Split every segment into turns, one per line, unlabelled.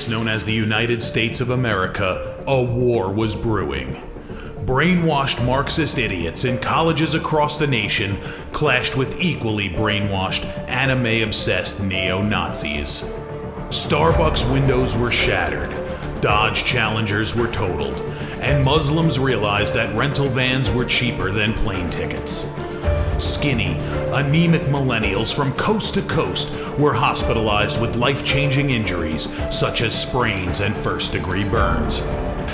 place known as the United States of America, a war was brewing. Brainwashed Marxist idiots in colleges across the nation clashed with equally brainwashed, anime-obsessed neo-Nazis. Starbucks windows were shattered, Dodge Challengers were totaled, and Muslims realized that rental vans were cheaper than plane tickets. Skinny, anemic millennials from coast to coast were hospitalized with life-changing injuries such as sprains and first-degree burns.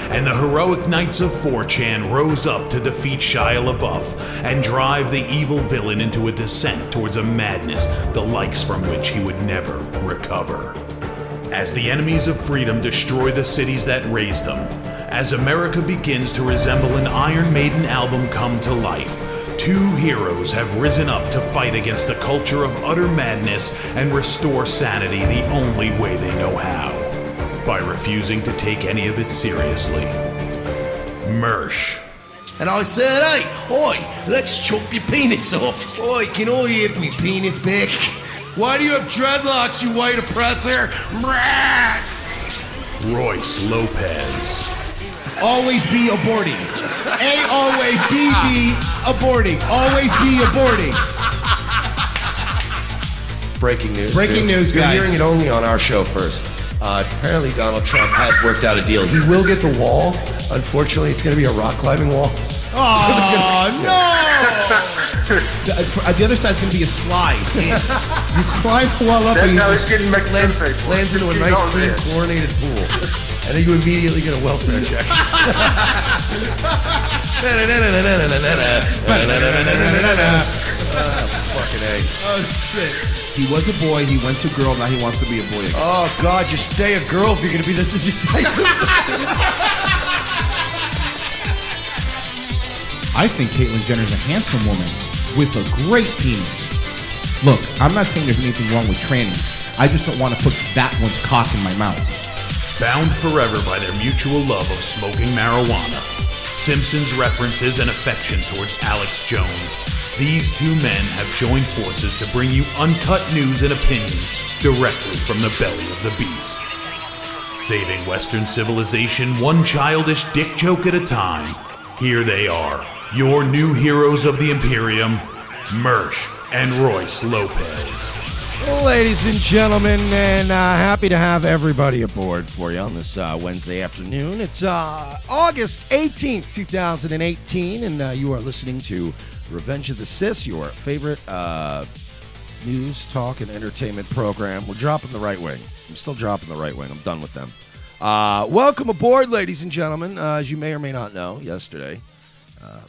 And the heroic knights of 4chan rose up to defeat Shia LaBeouf and drive the evil villain into a descent towards a madness the likes from which he would never recover. As the enemies of freedom destroy the cities that raised them, as America begins to resemble an Iron Maiden album come to life, two heroes have risen up to fight against the culture of utter madness and restore sanity the only way they know how, by refusing to take any of it seriously. Mersh.
And I said, hey, oi, let's chop your penis off. Oi, can I have me penis back? Why do you have dreadlocks, you white oppressor?
Royce Lopez.
Always be aborting. A always be aborting. Always be aborting.
Breaking news.
Breaking news, guys.
You're hearing it only on our show first. Apparently Donald Trump has worked out a deal. He will get the wall. Unfortunately, it's going to be a rock climbing wall.
Oh, no! The other side's going to be a slide. You climb the wall up and you just
lands into a nice, clean, chlorinated pool. And then you immediately get a welfare check. Fucking A.
Oh, shit. He was a boy, he went to girl, now he wants to be a boy again.
Oh, God, just stay a girl if you're going to be this indecisive.
I think Caitlyn Jenner's a handsome woman with a great penis. Look, I'm not saying there's anything wrong with trannies. I just don't want to put that one's cock in my mouth.
Bound forever by their mutual love of smoking marijuana, Simpsons references and affection towards Alex Jones, these two men have joined forces to bring you uncut news and opinions directly from the belly of the beast. Saving Western civilization one childish dick joke at a time, here they are, your new heroes of the Imperium, Mersh and Royce Lopez.
Ladies and gentlemen, and happy to have everybody aboard for you on this Wednesday afternoon. It's August 18th, 2018, and you are listening to Revenge of the Sis, your favorite news, talk, and entertainment program. We're dropping the right wing. I'm still dropping the right wing. I'm done with them. Welcome aboard, ladies and gentlemen. As you may or may not know, yesterday,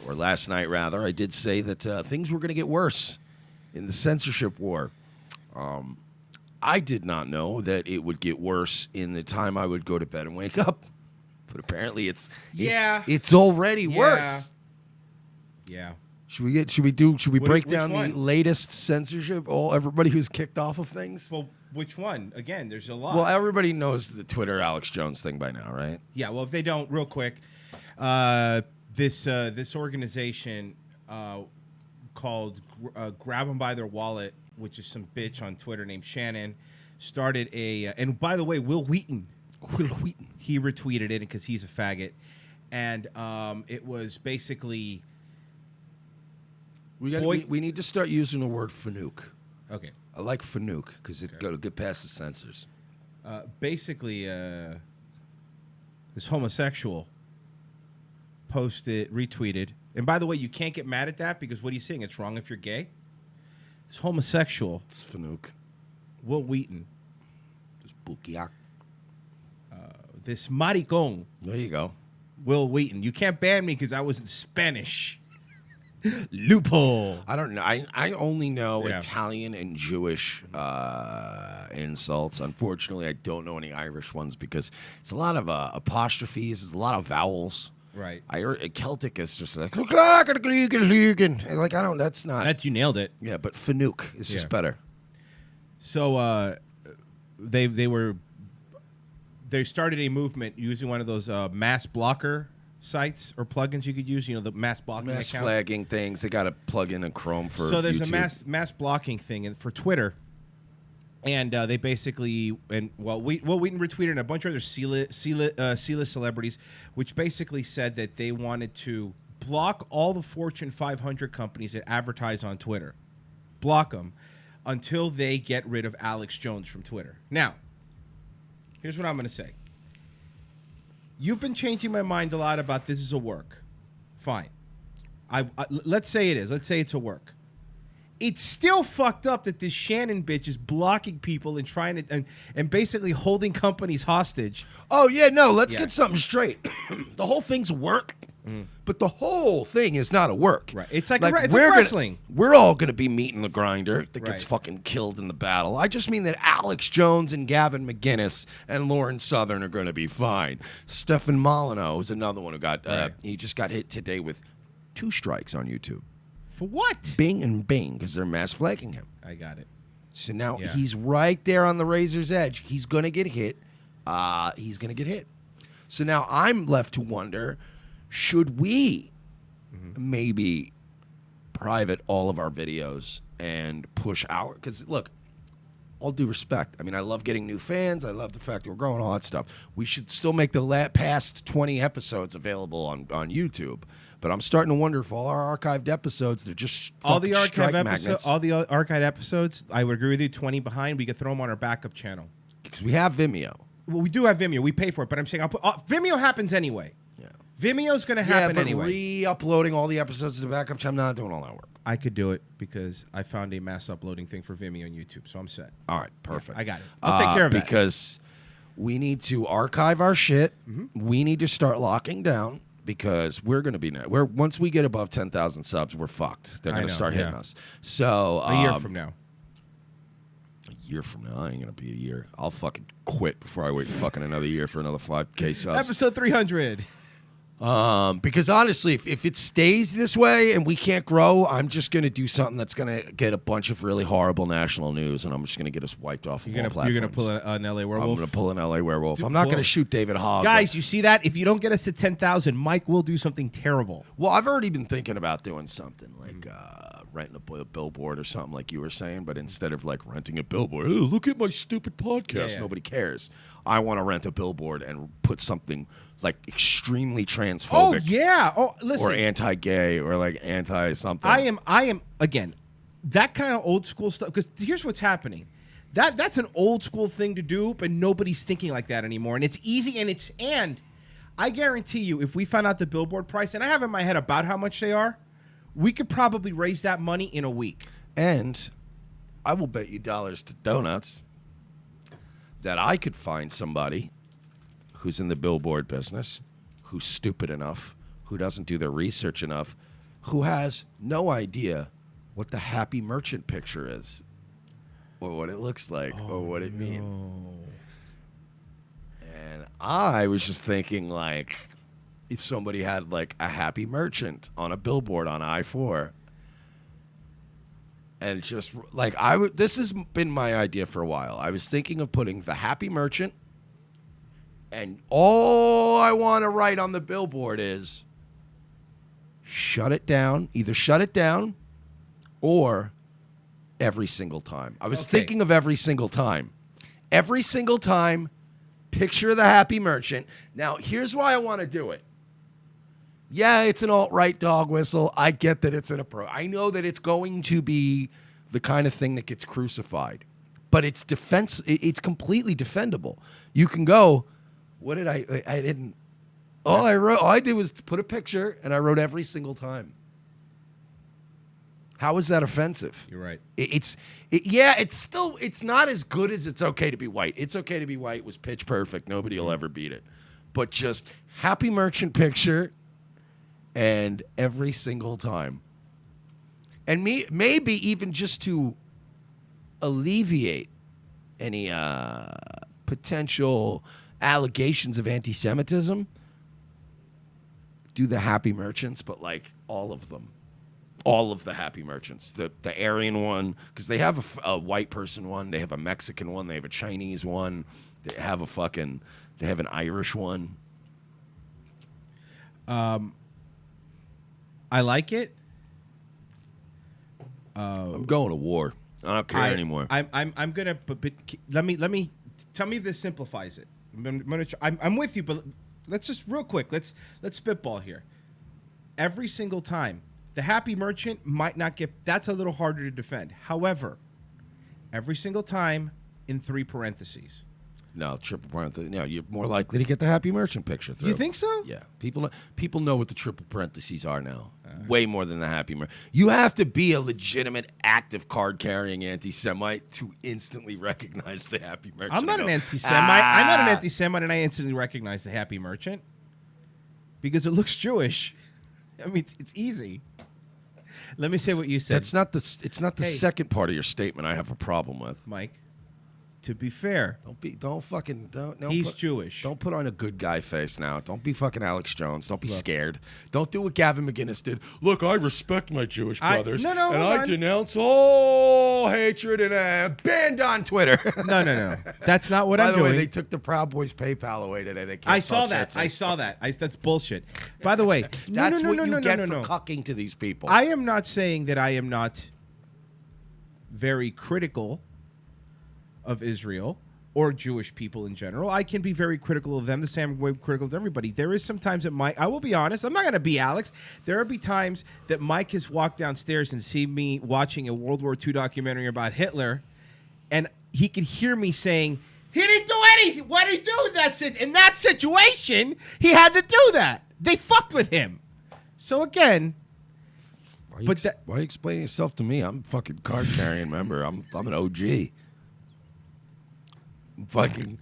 or last night rather, I did say that things were going to get worse in the censorship war. I did not know that it would get worse in the time I would go to bed and wake up. But apparently it's already worse.
Yeah.
Should we break down the latest censorship? Everybody who's kicked off of things?
Well, which one? Again, there's a lot.
Well, everybody knows the Twitter Alex Jones thing by now, right?
Yeah, well, if they don't, real quick, this organization called Grab 'em by their wallet, which is some bitch on Twitter named Shannon, started a... and by the way, Will Wheaton, he retweeted it because he's a faggot. And it was basically...
We need to start using the word fanook.
Okay.
I like fanook because it'll get past the censors.
Basically, this homosexual retweeted. And by the way, you can't get mad at that because what are you saying? It's wrong if you're gay? This homosexual.
It's fanook.
Will Wheaton.
This bukiak.
This maricon.
There you go.
Will Wheaton. You can't ban me because I was in Spanish. Loophole.
I don't know. I only know Italian and Jewish insults. Unfortunately, I don't know any Irish ones because it's a lot of apostrophes. It's a lot of vowels.
Right.
Celtic is just like like I don't. That's not.
You nailed it.
Yeah, but fanook is just better.
So they started a movement using one of those mass blocker sites or plugins you could use, the mass blocking
mass
accounts.
Flagging things. They got to plug in Chrome for
So there's
YouTube.
a mass blocking thing, and for Twitter, And they basically, Will Wheaton retweeted and a bunch of other C-list celebrities, which basically said that they wanted to block all the Fortune 500 companies that advertise on Twitter. Block them until they get rid of Alex Jones from Twitter. Now, here's what I'm going to say. You've been changing my mind a lot about this is a work. Fine. Let's say it is. Let's say it's a work. It's still fucked up that this Shannon bitch is blocking people and trying to and basically holding companies hostage.
Oh yeah, no. Let's get something straight. The whole thing's work, but the whole thing is not a work.
Right. It's like wrestling.
We're all gonna be meeting the grinder that gets
Right.
fucking killed in the battle. I just mean that Alex Jones and Gavin McGinnis and Lauren Southern are gonna be fine. Stefan Molyneux is another one who got he just got hit today with 2 strikes on YouTube.
For what?
Bing and Bing, because they're mass flagging him.
I got it.
So now he's right there on the razor's edge. He's going to get hit. He's going to get hit. So now I'm left to wonder, should we maybe private all of our videos and push our... Because, look, all due respect. I mean, I love getting new fans. I love the fact that we're growing, all that stuff. We should still make the past 20 episodes available on YouTube. But I'm starting to wonder if all our archived episodes, they're just
All the
strike
archived
magnets.
archived episodes, I would agree with you, 20 behind, we could throw them on our backup channel.
Because we have Vimeo.
Well, we do have Vimeo. We pay for it, but I'm saying Vimeo happens anyway.
Yeah.
Vimeo's going to happen
but
anyway.
re-uploading all the episodes to the backup channel, I'm not doing all that work.
I could do it because I found a mass uploading thing for Vimeo and YouTube, so I'm set.
All right, perfect.
I got it. I'll take care of that.
Because we need to archive our shit. We need to start locking down. Because we're going to be once we get above 10,000 subs, we're fucked. They're going to start hitting us. So
A year from now.
A year from now, I ain't going to be a year. I'll fucking quit before I wait fucking another year for another 5K subs.
Episode 300.
Because honestly, if it stays this way and we can't grow, I'm just going to do something that's going to get a bunch of really horrible national news, and I'm just going to get us wiped off of all platforms.
You're going to pull an LA werewolf?
I'm going to pull an LA werewolf. I'm not going to shoot David Hogg.
Guys, you see that? If you don't get us to 10,000, Mike will do something terrible.
Well, I've already been thinking about doing something like renting a billboard or something like you were saying, but instead of like renting a billboard, oh, look at my stupid podcast, nobody cares. I want to rent a billboard and put something like extremely transphobic.
Oh, yeah. Oh, listen.
Or anti-gay or like anti-something.
I am again, that kind of old school stuff, because here's what's happening. That's an old school thing to do, but nobody's thinking like that anymore. And it's easy, and I guarantee you, if we found out the billboard price, and I have in my head about how much they are, we could probably raise that money in a week.
And I will bet you dollars to donuts that I could find somebody who's in the billboard business, who's stupid enough, who doesn't do their research enough, who has no idea what the happy merchant picture is, or what it looks like, or what it means. And I was just thinking, like, if somebody had like a happy merchant on a billboard on I-4, and just like this has been my idea for a while. I was thinking of putting the happy merchant, and all I want to write on the billboard is shut it down, either shut it down or every single time. I was thinking of every single time. Every single time, picture the happy merchant. Now, here's why I want to do it. Yeah, it's an alt-right dog whistle. I get that it's I know that it's going to be the kind of thing that gets crucified. But it's it's completely defendable. You can go, what did I didn't, all I did was put a picture and I wrote every single time. How is that offensive?
You're right.
It's not as good as It's Okay to Be White. It's Okay to Be White was pitch perfect. Nobody will ever beat it. But just happy merchant picture and every single time. And maybe even just to alleviate any potential allegations of anti-Semitism, do the happy merchants, but like all of them. All of the happy merchants. The Aryan one, because they have a white person one, they have a Mexican one, they have a Chinese one, they have an Irish one.
I like it.
I'm going to war. I don't care anymore.
I'm gonna. But let me tell me if this simplifies it. I'm with you, but let's just real quick. Let's spitball here. Every single time, the happy merchant might not get. That's a little harder to defend. However, every single time, in 3 parentheses.
No, triple parentheses. No, you're more likely to get the happy merchant picture through.
You think so?
Yeah. People know what the triple parentheses are now. Way more than the happy merchant. You have to be a legitimate, active, card-carrying anti-Semite to instantly recognize the happy merchant.
I'm not an anti-Semite. I'm not an anti-Semite, and I instantly recognize the happy merchant because it looks Jewish. I mean, it's easy. Let me say what you said.
It's not the second part of your statement I have a problem with,
Mike. To be fair,
he's
Jewish.
Don't put on a good guy face now. Don't be fucking Alex Jones. Don't be scared. Don't do what Gavin McInnes did. Look, I respect my Jewish brothers. And I denounce all hatred and banned on Twitter.
No. That's not what I'm doing.
By the way, they took the Proud Boys PayPal away today. They can't
I saw that. That's bullshit. By the way,
that's what you get for cucking to these people.
I am not saying that I am not very critical of Israel or Jewish people in general. I can be very critical of them the same way I'm critical of everybody. There is sometimes that I will be honest, I'm not going to be Alex. There will be times that Mike has walked downstairs and seen me watching a World War II documentary about Hitler, and he could hear me saying, he didn't do anything. What did he do in that situation? He had to do that. They fucked with him. So again,
why are you explaining yourself to me? I'm a fucking card-carrying member. I'm an OG. Fucking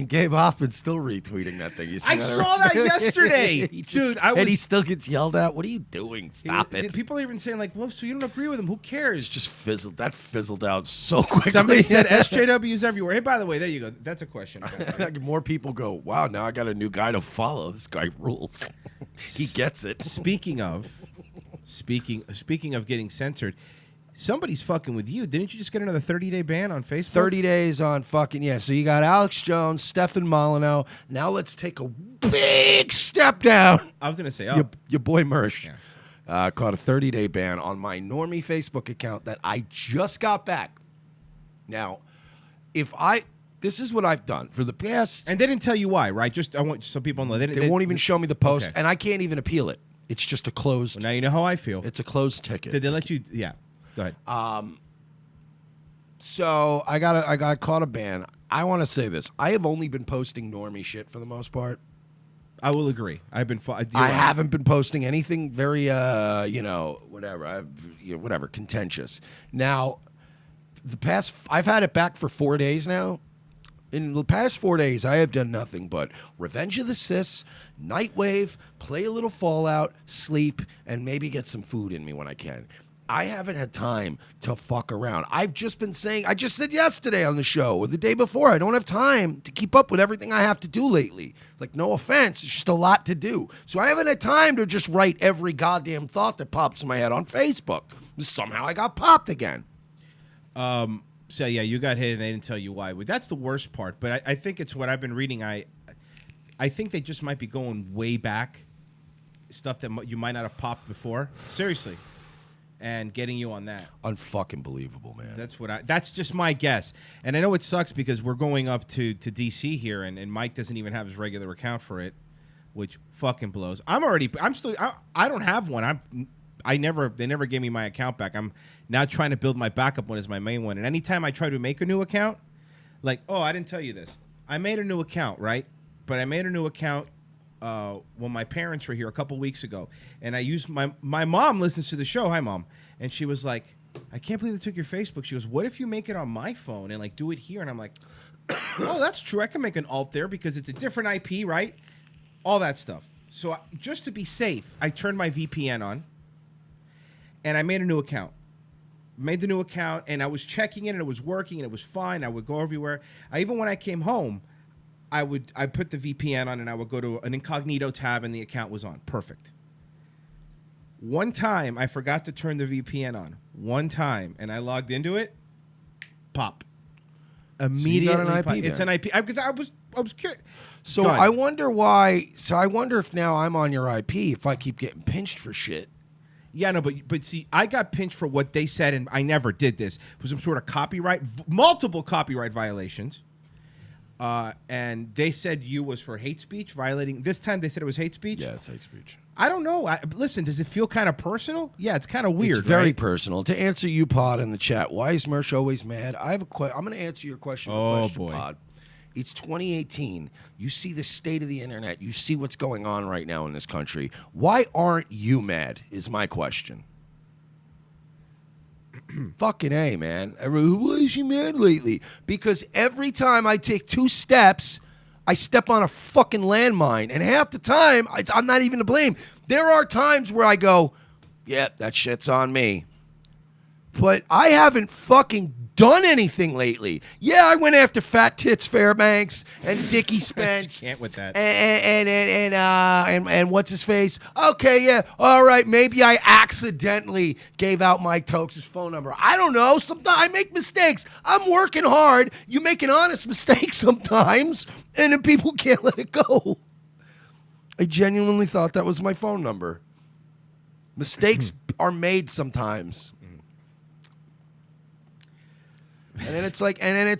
Gabe Hoffman's still retweeting that thing. You see
I saw that yesterday, dude.
And he still gets yelled at. What are you doing? Stop it!
People are even saying like, "Well, so you don't agree with him? Who cares?"
Just fizzled. That fizzled out so quickly.
Somebody said SJWs everywhere. Hey, by the way, there you go. That's a question.
More people go, "Wow, now I got a new guy to follow. This guy rules. He gets it."
Speaking of getting censored. Somebody's fucking with you. Didn't you just get another 30-day ban on Facebook?
30 days on fucking, yeah. So you got Alex Jones, Stefan Molyneux. Now let's take a big step down.
I was going to say,
your boy Mersh caught a 30-day ban on my normie Facebook account that I just got back. Now, this is what I've done for the past.
And they didn't tell you why, right? Just I want some people to know.
They won't even show me the post, and I can't even appeal it. It's just a closed.
Well, now you know how I feel.
It's a closed ticket.
Did they let you? Yeah. Go ahead.
So I got caught a ban. I want to say this. I have only been posting normie shit for the most part.
I will agree. I've been.
I haven't been posting anything very, whatever, contentious. Now, I've had it back for 4 days now. In the past 4 days, I have done nothing but Revenge of the Sis, Nightwave, play a little Fallout, sleep, and maybe get some food in me when I can. I haven't had time to fuck around. I've just been saying, I just said yesterday on the show or the day before, I don't have time to keep up with everything I have to do lately. Like, no offense, it's just a lot to do. So I haven't had time to just write every goddamn thought that pops in my head on Facebook. Somehow I got popped again.
So yeah, you got hit and they didn't tell you why. But that's the worst part. But I think it's what I've been reading. I think they just might be going way back, stuff that you might not have popped before. Seriously. And getting you on that.
Unfucking believable, man.
That's just my guess. And I know it sucks because we're going up to DC here and Mike doesn't even have his regular account for it, which fucking blows. I don't have one. They never gave me my account back. I'm now trying to build my backup one as my main one. And anytime I try to make a new account, like, I didn't tell you this. I made a new account, right? But I made a new account when my parents were here a couple weeks ago, and I used my mom listens to the show. Hi, Mom. And she was like, I can't believe they took your Facebook. She goes, what if you make it on my phone and like do it here? And I'm like, oh, that's true. I can make an alt there because it's a different IP, right? All that stuff. So just to be safe, I turned my VPN on and I made a new account. Made the new account and I was checking it and it was working and it was fine. I would go everywhere. Even when I came home, I put the VPN on and I would go to an incognito tab and the account was on. Perfect. One time I forgot to turn the VPN on. One time and I logged into it. Pop. Immediately.
So you got an IP
it's an IP because I was curious.
So I wonder why. So I wonder if now I'm on your IP if I keep getting pinched for shit.
Yeah, no, but see, I got pinched for what they said, and I never did this. It was some sort of multiple copyright violations. And they said you was for hate speech, violating. This time they said it was hate speech.
Yeah, it's hate speech.
I don't know. Listen, does it feel kind of personal? Yeah, it's kind of weird.
It's very
right?
personal. To answer you, Pod, in the chat, why is Mersh always mad? I have a I'm going to answer your question.
Boy.
Pod. It's 2018. You see the state of the internet. You see what's going on right now in this country. Why aren't you mad? Is my question. Fucking A, man. Why is she mad lately? Because every time I take 2 steps, I step on a fucking landmine. And half the time, I'm not even to blame. There are times where I go, yeah, that shit's on me. But I haven't fucking done anything lately. Yeah, I went after Fat Tits Fairbanks and Dickie Spence.
Can't with that.
And what's his face? Okay, yeah. All right, maybe I accidentally gave out Mike Tokes' phone number. I don't know. Sometimes I make mistakes. I'm working hard. You make an honest mistake sometimes, and then people can't let it go. I genuinely thought that was my phone number. Mistakes are made sometimes. And then it's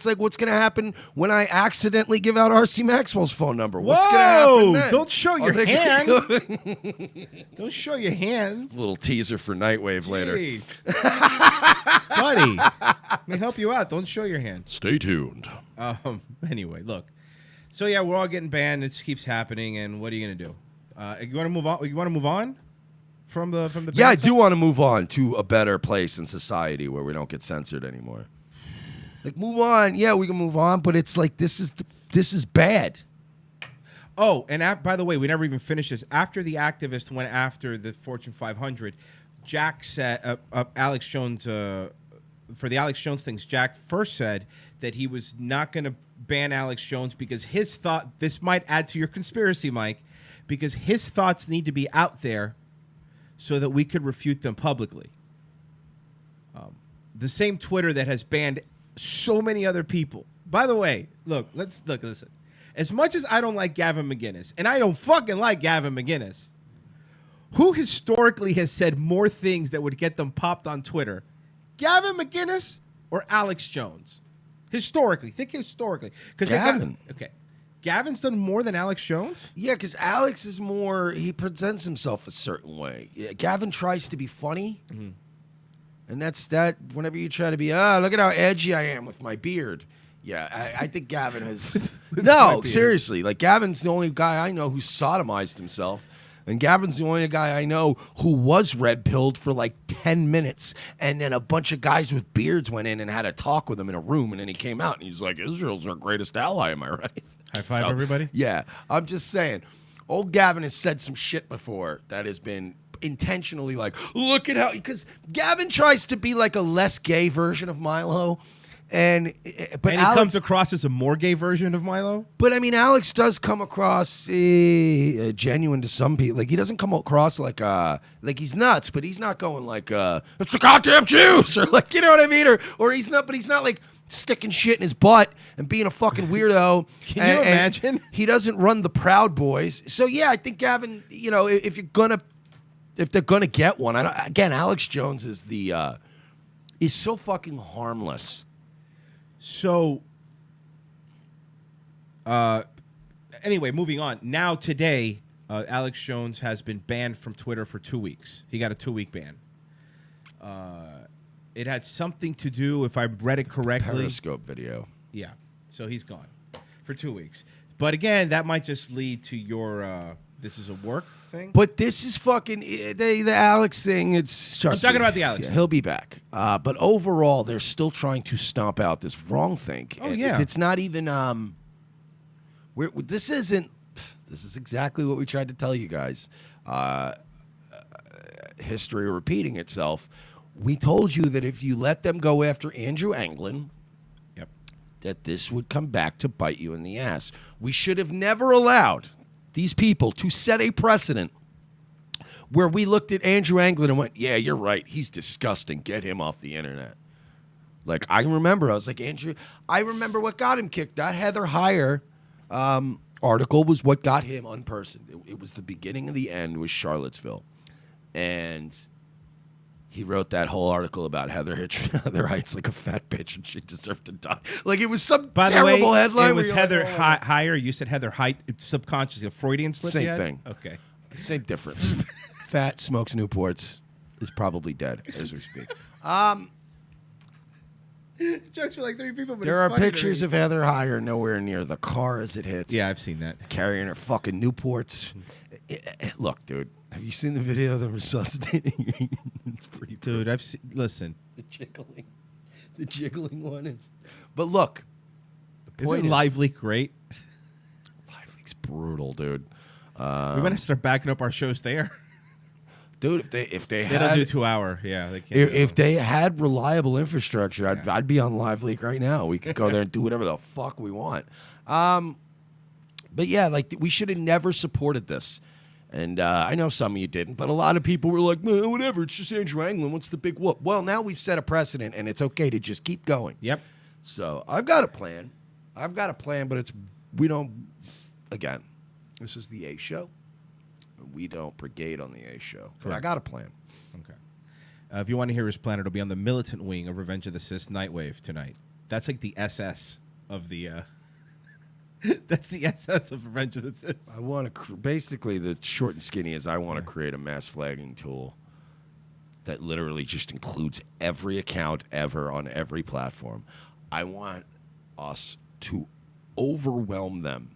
like, what's gonna happen when I accidentally give out R.C. Maxwell's phone number? What's gonna happen then?
Don't show your hand. Don't show your hands.
Little teaser for Nightwave later.
Buddy, let me help you out. Don't show your hand.
Stay tuned.
Anyway, look. So yeah, we're all getting banned. It just keeps happening. And what are you gonna do? You want to move on? You want to move on from the?
Yeah, I do want to move on to a better place in society where we don't get censored anymore. Like, move on. Yeah, we can move on, but it's like this is bad.
Oh, and by the way, we never even finished this. After the activist went after the Fortune 500, Jack said, Alex Jones, for the Alex Jones things, Jack first said that he was not going to ban Alex Jones because his thought, this might add to your conspiracy, Mike, because his thoughts need to be out there so that we could refute them publicly. The same Twitter that has banned so many other people. By the way, listen. As much as I don't like Gavin McInnes, and I don't fucking like Gavin McInnes, who historically has said more things that would get them popped on Twitter? Gavin McInnes or Alex Jones? Historically. Think historically.
Gavin.
Gavin's done more than Alex Jones?
Yeah, because Alex is more, he presents himself a certain way. Yeah, Gavin tries to be funny. Mm-hmm. And that's that. Whenever you try to be, look at how edgy I am with my beard. Yeah, I think Gavin has. No, seriously. Like, Gavin's the only guy I know who sodomized himself. And Gavin's the only guy I know who was red-pilled for like 10 minutes. And then a bunch of guys with beards went in and had a talk with him in a room. And then he came out and he's like, Israel's our greatest ally, am I right?
High five, everybody.
Yeah, I'm just saying. Old Gavin has said some shit before that has been intentionally like, look at how, because Gavin tries to be like a less gay version of Milo, but
he comes across as a more gay version of Milo.
But I mean, Alex does come across genuine to some people. Like, he doesn't come across like he's nuts, but he's not going like it's the goddamn Jews or like, you know what I mean, or he's not, but he's not like sticking shit in his butt and being a fucking weirdo.
Can you imagine?
He doesn't run the Proud Boys. So yeah, I think Gavin, you know, if they're gonna get one, again, Alex Jones is is so fucking harmless.
So, anyway, moving on. Now today, Alex Jones has been banned from Twitter for 2 weeks. He got a 2-week ban. It had something to do, if I read it correctly,
Periscope video.
Yeah, so he's gone for 2 weeks. But again, that might just lead to your this is a work thing.
But this is fucking the Alex thing. It's
I'm talking about the Alex.
Yeah, he'll be back. But overall, they're still trying to stomp out this wrong thing.
Oh yeah,
it's not even. This isn't. This is exactly what we tried to tell you guys. History repeating itself. We told you that if you let them go after Andrew Anglin,
yep,
that this would come back to bite you in the ass. We should have never allowed these people to set a precedent where we looked at Andrew Anglin and went, yeah, you're right. He's disgusting. Get him off the internet. Like, I remember, I was like, Andrew, I remember what got him kicked. That Heather Heyer article was what got him unpersoned. It was the beginning of the end with Charlottesville. And He wrote that whole article about Heather Height's like a fat bitch and she deserved to die. Like it was some terrible headline.
It was Heather Heyer. You said Heather Height. It's subconsciously a Freudian slip.
Same thing.
Okay.
Same difference. Fat, smokes Newports, is probably dead as we speak.
Jokes for like 3 people. But
there are pictures of Heather Heyer nowhere near the car as it hits.
Yeah, I've seen that.
Carrying her fucking Newports. Look, dude. Have you seen the video of the resuscitating? It's pretty brutal.
Dude, I've seen. Listen,
the jiggling one is. But look,
isn't Lively great?
Lively's brutal, dude.
We might to start backing up our shows there.
Dude, if they
don't do 2 hour, yeah, they can't.
If they had reliable infrastructure, I'd be on Live Leak right now. We could go there and do whatever the fuck we want. But yeah, like we should have never supported this. And I know some of you didn't, but a lot of people were like, "Man, whatever, it's just Andrew Anglin. What's the big whoop?" Well, now we've set a precedent, and it's okay to just keep going.
Yep.
So I've got a plan. But again, this is the A show. We don't brigade on the A show. But I got a plan.
Okay. If you want to hear his plan, it'll be on the militant wing of Revenge of the Sis Nightwave tonight. That's like the SS of the... That's the SS of Revenge of the Sis.
I want to... basically, the short and skinny is I want to create a mass flagging tool that literally just includes every account ever on every platform. I want us to overwhelm them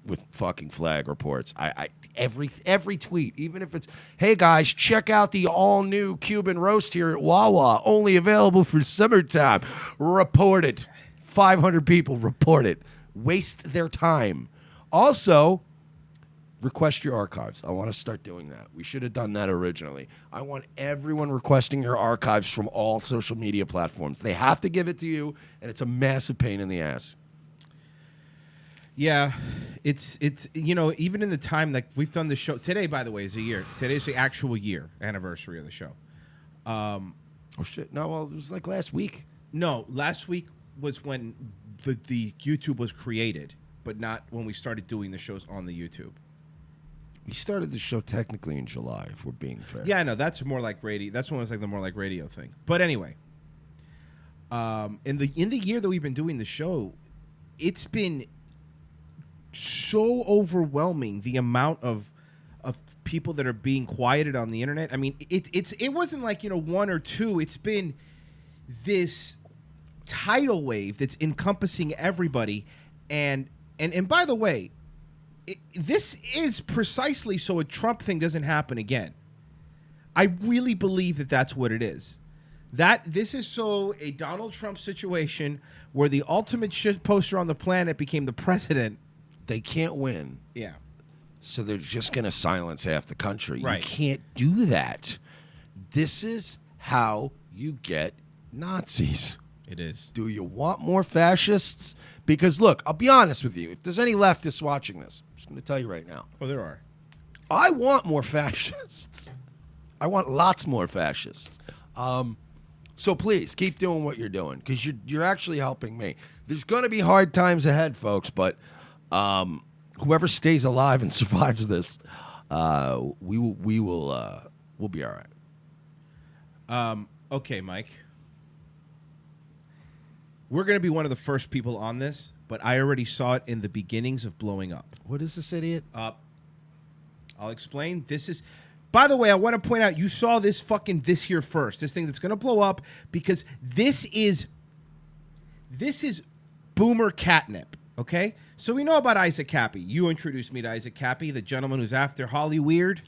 with fucking flag reports. Every tweet, even if it's, "Hey guys, check out the all-new Cuban roast here at Wawa, only available for summertime." Report it. 500 people report it. Waste their time. Also, request your archives. I want to start doing that. We should have done that originally. I want everyone requesting your archives from all social media platforms. They have to give it to you, and it's a massive pain in the ass.
Yeah, it's even in the time like we've done the show today. By the way, is a year. Today's the actual year anniversary of the show.
Oh shit! No, well, it was like last week.
No, last week was when the YouTube was created, but not when we started doing the shows on the YouTube.
We started the show technically in July, if we're being fair.
Yeah, I know that's more like radio. That's when it was like the more like radio thing. But anyway, in the year that we've been doing the show, it's been so overwhelming the amount of people that are being quieted on the internet. I mean, it wasn't like one or two. It's been this tidal wave that's encompassing everybody. And by the way, this is precisely so a Trump thing doesn't happen again. I really believe that that's what it is. That this is so a Donald Trump situation where the ultimate shit poster on the planet became the president.
They can't win.
Yeah.
So they're just going to silence half the country.
Right.
You can't do that. This is how you get Nazis.
It is.
Do you want more fascists? Because, look, I'll be honest with you. If there's any leftists watching this, I'm just going to tell you right now.
Oh, there are.
I want more fascists. I want lots more fascists. So please, keep doing what you're doing because you're actually helping me. There's going to be hard times ahead, folks, but... whoever stays alive and survives this, we'll be all right.
Okay, Mike. We're going to be one of the first people on this, but I already saw it in the beginnings of blowing up.
What is this idiot?
I'll explain. This is, by the way, I want to point out you saw this here first. This thing that's going to blow up because this is boomer catnip. Okay, so we know about Isaac Cappy. You introduced me to Isaac Cappy, the gentleman who's after Holly Weird,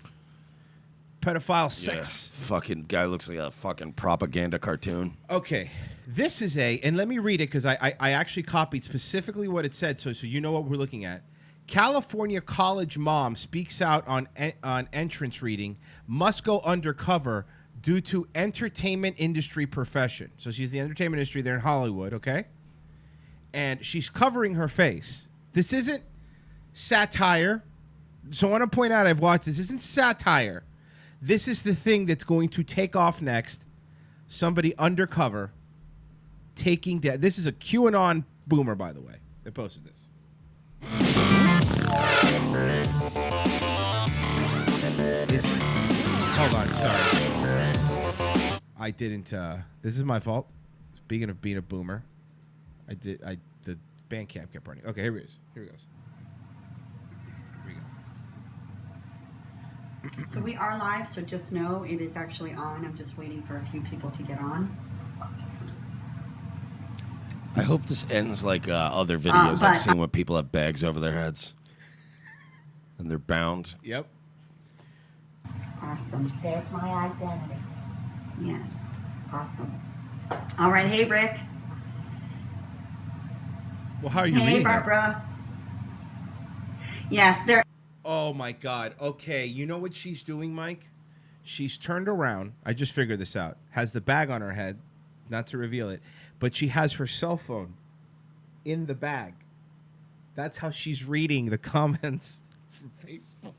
pedophile sex.
Yeah, fucking guy looks like a fucking propaganda cartoon.
Okay, this is and let me read it because I actually copied specifically what it said, so you know what we're looking at. California college mom speaks out on entrance reading, must go undercover due to entertainment industry profession. So she's the entertainment industry there in Hollywood, okay? And she's covering her face. This isn't satire. So I want to point out, I've watched this. This isn't satire. This is the thing that's going to take off next. Somebody undercover taking down. This is a QAnon boomer, by the way. They posted this. Hold on, sorry. I didn't. This is my fault. Speaking of being a boomer, the Bandcamp kept running. Okay, here it is. Here it goes. Here we go.
So we are live, so just know it is actually on. I'm just waiting for a few people to get on.
I hope this ends like other videos I've seen where people have bags over their heads. And they're bound.
Yep.
Awesome.
There's my identity.
Yes. Awesome. All right. Hey, Rick.
Well, how are you
Hey,
reading
Barbara. Yes, there.
Oh, my God. Okay, you know what she's doing, Mike? She's turned around. I just figured this out. Has the bag on her head, not to reveal it, but she has her cell phone in the bag. That's how she's reading the comments from Facebook.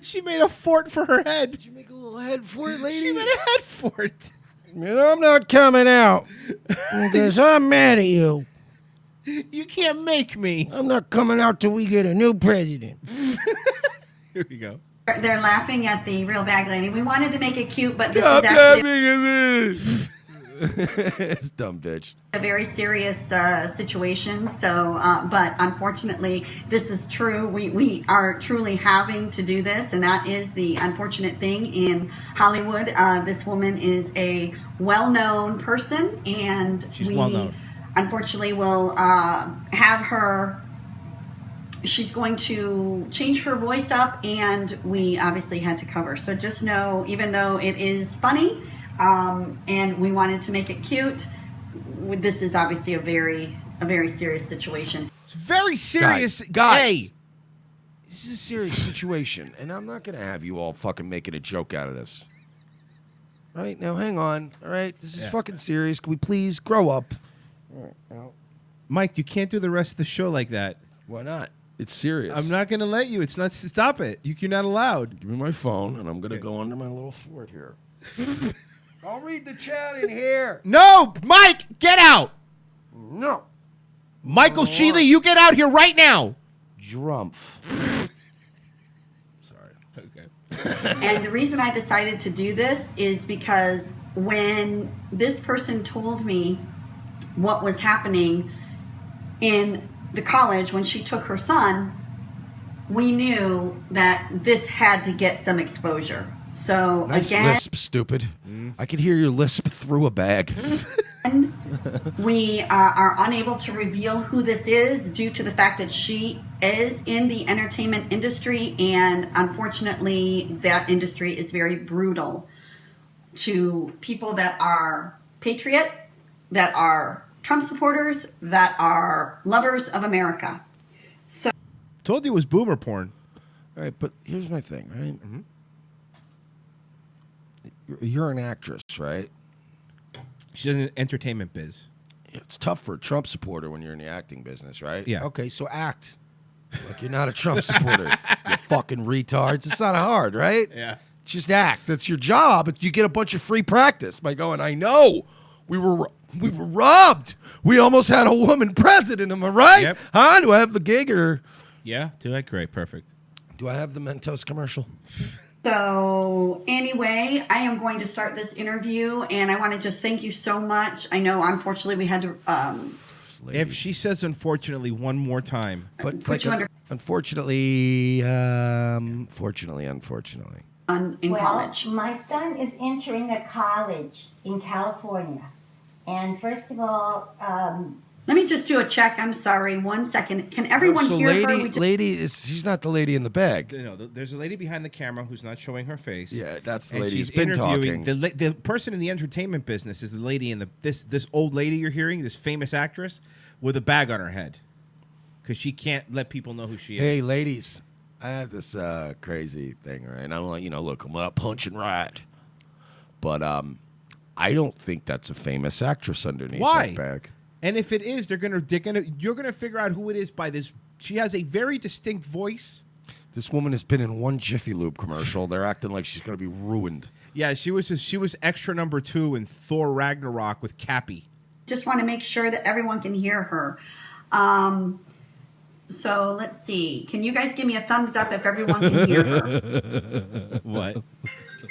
She made a fort for her head.
Did you make a little head for it, lady?
She made a head fort.
I'm not coming out because I'm mad at you.
You can't make me.
I'm not coming out till we get a new president.
Here we go.
They're laughing at the real bag lady. We wanted to make it cute, but
Stop
this is actually
laughing at me. It's dumb bitch.
a very serious situation. So, but unfortunately, this is true. We are truly having to do this, and that is the unfortunate thing in Hollywood. This woman is a well-known person, and
She's
we
well-known.
unfortunately will have her. She's going to change her voice up, and we obviously had to cover. So just know, even though it is funny, and we wanted to make it cute, this is obviously a very serious situation.
It's very serious.
Guys.
Hey.
This is a serious situation, and I'm not going to have you all fucking making a joke out of this. Right? Now, hang on. All right? This is fucking serious. Can we please grow up? All right, now.
Mike, you can't do the rest of the show like that.
Why not? It's serious.
I'm not going to let you. It's not. Stop it. You're not allowed.
Give me my phone, and I'm going to go under my little fort here. I'll read the chat in here.
No, Mike, get out.
No.
Michael Sheely, you get out here right now.
Drumpf. Sorry.
Okay.
And the reason I decided to do this is because when this person told me what was happening in the college when she took her son, we knew that this had to get some exposure. So
Nice
again,
lisp, stupid. I could hear your lisp through a bag.
we are unable to reveal who this is due to the fact that she is in the entertainment industry, and unfortunately that industry is very brutal to people that are patriot, that are Trump supporters, that are lovers of America. So
Told you it was boomer porn.
All right, but here's my thing, right? You're an actress, right?
She's in the entertainment biz.
It's tough for a Trump supporter when you're in the acting business, right?
Yeah.
Okay, so act like you're not a Trump supporter. You fucking retards. It's not hard, right?
Yeah.
Just act. That's your job. But you get a bunch of free practice by going, I know. We were robbed. We almost had a woman president. Am I right?
Yep.
Huh? Do I have the gig or
Yeah. Do that. Great. Perfect.
do I have the Mentos commercial?
So anyway, I am going to start this interview, and I want to just thank you so much. I know, unfortunately, we had to
If she says unfortunately one more time,
But it's
put
like
you under
unfortunately, unfortunately.
in
Well,
college.
my son is entering a college in California. And first of all,
Let me just do a check. I'm sorry. 1 second. Can everyone
So
hear her?
lady,
We just-
lady is she's not the lady in the bag.
there's a lady behind the camera who's not showing her face.
Yeah, that's the
and
lady
she's
who's been
interviewing
talking.
the person in the entertainment business is the lady in the this old lady you're hearing, this famous actress with a bag on her head, because she can't let people know who she is.
Hey, ladies, I have this crazy thing, right? And I'm like, look, I'm not punching right, but I don't think that's a famous actress underneath
Why?
that bag.
And if it is, you're gonna figure out who it is by this. She has a very distinct voice.
This woman has been in one Jiffy Lube commercial. They're acting like she's gonna be ruined.
Yeah, she was extra number 2 in Thor Ragnarok with Cappy.
just want to make sure that everyone can hear her. So let's see. Can you guys give me a thumbs up if everyone can hear her?
What?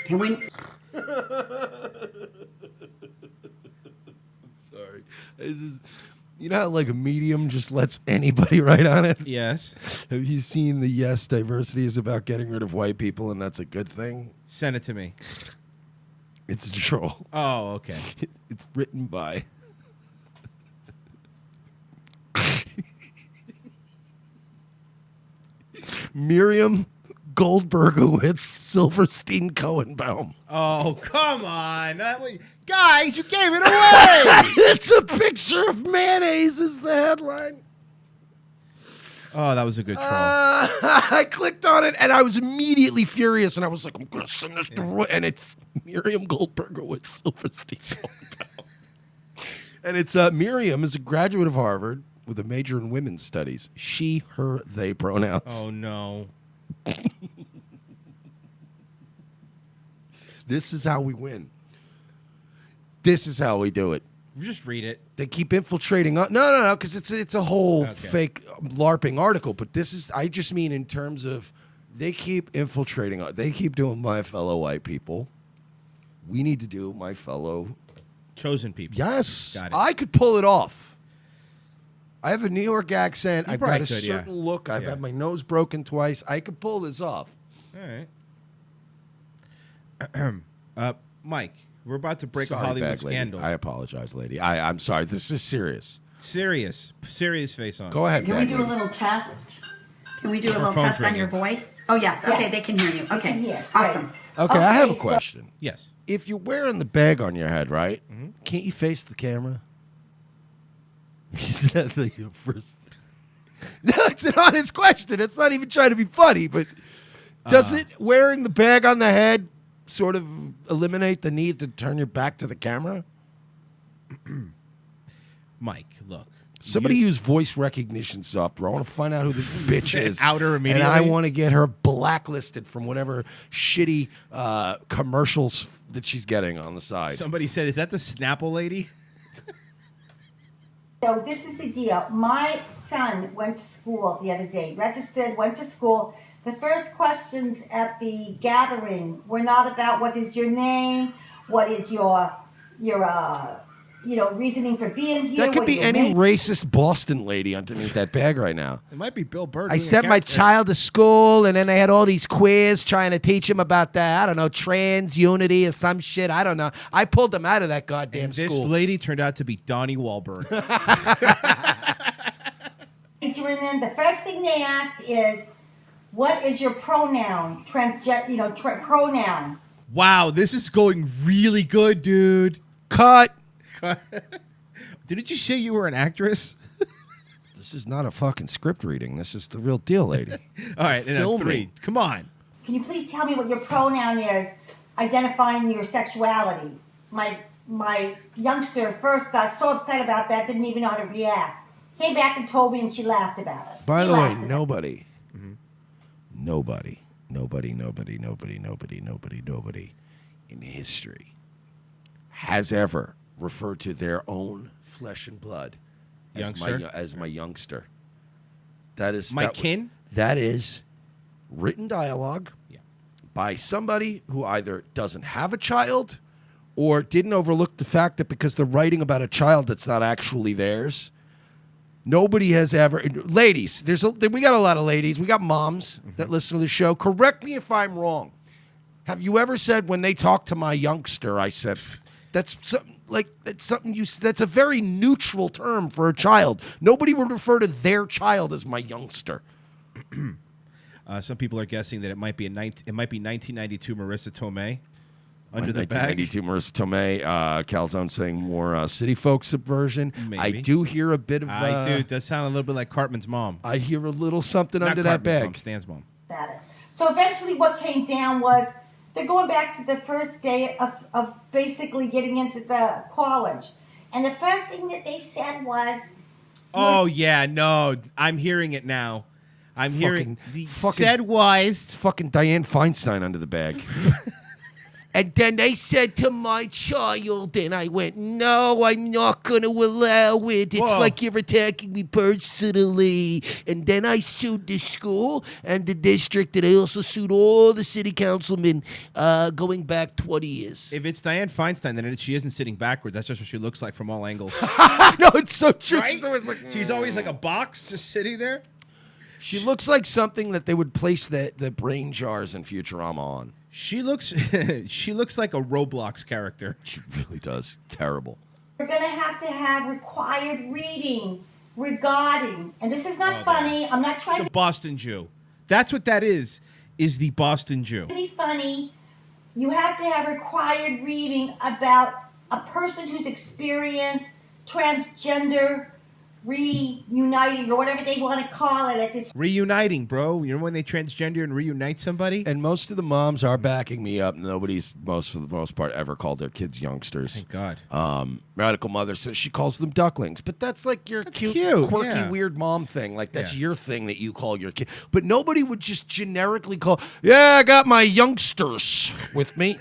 Can we?
Sorry. You know how like a medium just lets anybody write on it?
Yes.
Have you seen the Yes Diversity is about getting rid of white people and that's a good thing?
Send it to me.
It's a troll.
Oh, okay.
It's written by Miriam Goldbergowitz Silverstein Cohenbaum.
Oh, come on. Guys, you gave it away.
It's a picture of mayonnaise is the headline.
Oh, that was a good troll.
I clicked on it and I was immediately furious and I was like, I'm going to send this to Roy. And it's Miriam Goldbergowitz Silverstein Cohenbaum. And it's Miriam is a graduate of Harvard with a major in women's studies. She, her, they pronouns.
Oh, no.
This is how we win. This is how we do it.
Just read it.
They keep infiltrating. No, because it's a whole
Okay.
fake LARPing article. But this is, I just mean in terms of they keep infiltrating. They keep doing my fellow white people. We need to do my fellow.
Chosen people.
Yes,
Got it.
I could pull it off. I have a New York accent. I've got
probably
a
could, yeah.
certain look. I've
Yeah.
had my nose broken twice. I could pull this off.
All right. Mike, we're about to break a
Sorry,
Hollywood
bag lady.
scandal.
I apologize, lady. I'm sorry. This is serious.
Serious face on.
Go ahead,
Can we
bag
do a
lady.
little test? Can we do a
Her
little
phone's
test on your
ringing.
voice? Oh yes. Okay,
Yes.
they can hear you. Okay,
can hear.
awesome.
Okay, I have a
Okay, so-
question.
Yes.
If you're wearing the bag on your head, right?
Mm-hmm.
Can't you face the camera? Is that the first? No, it's an honest question. It's not even trying to be funny, but does it wearing the bag on the head sort of eliminate the need to turn your back to the camera?
Mike, look.
Somebody use voice recognition software. I want to find out who this bitch is.
Out her
And I
immediately?
want to get her blacklisted from whatever shitty commercials that she's getting on the side.
Somebody said, is that the Snapple lady?
So this is the deal. My son went to school the other day, registered, went to school. The first questions at the gathering were not about what is your name, what is your reasoning for being here.
That could
what
be
your
any
name-
racist Boston lady underneath that bag right now.
It might be Bill Burr.
I
doing a
sent my
character.
child to school, and then they had all these quiz trying to teach him about that. I don't know, trans unity or some shit. I don't know. I pulled them out of that goddamn
And this
school.
lady turned out to be Donnie Wahlberg.
And the first thing they asked is, what is your pronoun? Pronoun.
Wow, this is going really good, dude.
Cut.
Didn't you say you were an actress?
This is not a fucking script reading. This is the real deal, lady.
All right, and
Film
then 3.
me.
Come on.
Can you please tell me what your pronoun is, identifying your sexuality? My youngster first got so upset about that, didn't even know how to react. Came back and told me, and she laughed about it.
By
She
the way,
laughed at it.
nobody in history has ever referred to their own flesh and blood
Youngster?
as my youngster. That is
My
that-
kin?
That is written dialogue
Yeah.
by somebody who either doesn't have a child or didn't overlook the fact that because they're writing about a child that's not actually theirs. Nobody has ever, ladies. We got a lot of ladies. We got moms that listen to the show. Correct me if I'm wrong. Have you ever said when they talk to my youngster? I said, that's something that's a very neutral term for a child. Nobody would refer to their child as my youngster.
Some people are guessing that it might be 1992 Marissa Tomei under the bag.
1992 Marissa Tomei, Calzone saying more City Folk subversion.
Maybe.
I do hear a bit of.
I do. It does sound a little bit like Cartman's mom.
I hear a little something
Not
under that
Cartman's
bag.
mom, Stan's mom.
About it. So eventually what came down was they're going back to the first day of basically getting into the college. And the first thing that they said was,
Oh yeah, no, I'm hearing it now. I'm hearing the
fucking-
said
It's
was
fucking Diane Feinstein under the bag. And then they said to my child, and I went, no, I'm not going to allow it. It's
Whoa.
like you're attacking me personally. And then I sued the school and the district, and I also sued all the city councilmen going back 20 years.
If it's Dianne Feinstein, then she isn't sitting backwards. That's just what she looks like from all angles.
No, it's so true.
Right?
She's always like
a box just sitting there.
She looks like something that they would place the brain jars in Futurama on.
She looks like a Roblox character.
She really does. Terrible.
We're going to have required reading regarding, and this is not funny. I'm not trying
It's a Boston Jew. That's what that is the Boston Jew.
to be funny. You have to have required reading about a person who's experienced transgender reuniting or whatever they want to call it at this.
Reuniting, bro. You know when they transgender and reunite somebody?
And most of the moms are backing me up. Nobody's, for the most part, ever called their kids youngsters.
Thank God.
Radical mother says she calls them ducklings, but that's like your cute, quirky,
yeah.
weird mom thing. Like that's
Yeah.
your thing that you call your kid. But nobody would just generically call, yeah, I got my youngsters with me.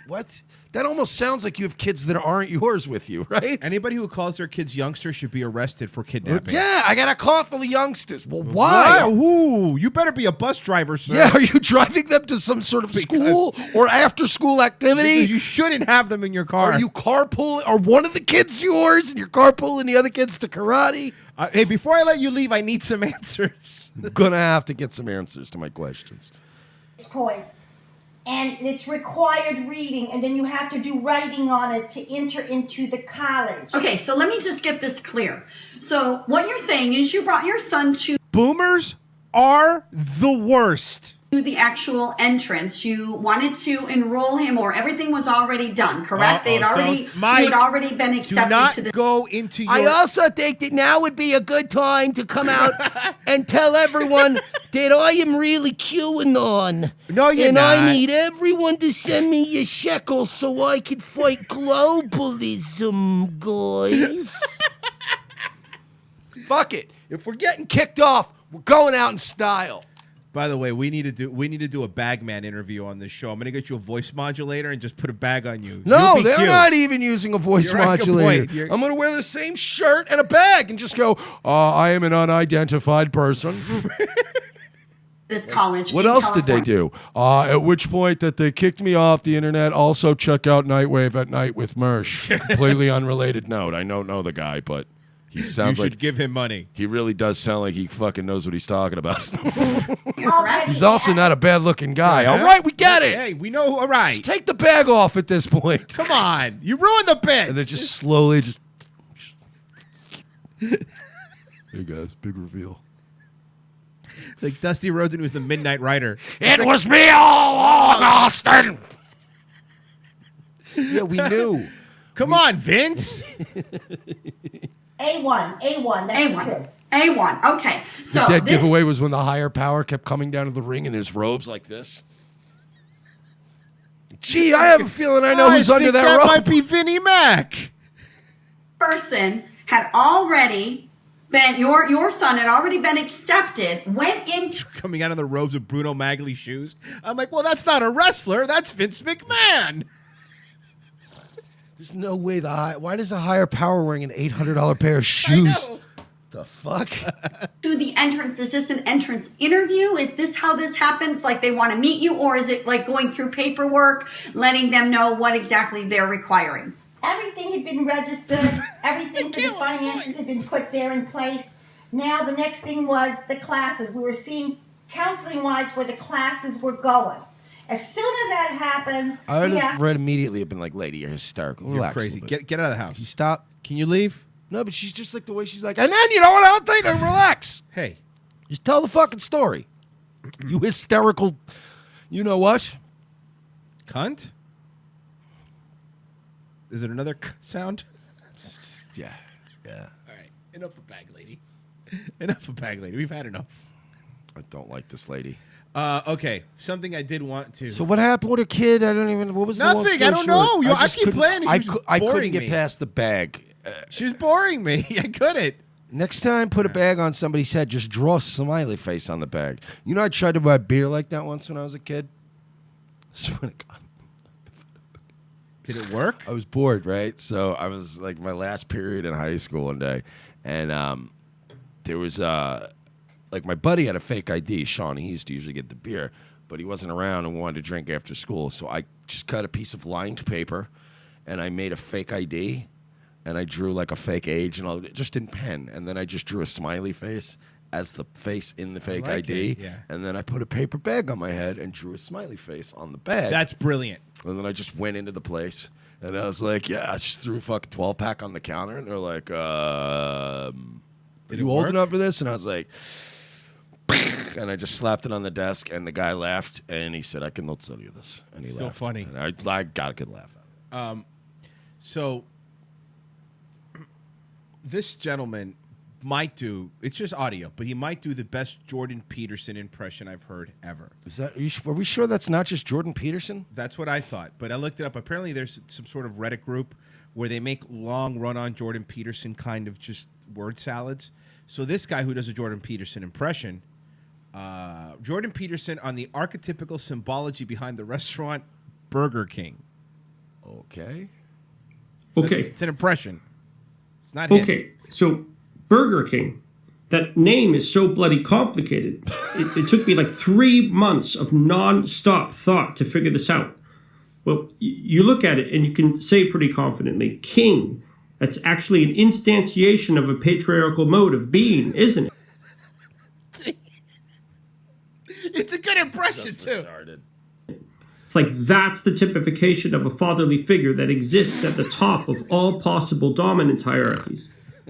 What? That almost sounds like you have kids that aren't yours with you, right?
Anybody who calls their kids youngsters should be arrested for kidnapping.
Yeah, I got a car full of youngsters. Well, why?
Ooh, you better be a bus driver, sir.
Yeah, are you driving them to some sort of school or after-school activity?
Because you shouldn't have them in your car.
Are you carpooling? Are one of the kids yours and you're carpooling the other kids to karate?
Hey, before I let you leave, I need some answers.
I'm going to have to get some answers to my questions.
Point. And it's required reading, and then you have to do writing on it to enter into the college.
Okay, so let me just get this clear. So what you're saying is you brought your son to
Boomers are the worst.
the actual entrance. You wanted to enroll him, or everything was already done, correct? They had already,
Mike,
you had already been
Do
accepted
not
to the.
go into your...
I also think that now would be a good time to come out and tell everyone that I am really QAnon.
No, you're
and
not.
I need everyone to send me a shekel so I can fight globalism, guys. Fuck it. If we're getting kicked off, we're going out in style.
By the way, we need to do a bagman interview on this show. I'm gonna get you a voice modulator and just put a bag on you.
No,
You'll be
they're
cute.
not even using a voice
You're right, good
modulator.
point. You're-
I'm going to wear the same shirt and a bag and just go, I am an unidentified person.
This college.
What
in
else did they
California.
do? At which point that they kicked me off the internet. Also check out Nightwave at night with Mersh. Completely unrelated note. I don't know the guy, but he
You
sounds
should
like
give him money.
he really does sound like he fucking knows what he's talking about.
Correct?
He's also not a bad looking guy.
Yeah.
All right, we get it.
Hey, we know. All right.
Just take the bag off at this point.
Come on. You ruined the bit.
And then just slowly just hey guys, big reveal.
Like Dusty Rhodes, who was the Midnight Rider.
It was me all along, Austin. Yeah, we knew.
Come on, Vince.
A1, that's the truth.
A1. Okay. So
The dead
this,
giveaway was when the higher power kept coming down to the ring in his robes like this. Gee, I have a feeling I know who's under that robe.
might be Vinnie Mac.
person had already been, your son had already been accepted, went into
Coming out of the robes with Bruno Magli shoes. I'm like, well, that's not a wrestler. That's Vince McMahon.
There's no way why does a higher power wearing an $800 pair of shoes?
know.
The fuck?
to the entrance. Is this an entrance interview? Is this how this happens? Like they want to meet you, or is it like going through paperwork, letting them know what exactly they're requiring?
Everything had been registered. Everything for the finances had been put there in place. Now the next thing was the classes. We were seeing counseling-wise where the classes were going. As soon as that happened,
I would
we
have
asked,
right immediately have been like, lady, you're hysterical.
You're
Relax a
crazy.
little bit.
Get out of the house.
You stop.
Can you leave?
No, but she's just like the way she's like, and then you know what? I'll think and relax.
Hey.
Just tell the fucking story. You hysterical. You know what?
Cunt? Is it another sound?
Yeah. Yeah.
All right. Enough of bag lady. Enough of bag lady. We've had enough.
I don't like this lady.
Okay. Something I did want to.
So what happened with her kid? I don't even. What was the long
Nothing.
story
I don't
short?
know. I
just
keep
couldn't-
playing and she was
I couldn't
boring
get
me.
past the bag.
She was boring me. I couldn't.
Next time, put a bag on somebody's head. Just draw a smiley face on the bag. You know, I tried to buy beer like that once when I was a kid. Swear to God.
Did it work?
I was bored, right? So I was like my last period in high school one day, and there was like my buddy had a fake ID. Sean, he used to usually get the beer, but he wasn't around and wanted to drink after school. So I just cut a piece of lined paper, and I made a fake ID, and I drew like a fake age, and all just in pen, and then I just drew a smiley face as the face in the fake ID, and then I put a paper bag on my head and drew a smiley face on the bag.
That's brilliant.
And then I just went into the place, and I was like, yeah, I just threw a fucking 12-pack on the counter, and they're like, are you old enough for this? And I was like, and I just slapped it on the desk, and the guy laughed, and he said, I can not sell you this. And he
Still
laughed.
funny.
And I got a good laugh out of it.
So this gentleman might do, it's just audio, but he might do the best Jordan Peterson impression I've heard ever.
Are we sure that's not just Jordan Peterson?
That's what I thought, but I looked it up. Apparently there's some sort of Reddit group where they make long run-on Jordan Peterson kind of just word salads. So this guy who does a Jordan Peterson impression, Jordan Peterson on the archetypical symbology behind the restaurant Burger King.
Okay.
Okay.
It's an impression. It's not him.
Okay. So Burger King, that name is so bloody complicated. It took me like 3 months of non-stop thought to figure this out. Well, you look at it and you can say pretty confidently, King. That's actually an instantiation of a patriarchal mode of being, isn't it?
It's a good impression, too.
It's like that's the typification of a fatherly figure that exists at the top of all possible dominance hierarchies.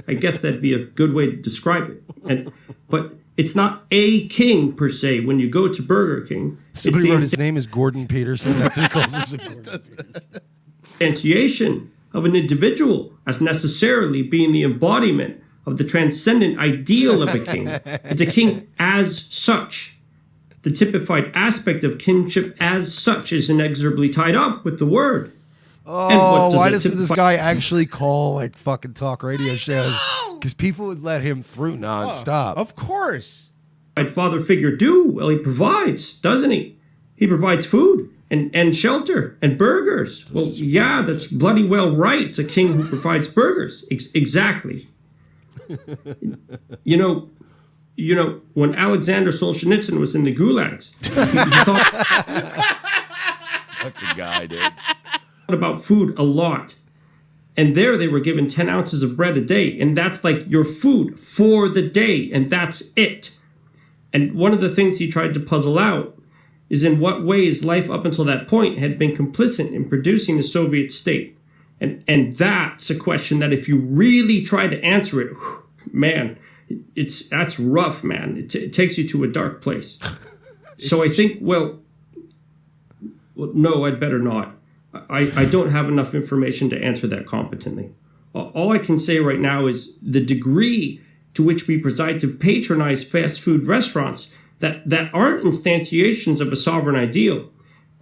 I guess that'd be a good way to describe it. But it's not a king per se. When you go to Burger King,
Somebody wrote his name is Gordon Peterson. That's what he calls us.
Instantiation of an individual as necessarily being the embodiment of the transcendent ideal of a king. It's a king as such. The typified aspect of kinship as such is inexorably tied up with the word.
Oh, why doesn't this guy actually call like fucking talk radio shows? Because people would let him through nonstop.
Of course.
Father figure do? Well, he provides, doesn't he? He provides food and shelter and burgers. Well, yeah, that's bloody well right. It's a king who provides burgers. Exactly. You know, when Alexander Solzhenitsyn was in the gulags, he thought
Fucking guy, dude.
about food a lot. And there they were given 10 ounces of bread a day. And that's like your food for the day. And that's it. And one of the things he tried to puzzle out is in what ways life up until that point had been complicit in producing the Soviet state. And that's a question that if you really try to answer it, man, that's rough, man. It takes you to a dark place. So I think, well, no, I'd better not. I don't have enough information to answer that competently. All I can say right now is the degree to which we preside to patronize fast food restaurants that aren't instantiations of a sovereign ideal.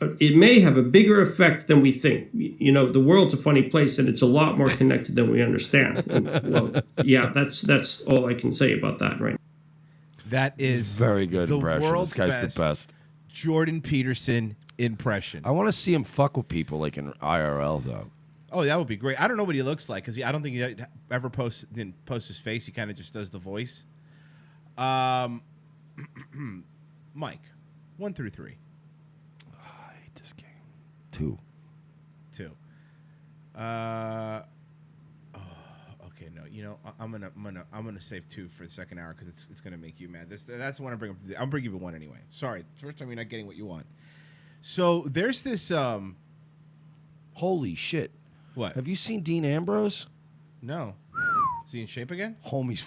It may have a bigger effect than we think. You know, the world's a funny place, and it's a lot more connected than we understand. And, well, yeah, that's all I can say about that right now.
That is
Very good
the
impression.
world's
This guy's the best.
Jordan Peterson impression.
I want to see him fuck with people like in IRL, though.
Oh, that would be great. I don't know what he looks like because I don't think he ever didn't post his face. He kind of just does the voice. Mike, 1 through 3.
I hate this game. 2.
2. Okay, no. You know, I'm gonna save 2 for the second hour because it's gonna make you mad. That's the one I bring up. I'll bring you 1 anyway. Sorry, first time you're not getting what you want. So there's this.
Holy shit!
What?
Have you seen Dean Ambrose?
No. Is he in shape again?
Homie's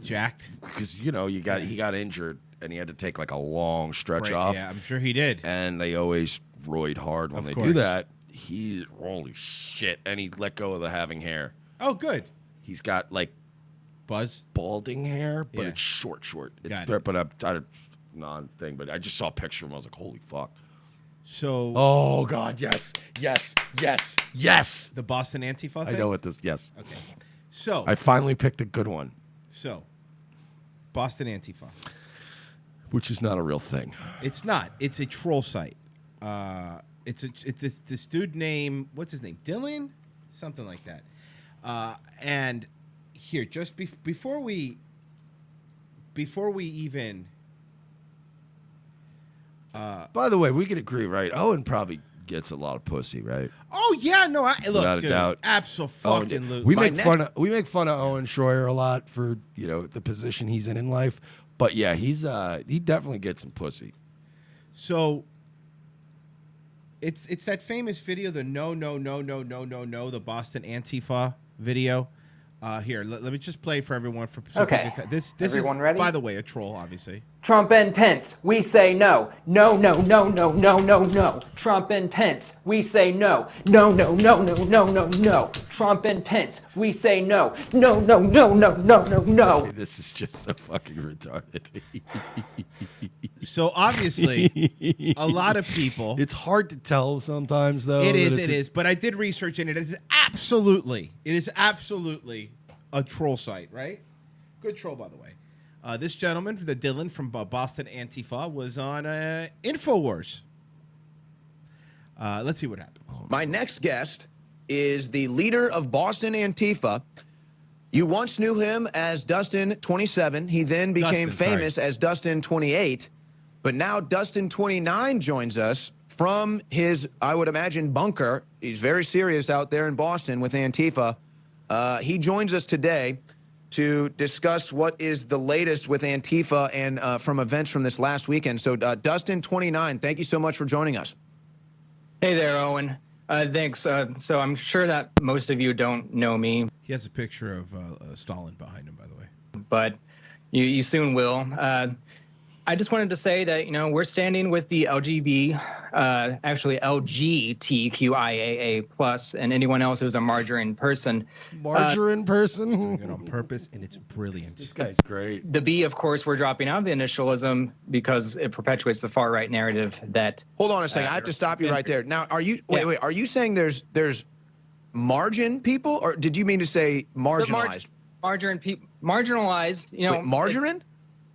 Jacked.
because he got injured and he had to take like a long stretch
Right,
off.
yeah, I'm sure he did.
And they always roid hard when
Of
they
course.
do that. Holy shit! And he let go of the having hair.
Oh, good.
He's got like
Buzz.
balding hair, but
Yeah.
it's short. It's
Got it.
but I non-thing. But I just saw a picture of him. I was like, holy fuck.
So
Oh God, yes.
the Boston Antifa thing?
I know what this. Yes,
Okay. So
I finally picked a good one,
Boston
which is not a real thing.
It's not. It's a troll site. it's this dude named, what's his name? Dylan? Something like that. And here, just before we even.
By the way, we can agree, right? Owen probably gets a lot of pussy, right?
Oh yeah, no, look,
Without a
dude,
doubt.
absolutely.
We make fun of Owen Schroyer a lot for the position he's in life, but yeah, he definitely gets some pussy.
So it's that famous video, the no, the Boston Antifa video. Here, let me just play for everyone.
Okay.
This
Everyone
is,
ready?
by the way, a troll, obviously.
Trump and Pence, we say no. No, no, no, no, no, no, no. Trump and Pence, we say no. No, no, no, no, no, no, no. Trump and Pence, we say no. No, no, no, no, no, no, no.
This is just so fucking retarded.
So obviously, a lot of people.
It's hard to tell sometimes, though.
It is. But I did research in it. It is absolutely a troll site, right? Good troll, by the way. This gentleman, the Dylan from Boston Antifa, was on InfoWars. Let's see what happened.
My next guest is the leader of Boston Antifa. You once knew him as Dustin 27. He then became famous as Dustin 28. But now Dustin 29 joins us from his, I would imagine, bunker. He's very serious out there in Boston with Antifa. He joins us today to discuss what is the latest with Antifa and from events from this last weekend. So Dustin 29, thank you so much for joining us.
Hey there, Owen. Thanks. So I'm sure that most of you don't know me,
He has a picture of Stalin behind him, by the way.
but you soon will. I just wanted to say that, we're standing with the actually LGBTQIAA plus, and anyone else who's a margarine person.
Margarine person?
Doing it on purpose, and it's brilliant.
This guy's great.
The B, of course, we're dropping out of the initialism because it perpetuates the far right narrative that.
Hold on a second. I have to stop you right there. Now, are you wait? Are you saying there's margin people, or did you mean to say marginalized?
Marginalized.
Wait, margarine?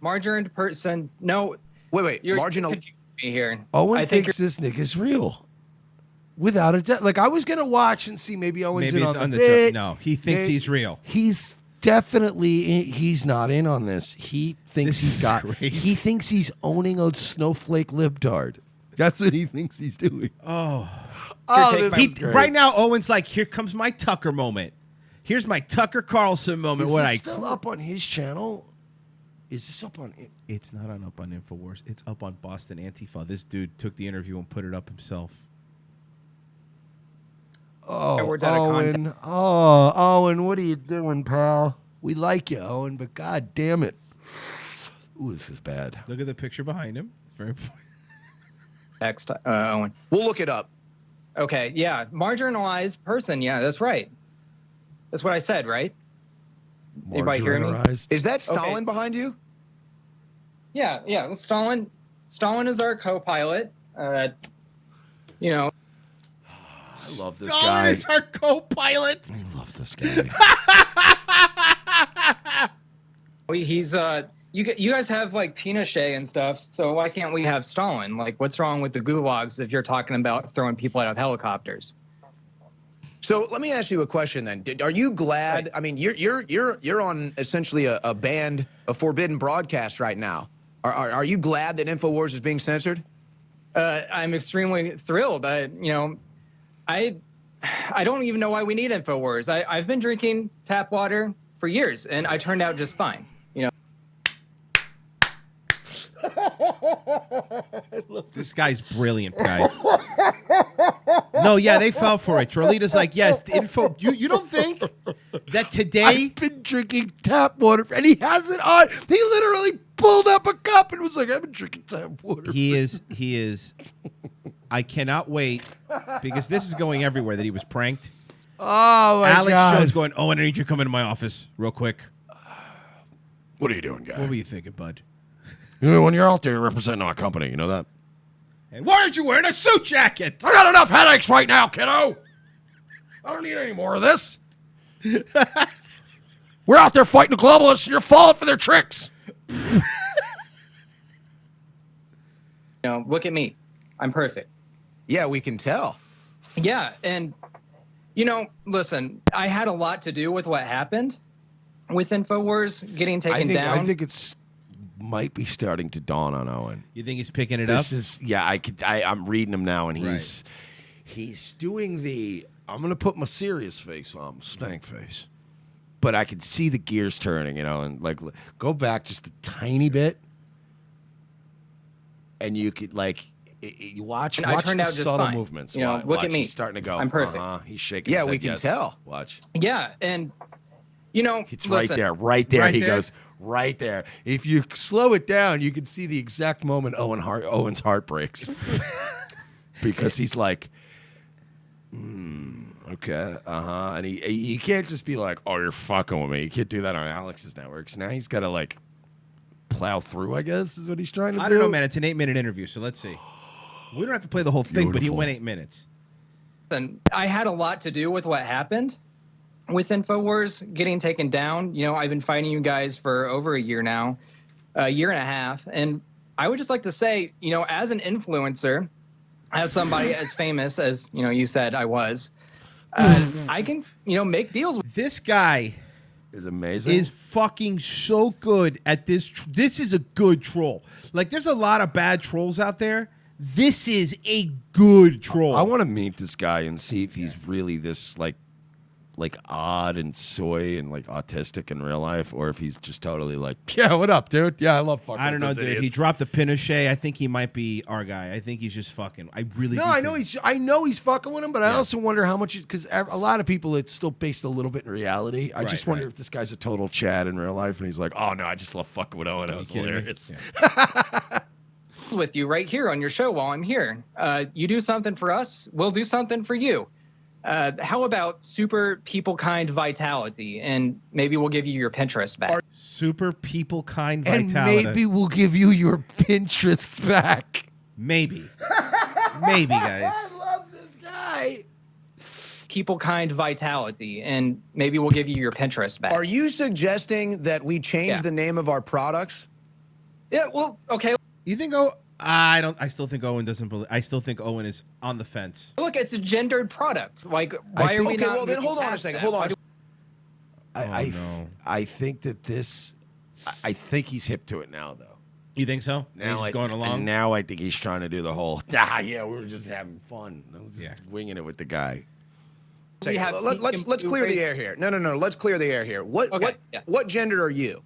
Margarine person. No.
Wait.
You're
Marginal.
confusing me here.
Owen
I think
thinks this nigga's real. Without a doubt. Like, I was going to watch and see maybe Owen's
Maybe
in
it's
on
on
the
the
bit.
no, he thinks he's real.
He's definitely, he's not in on this. He thinks
This is great.
he thinks he's owning a snowflake libtard. That's what he thinks he's doing.
take
this
my-
is great.
Right now, Owen's like, here comes my Tucker moment. Here's my Tucker Carlson moment.
Is
What
this
I
still up on his channel? Is this up on it?
It's not up on InfoWars. It's up on Boston Antifa. This dude took the interview and put it up himself.
Oh,
words out of
Owen. Oh, Owen, what are you doing, pal? We like you, Owen, but god damn it. Ooh, this is bad.
Look at the picture behind him. It's very important.
Text, Owen.
We'll look it up.
Okay, yeah, marginalized person. Yeah, that's right. That's what I said, right? Anybody hear me?
Marginalized.
Is that Stalin
Okay.
behind you?
Yeah. Stalin is our co-pilot.
I love this
Stalin
guy.
is our co-pilot.
I love this guy.
He's you guys have like Pinochet and stuff, so why can't we have Stalin? Like, what's wrong with the gulags if you're talking about throwing people out of helicopters?
So let me ask you a question then. Are you glad?
Right.
I mean, you're on essentially a banned, a forbidden broadcast right now. Are you glad that InfoWars is being censored?
I'm extremely thrilled. I don't even know why we need InfoWars. I've been drinking tap water for years, and I turned out just fine.
This guy's brilliant, guys. No, yeah, they fell for it. Trolita's like, yes, the info. You don't think that today?
I've been drinking tap water, and he has it on. He literally pulled up a cup and was like, I've been drinking tap water.
He is. I cannot wait because this is going everywhere that he was pranked.
Oh, my
Alex
God.
Jones going, oh, I need you to come into my office real quick.
What are you doing, guy?
What were you thinking, bud?
When you're out there representing our company, you know that?
And why aren't you wearing a suit jacket?
I got enough headaches right now, kiddo. I don't need any more of this. We're out there fighting the globalists, and you're falling for their tricks.
Look at me. I'm perfect.
Yeah, we can tell.
Yeah, and listen, I had a lot to do with what happened with InfoWars getting taken down.
I think it's might be starting to dawn on Owen.
You think he's picking it up?
I'm reading him now, and he's doing the. I'm gonna put my serious face on, stank face, but I can see the gears turning, and like go back just a tiny bit, and you could you watch the subtle movements.
Look at me.
He's starting to go.
I'm perfect.
He's shaking.
Yeah,
his head,
we can tell.
Watch.
Yeah, and
It's right there. He goes right there. If you slow it down, you can see the exact moment Owen's heart breaks because he's like, okay, and he can't just be like, oh, you're fucking with me. You can't do that on Alex's networks. Now he's got to plow through, I guess, is what he's trying to do.
I don't know, man. It's an 8-minute interview, so let's see. We don't have to play the whole thing, but he
Beautiful.
went 8 minutes.
And I had a lot to do with what happened with InfoWars getting taken down. I've been fighting you guys for over a year now, a year and a half. And I would just like to say, as an influencer, as somebody as famous as, you said I was, I can, make deals with.
This guy
is amazing.
Is fucking so good at this. This is a good troll. There's a lot of bad trolls out there. This is a good troll.
I want to meet this guy and see if he's really this odd and soy and autistic in real life, or if he's just totally yeah, what up, dude? Yeah, I love fucking.
I don't know,
with
dude.
idiots.
He dropped the Pinochet. I think he might be our guy. I think he's just fucking. I really.
No, I know he's fucking with him, but I also wonder how much, because a lot of people, it's still based a little bit in reality. I just wonder if this guy's a total Chad in real life, and he's like, oh no, I just love fucking with Owen. That was hilarious.
With you right here on your show while I'm here. You do something for us, we'll do something for you. How about super people kind vitality, and maybe we'll give you your Pinterest back.
Super people kind
And
vitality.
maybe we'll give you your Pinterest back.
Maybe, guys.
I love this guy.
People kind vitality, and maybe we'll give you your Pinterest back.
Are you suggesting that we change the name of our products?
Yeah, well, okay.
You think I still think Owen doesn't believe. I still think Owen is on the fence.
Look, it's a gendered product. Why are we
Okay,
not?
well then
moving
hold on a
past
second.
that?
Hold on.
I think that this. I think he's hip to it now, though.
You think so?
Now
he's going along.
And now I think he's trying to do the whole. Yeah, we were just having fun. I was just winging it with the guy.
Let's clear the air here. No. Let's clear the air here. What gender are you?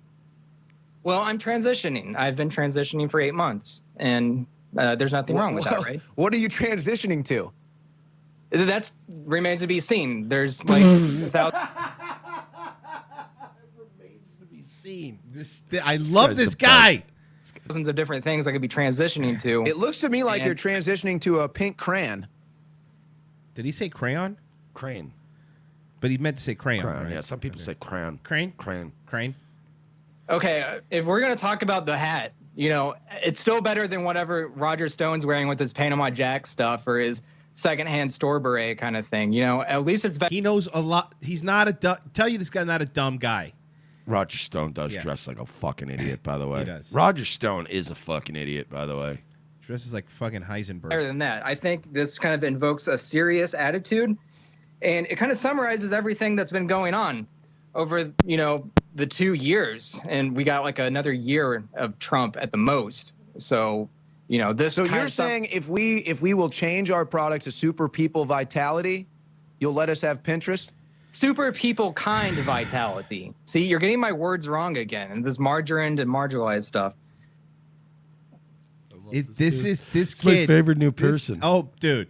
Well, I'm transitioning. I've been transitioning for 8 months, and there's nothing wrong with that, right?
What are you transitioning to?
That remains to be seen. There's remains
to be seen.
I love this guy.
thousands of different things I could be transitioning to.
It looks to me like you're transitioning to a pink crayon.
Did he say crayon?
Crane.
But he meant to say crayon.
Crayon,
right?
yeah. Some people say crayon.
Crane?
Crane.
Crane.
Okay, if we're going to talk about the hat, it's still better than whatever Roger Stone's wearing with his Panama Jack stuff or his secondhand store beret kind of thing. At least it's better.
He knows a lot. He's not a tell you this guy's not a dumb guy.
Roger Stone does dress like a fucking idiot, by the way.
He does.
Roger Stone is a fucking idiot, by the way.
Dresses like fucking Heisenberg.
Better than that. I think this kind of invokes a serious attitude, and it kind of summarizes everything that's been going on over, the 2 years, and we got like another year of Trump at the most. So, this.
So you're saying if we will change our product to Super People Vitality, you'll let us have Pinterest?
Super people kind vitality. See, you're getting my words wrong again, and this margarine and marginalized stuff.
This kid.
My favorite new person.
Oh, dude.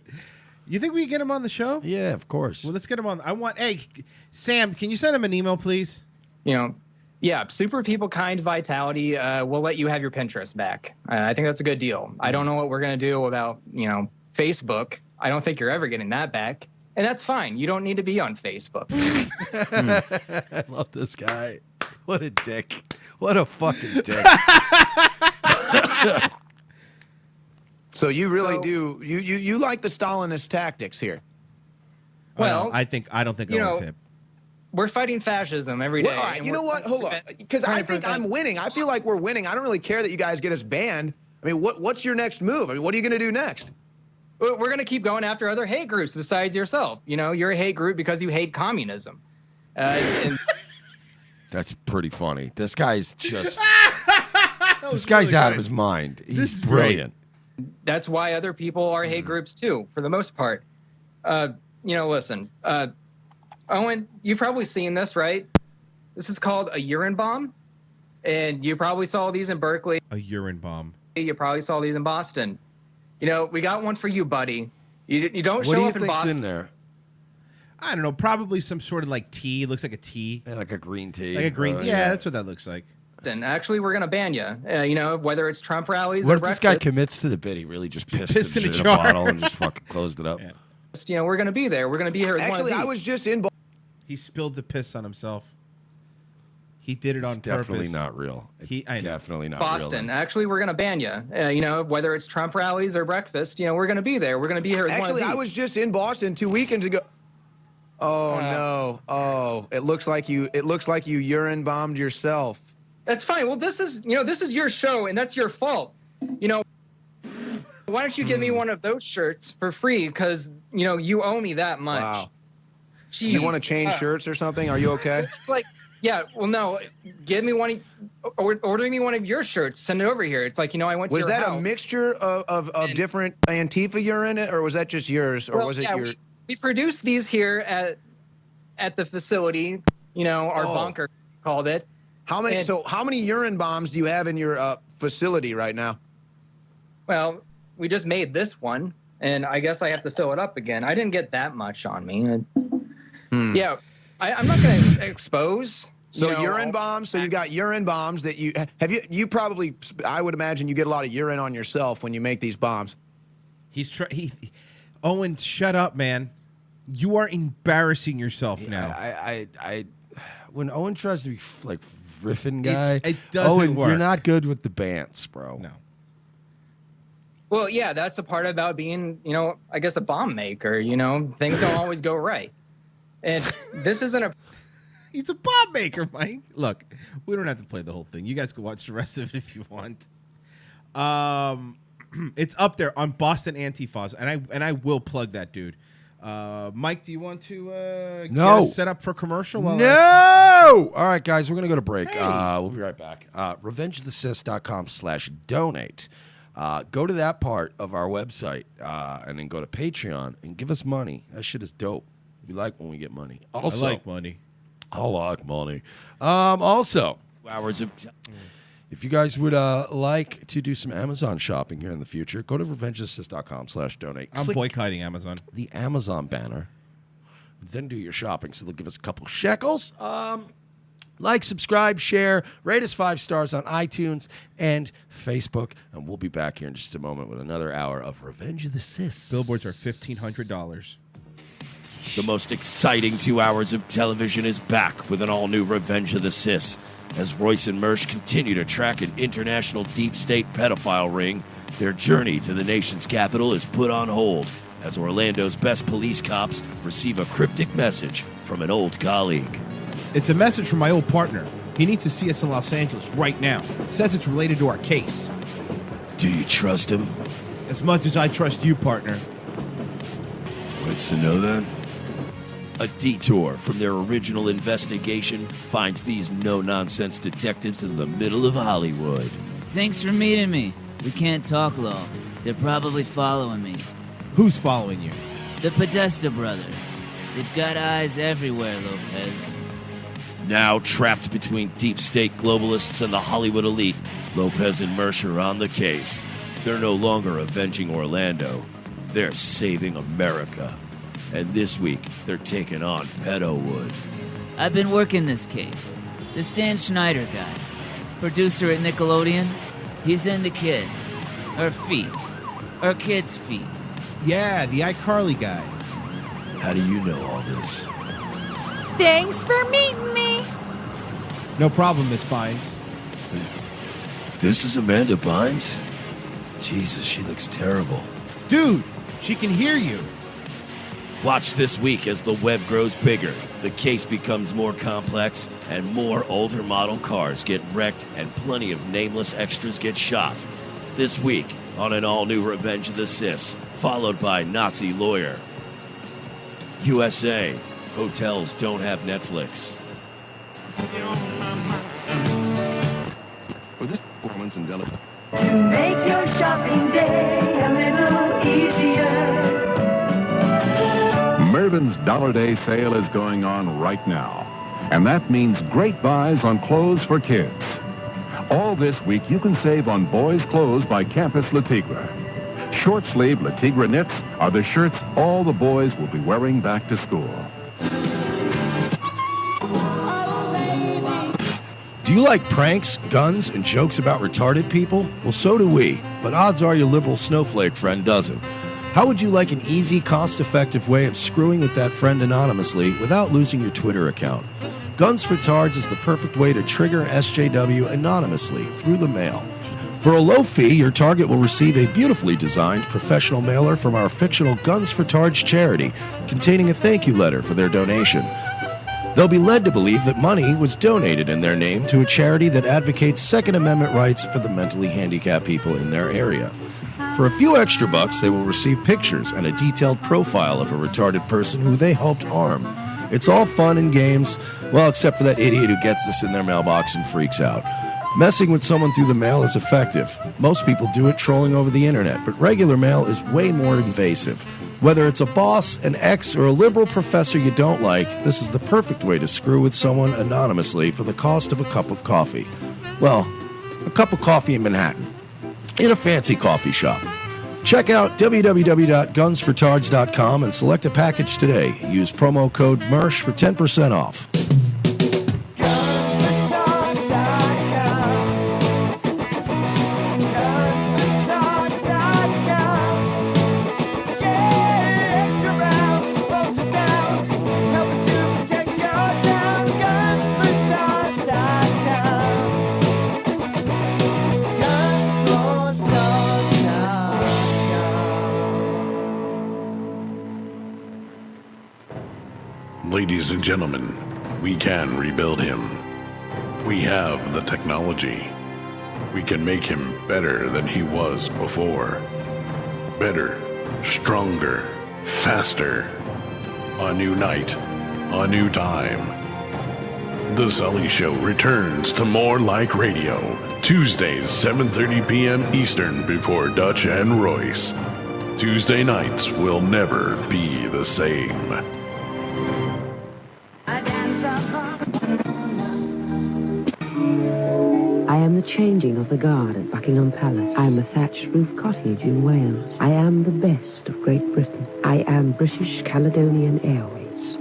You think we can get him on the show?
Yeah, of course.
Well, let's get him on. Hey, Sam, can you send him an email, please?
Yeah, super people kind vitality. We'll let you have your Pinterest back. I think that's a good deal. I don't know what we're going to do about, Facebook. I don't think you're ever getting that back. And that's fine. You don't need to be on Facebook.
I love this guy. What a dick. What a fucking dick.
So you really do you like the Stalinist tactics here?
Well,
I don't think Owen's hip.
We're fighting fascism every day.
Well, all right, you know what? Hold on. Because I think I'm winning. I feel like we're winning. I don't really care that you guys get us banned. I mean, what's your next move? I mean, what are you going to do next?
we're going to keep going after other hate groups besides yourself. You know, you're a hate group because you hate communism. And
That's pretty funny. This guy's just. This guy's
really
out
good.
of his mind.
This
He's
is great.
brilliant.
that's why other people are hate groups too, for the most part. Listen, Owen, you've probably seen this, right? This is called a urine bomb. And you probably saw these in Berkeley.
A urine bomb.
You probably saw these in Boston. You know, we got one for you, buddy. You don't
What
show
do you
up in
think's
Boston.
in there?
I don't know. Probably some sort of like tea. It looks like a tea.
Yeah, like a green tea.
Like a green tea. Yeah, that's what that looks like.
Actually, we're gonna ban you. Whether it's Trump rallies
What
or
if this guy
breakfast,
commits to the bid? He really just pissed
pissed in a
in a
jar.
bottle and just fucking closed it up.
Yeah.
we're gonna be there. We're gonna be here. As
Actually,
one of
I
these.
was just in.
He spilled the piss on himself. He did it on
It's definitely
purpose.
not real. It's
I know.
definitely not
Boston.
real.
Actually, we're gonna ban you. Whether it's Trump rallies or breakfast, we're gonna be there. We're gonna be here. As
Actually,
one of
I
these.
was just in Boston 2 weekends ago. Oh no! Oh, it looks like you urine bombed yourself.
That's fine. Well, this is your show, and that's your fault. Why don't you give me one of those shirts for free? Because you owe me that much.
Wow.
Jeez.
Do you want to change shirts or something? Are you okay?
It's like, yeah. Well, no. Give me one. Order me one of your shirts. Send it over here. It's like I went to
Was
your
that
house.
a mixture of different Antifa urine, or was that just yours, or
Well,
was it
yeah,
your?
we produce these here at the facility. Our
Oh.
bunker called it.
How many?
And-
So how many urine bombs do you have in your facility right now?
Well, we just made this one, and I guess I have to fill it up again. I didn't get that much on me. Yeah, I'm not going to expose.
So urine
all-
bombs. So you got urine bombs that you have. You probably. I would imagine you get a lot of urine on yourself when you make these bombs.
Owen, shut up, man. You are embarrassing yourself now.
I when Owen tries to be like riffing guy,
it doesn't
Owen,
work.
you're not good with the bants, bro.
No.
Well, yeah, that's the part about being, I guess a bomb maker. Things don't always go right, and this isn't a.
He's a bomb maker, Mike. Look, we don't have to play the whole thing. You guys can watch the rest of it if you want. It's up there on Boston Antifas, and I will plug that dude. Mike, do you want to get us set up for commercial?
No! All right, guys, we're going to go to break. We'll be right back. RevengeOfTheCis.com/donate. Go to that part of our website and then go to Patreon and give us money. That shit is dope. We like when we get money. Also,
I like money.
I like money. Also, hours of if you guys would like to do some Amazon shopping here in the future, go to RevengeAssist.com/donate.
I'm
Click
boycotting Amazon.
the Amazon banner, then do your shopping. So they'll give us a couple shekels. Like, subscribe, share, rate us 5 stars on iTunes and Facebook. And we'll be back here in just a moment with another hour of Revenge of the Cis.
Billboards are $1,500.
The most exciting 2 hours of television is back with an all-new Revenge of the Cis. As Royce and Mersch continue to track an international deep state pedophile ring, their journey to the nation's capital is put on hold as Orlando's best police cops receive a cryptic message from an old colleague.
It's a message from my old partner. He needs to see us in Los Angeles right now. Says it's related to our case.
Do you trust him?
As much as I trust you, partner.
What's to know then? A detour from their original investigation finds these no-nonsense detectives in the middle of Hollywood.
Thanks for meeting me. We can't talk long. They're probably following me.
Who's following you?
The Podesta brothers. They've got eyes everywhere, Lopez.
Now trapped between deep state globalists and the Hollywood elite, Lopez and Mersch are on the case. They're no longer avenging Orlando. They're saving America. And this week, they're taking on Pedowood.
I've been working this case. This Dan Schneider guy, producer at Nickelodeon, he's into kids. Or feet. Or kids' feet.
Yeah, the iCarly guy.
How do you know all this?
Thanks for meeting me.
No problem, Miss Bynes.
This is Amanda Bynes? Jesus, she looks terrible.
Dude, she can hear you.
Watch this week as the web grows bigger, the case becomes more complex, and more older model cars get wrecked and plenty of nameless extras get shot. This week on an all-new Revenge of the Cis, followed by Nazi lawyer. USA, hotels don't have Netflix.
For this performance in Delaware.
To make your shopping day a little easier.
Mervyn's Dollar Day sale is going on right now. And that means great buys on clothes for kids. All this week, you can save on boys' clothes by Campus Le Tigre. Short-sleeve Le Tigre knits are the shirts all the boys will be wearing back to school.
Do you like pranks, guns, and jokes about retarded people? Well, so do we, but odds are your liberal snowflake friend doesn't. How would you like an easy, cost-effective way of screwing with that friend anonymously without losing your Twitter account? Guns for Tards is the perfect way to trigger SJW anonymously through the mail. For a low fee, your target will receive a beautifully designed professional mailer from our fictional Guns for Tards charity, containing a thank you letter for their donation. They'll be led to believe that money was donated in their name to a charity that advocates Second Amendment rights for the mentally handicapped people in their area. For a few extra bucks, they will receive pictures and a detailed profile of a retarded person who they helped harm. It's all fun and games, well, except for that idiot who gets this in their mailbox and freaks out. Messing with someone through the mail is effective. Most people do it trolling over the internet, but regular mail is way more invasive. Whether it's a boss, an ex, or a liberal professor you don't like, this is the perfect way to screw with someone anonymously for the cost of a cup of coffee. Well, a cup of coffee in Manhattan, in a fancy coffee shop. Check out www.gunsfortards.com and select a package today. Use promo code MERSH for 10% off.
Ladies and gentlemen, we can rebuild him. We have the technology. We can make him better than he was before. Better, stronger, faster. A new night, a new time. The Sully Show returns to More Like Radio, Tuesdays, 7:30 p.m. Eastern before Dutch and Royce. Tuesday nights will never be the same.
I am the changing of the guard at Buckingham Palace. I am the thatched roof cottage in Wales. I am the best of Great Britain. I am British Caledonian Airways.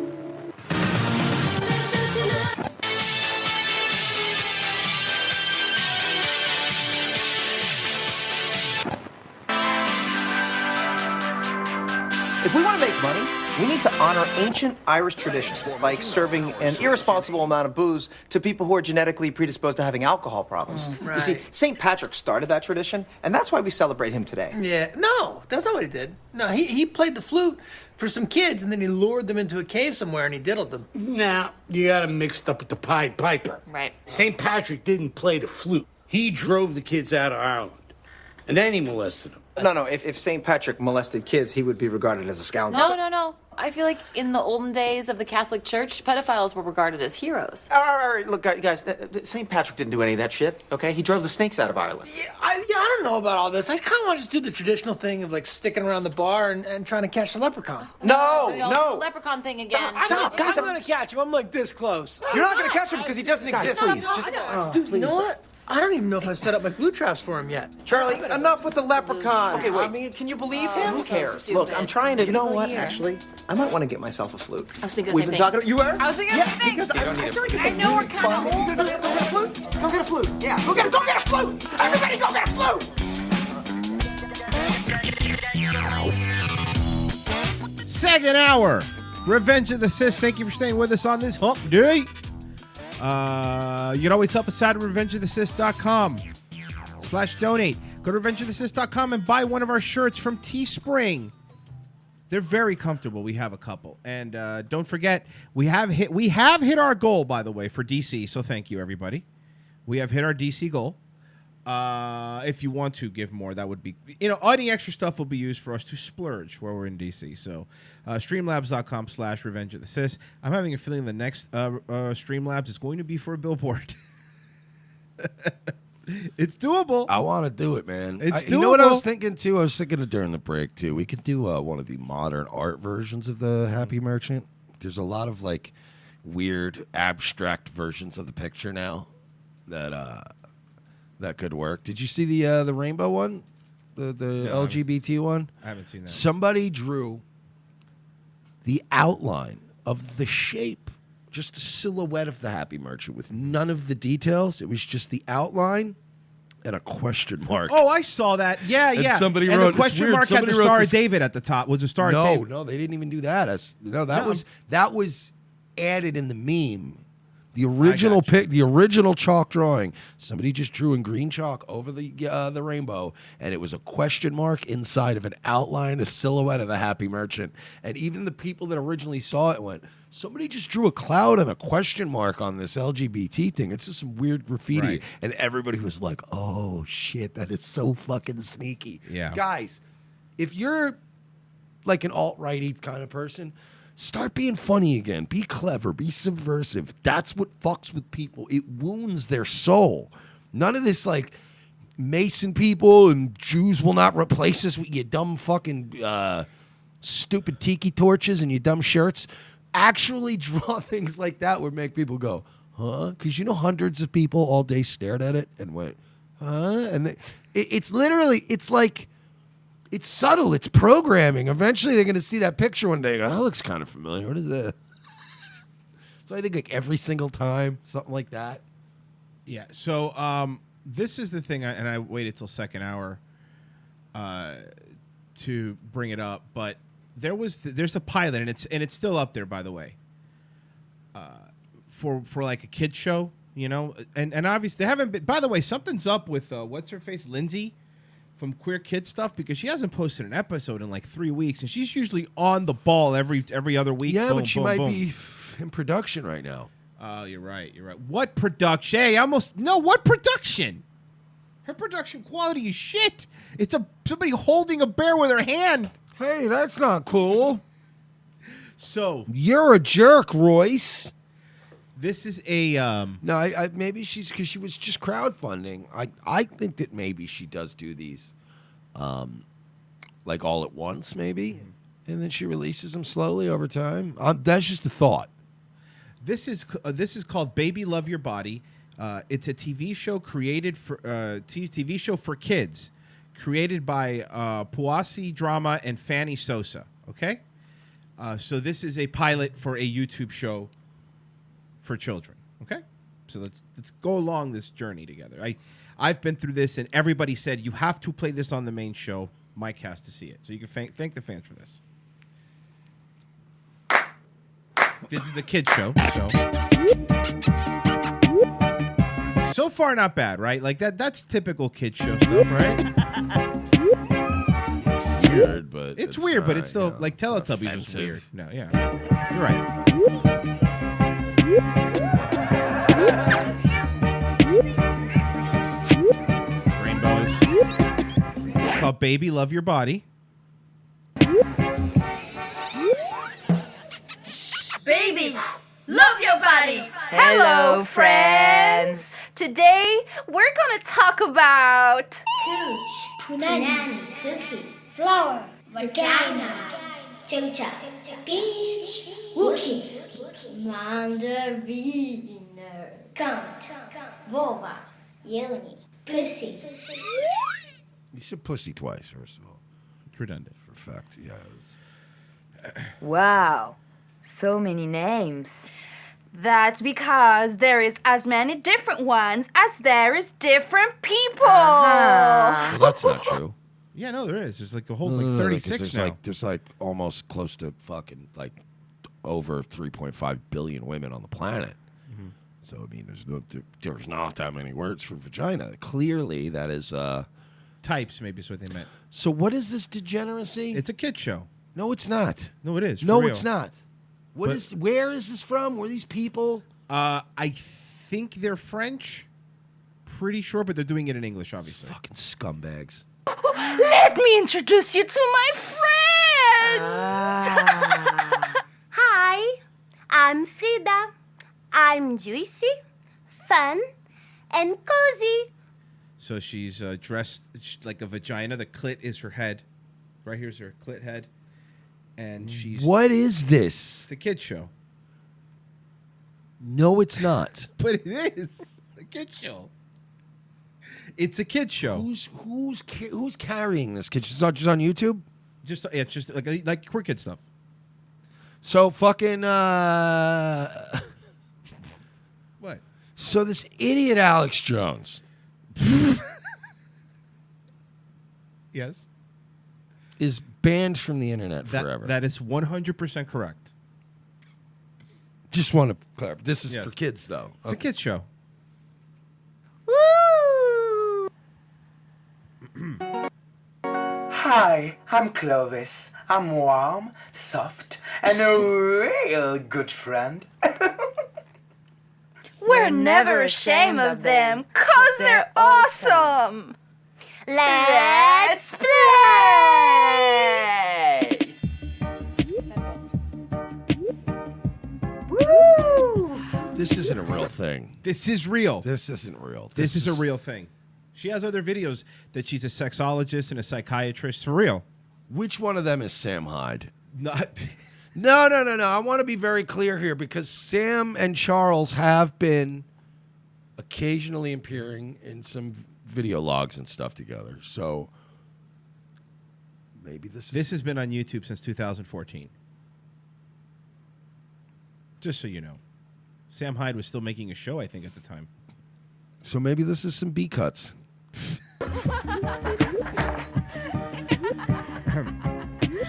If we want to make money, we need to honor ancient Irish traditions, like serving an irresponsible amount of booze to people who are genetically predisposed to having alcohol problems.
Right.
You see, St. Patrick started that tradition, and that's why we celebrate him today.
Yeah, no, that's not what he did. No, he played the flute for some kids, and then he lured them into a cave somewhere, and he diddled them.
Now, you got him mixed up with the Pied Piper.
Right.
St. Patrick didn't play the flute. He drove the kids out of Ireland, and then he molested them.
No, if St. Patrick molested kids, he would be regarded as a scoundrel.
No. I feel like in the olden days of the Catholic Church, pedophiles were regarded as heroes.
All right, look, guys, St. Patrick didn't do any of that shit, okay? He drove the snakes out of Ireland.
I don't know about all this. I kind of want to just do the traditional thing of, like, sticking around the bar and trying to catch the leprechaun.
The leprechaun thing again.
Stop, guys, I'm going to catch him. I'm, like, this close.
You're not going to catch him because he doesn't exist.
Please, dude, you know what? I don't even know if I've set up my flute traps for him yet.
Charlie, enough with the leprechaun.
Okay, wait.
I mean, can you believe him? Who
so
cares?
stupid.
Look, I'm trying to. You know what?
Here.
Actually, I might want to get myself a flute.
I was thinking the
We've
same
been
thing.
talking. You were?
I was thinking the same thing.
Because I feel like it's
I know we're kind of old.
Go get a flute. Go get a flute. Yeah. Go get a flute. Everybody, go get a flute.
Second hour, Revenge of the Sis. Thank you for staying with us on this hump day. You can always help us out at revengeofthesis.com/donate. Go to revengeofthesis.com and buy one of our shirts from Teespring. They're very comfortable. We have a couple, and don't forget we have hit our goal, by the way, for DC. So thank you, everybody. We have hit our DC goal. If you want to give more, that would be, any extra stuff will be used for us to splurge while we're in DC. So, streamlabs.com/Revenge of the Sis. I'm having a feeling the next Streamlabs is going to be for a billboard. It's doable.
I want to do it, man.
It's doable.
You know what I was thinking too? I was thinking of during the break too. We could do one of the modern art versions of the Happy Merchant. There's a lot of like weird abstract versions of the picture now that could work. Did you see the rainbow one, the LGBT one?
I haven't seen that.
Somebody drew the outline of the shape. Just a silhouette of the Happy Merchant with none of the details. It was just the outline and a question mark.
Oh, I saw that. Yeah,
And
yeah.
somebody
and
wrote,
the question
it's weird,
mark had the
somebody wrote
Star
this-
of David at the top. Was a Star of David?
No, they didn't even do that. That was added in the meme. The original the original chalk drawing. Somebody just drew in green chalk over the rainbow, and it was a question mark inside of an outline, a silhouette of the Happy Merchant. And even the people that originally saw it went, somebody just drew a cloud and a question mark on this LGBT thing. It's just some weird graffiti.
Right.
And everybody was like, oh shit, that is so fucking sneaky.
Yeah.
Guys, if you're like an alt-righty kind of person, start being funny again. Be clever. Be subversive. That's what fucks with people. It wounds their soul. None of this like Mason people and Jews will not replace us with your dumb fucking stupid tiki torches and your dumb shirts. Actually draw things like that would make people go, huh? Because hundreds of people all day stared at it and went, huh? And it's literally, it's like, it's subtle. It's programming. Eventually, they're going to see that picture one day and go, that looks kind of familiar. What is that? So I think like every single time, something like that.
Yeah. So this is the thing, and I waited till second hour to bring it up, but there's a pilot, and it's still up there, by the way, for like a kid show, and obviously they haven't been. By the way, something's up with what's her face, Lindsay, from Queer Kid Stuff, because she hasn't posted an episode in like 3 weeks, and she's usually on the ball every other week.
Yeah,
Boom,
but she
boom,
might
boom.
be in production right now.
Oh, you're right. What production? Hey, what production? Her production quality is shit. It's somebody holding a bear with her hand.
Hey, that's not cool.
So
you're a jerk, Royce.
This is a
no. I maybe she's because she was just crowdfunding. I think that maybe she does do these, like all at once, maybe, and then she releases them slowly over time. That's just a thought.
This is called Baby Love Your Body. It's a TV show created for TV show for kids, created by Puasi Drama and Fanny Sosa. Okay, so this is a pilot for a YouTube show for children. Okay, so let's go along this journey together. I've been through this, and everybody said you have to play this on the main show. Mike has to see it, so you can thank the fans for this. This is a kid show, so far not bad, right? Like that's typical kid show stuff, right?
Weird, but
it's weird, but it's still like Teletubbies was weird. No, yeah, you're right. Rainbows. It's called Baby Love Your Body.
Baby, love your body.
Hello, friends. Today, we're gonna talk about
cooch, punani, cookie, flower, vagina, chocha, beach, wookie, mandarina, cunt, vulva, yoni, pussy.
You said pussy twice, first of all.
It's redundant.
For a fact, yeah.
wow, so many names. That's because there is as many different ones as there is different people.
Well, that's not true.
Yeah, no, there is. There's like a whole 36
there's
now.
There's like almost close to fucking like over 3.5 billion women on the planet.
Mm-hmm.
So I mean, there's not that many words for vagina. Clearly, that is
types. Maybe is what they meant.
So what is this degeneracy?
It's a kid show.
No, it's not.
No, it is.
No,
for
it's
real.
not. Where is this from? Where are these people?
I think they're French. pretty sure, but they're doing it in English, obviously.
Fucking scumbags.
Let me introduce you to my friends.
Hi, I'm Frida. I'm juicy, fun, and cozy.
So she's dressed like a vagina. The clit is her head. Right here's her clit head. And she's...
What is this?
It's a kid's show.
No, it's not.
But it is a kid's show. It's a kid's show.
Who's carrying this kid? It's not just on YouTube?
It's just like queer kid stuff.
So fucking
What?
So this idiot Alex Jones.
Yes.
Is banned from the internet forever.
That is 100% correct.
Just want to clarify. This is
Yes.
for kids, though.
It's a kid's show.
Hi, I'm Clovis. I'm warm, soft, and a real good friend.
We're never ashamed of them, 'cause they're awesome.
Let's
play!
Woo!
This isn't a real thing.
This is real.
This isn't real.
This is a real thing. She has other videos that she's a sexologist and a psychiatrist. It's real.
Which one of them is Sam Hyde?
Not.
No. I want to be very clear here because Sam and Charles have been occasionally appearing in some video logs and stuff together. So maybe this
has been on YouTube since 2014. Just so you know. Sam Hyde was still making a show, I think, at the time.
So maybe this is some B cuts.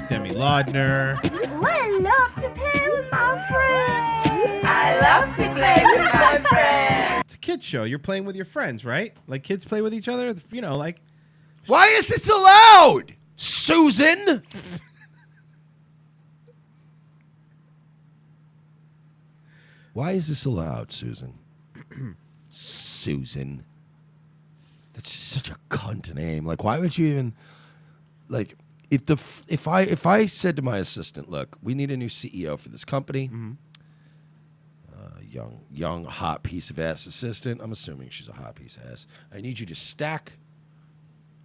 Demi Laudner.
I love to play with my friends.
I love to play with my friends.
It's a kid's show. You're playing with your friends, right? Like kids play with each other. You know, like.
Why is this allowed, Susan? Why is this allowed, Susan? Susan. That's such a cunt name. Like, why would you even like if I said to my assistant, look, we need a new CEO for this company. Young hot piece of ass assistant. I'm assuming she's a hot piece of ass. I need you to stack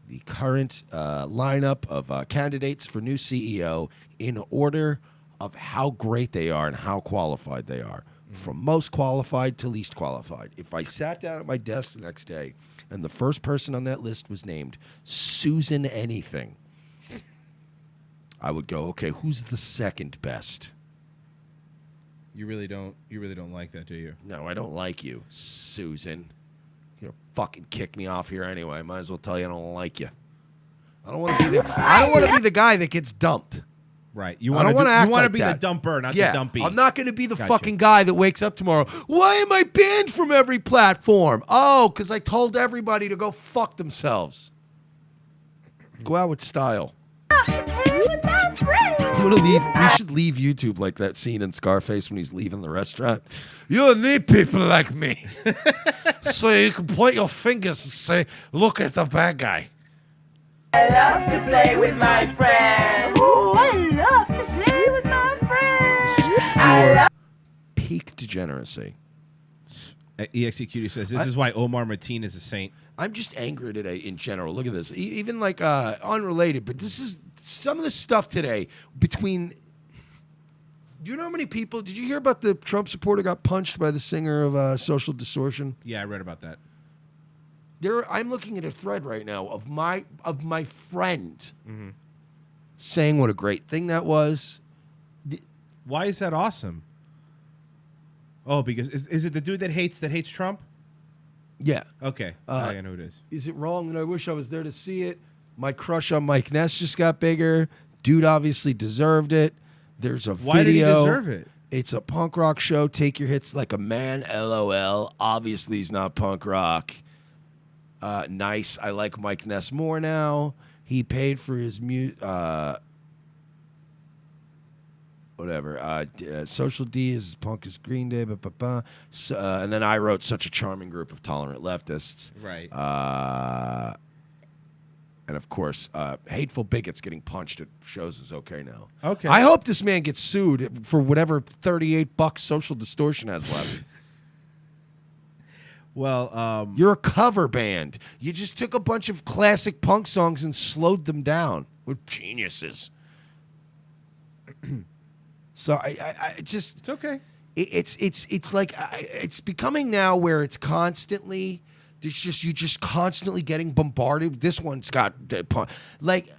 the current lineup of candidates for new CEO in order of how great they are and how qualified they are. From most qualified to least qualified. If I sat down at my desk the next day and the first person on that list was named Susan anything, I would go, okay, who's the second best?
You really don't like that, do you?
No, I don't like you, Susan. You're gonna fucking kick me off here anyway. Might as well tell you I don't like you. I don't want to be the guy that gets dumped.
Right.
You want to
be the dumper, not the dumpy.
I'm not going to be the fucking guy that wakes up tomorrow. Why am I banned from every platform? Oh, because I told everybody to go fuck themselves. Go out with style. I'm gonna leave. We should leave YouTube like that scene in Scarface when he's leaving the restaurant. You need people like me, so you can point your fingers and say, "Look at the bad guy."
I love to play with my friends.
Ooh, I love to play with my friends.
Peak degeneracy.
EXEQT says this is why Omar Mateen is a saint.
I'm just angry today in general. Look at this. Even like unrelated, but this is some of the stuff today between. Do you know how many people? Did you hear about the Trump supporter got punched by the singer of Social Distortion?
Yeah, I read about that.
I'm looking at a thread right now of my friend saying what a great thing that was.
Why is that awesome? Oh, because is it the dude that hates Trump?
Yeah.
Okay. I know who it is.
Is it wrong? And I wish I was there to see it. My crush on Mike Ness just got bigger. Dude obviously deserved it. There's a video.
Why did he deserve it?
It's a punk rock show. Take your hits like a man. LOL. Obviously, he's not punk rock. Nice. I like Mike Ness more now. He paid for his whatever. Social D is punk is Green Day, so, and then I wrote such a charming group of tolerant leftists.
Right.
And of course, hateful bigots getting punched at shows is okay now.
Okay.
I hope this man gets sued for whatever $38 Social Distortion has left.
Well,
you're a cover band. You just took a bunch of classic punk songs and slowed them down. We're geniuses. So I just
it's okay.
It's like it's becoming now where it's constantly. You're just constantly getting bombarded. This one's got like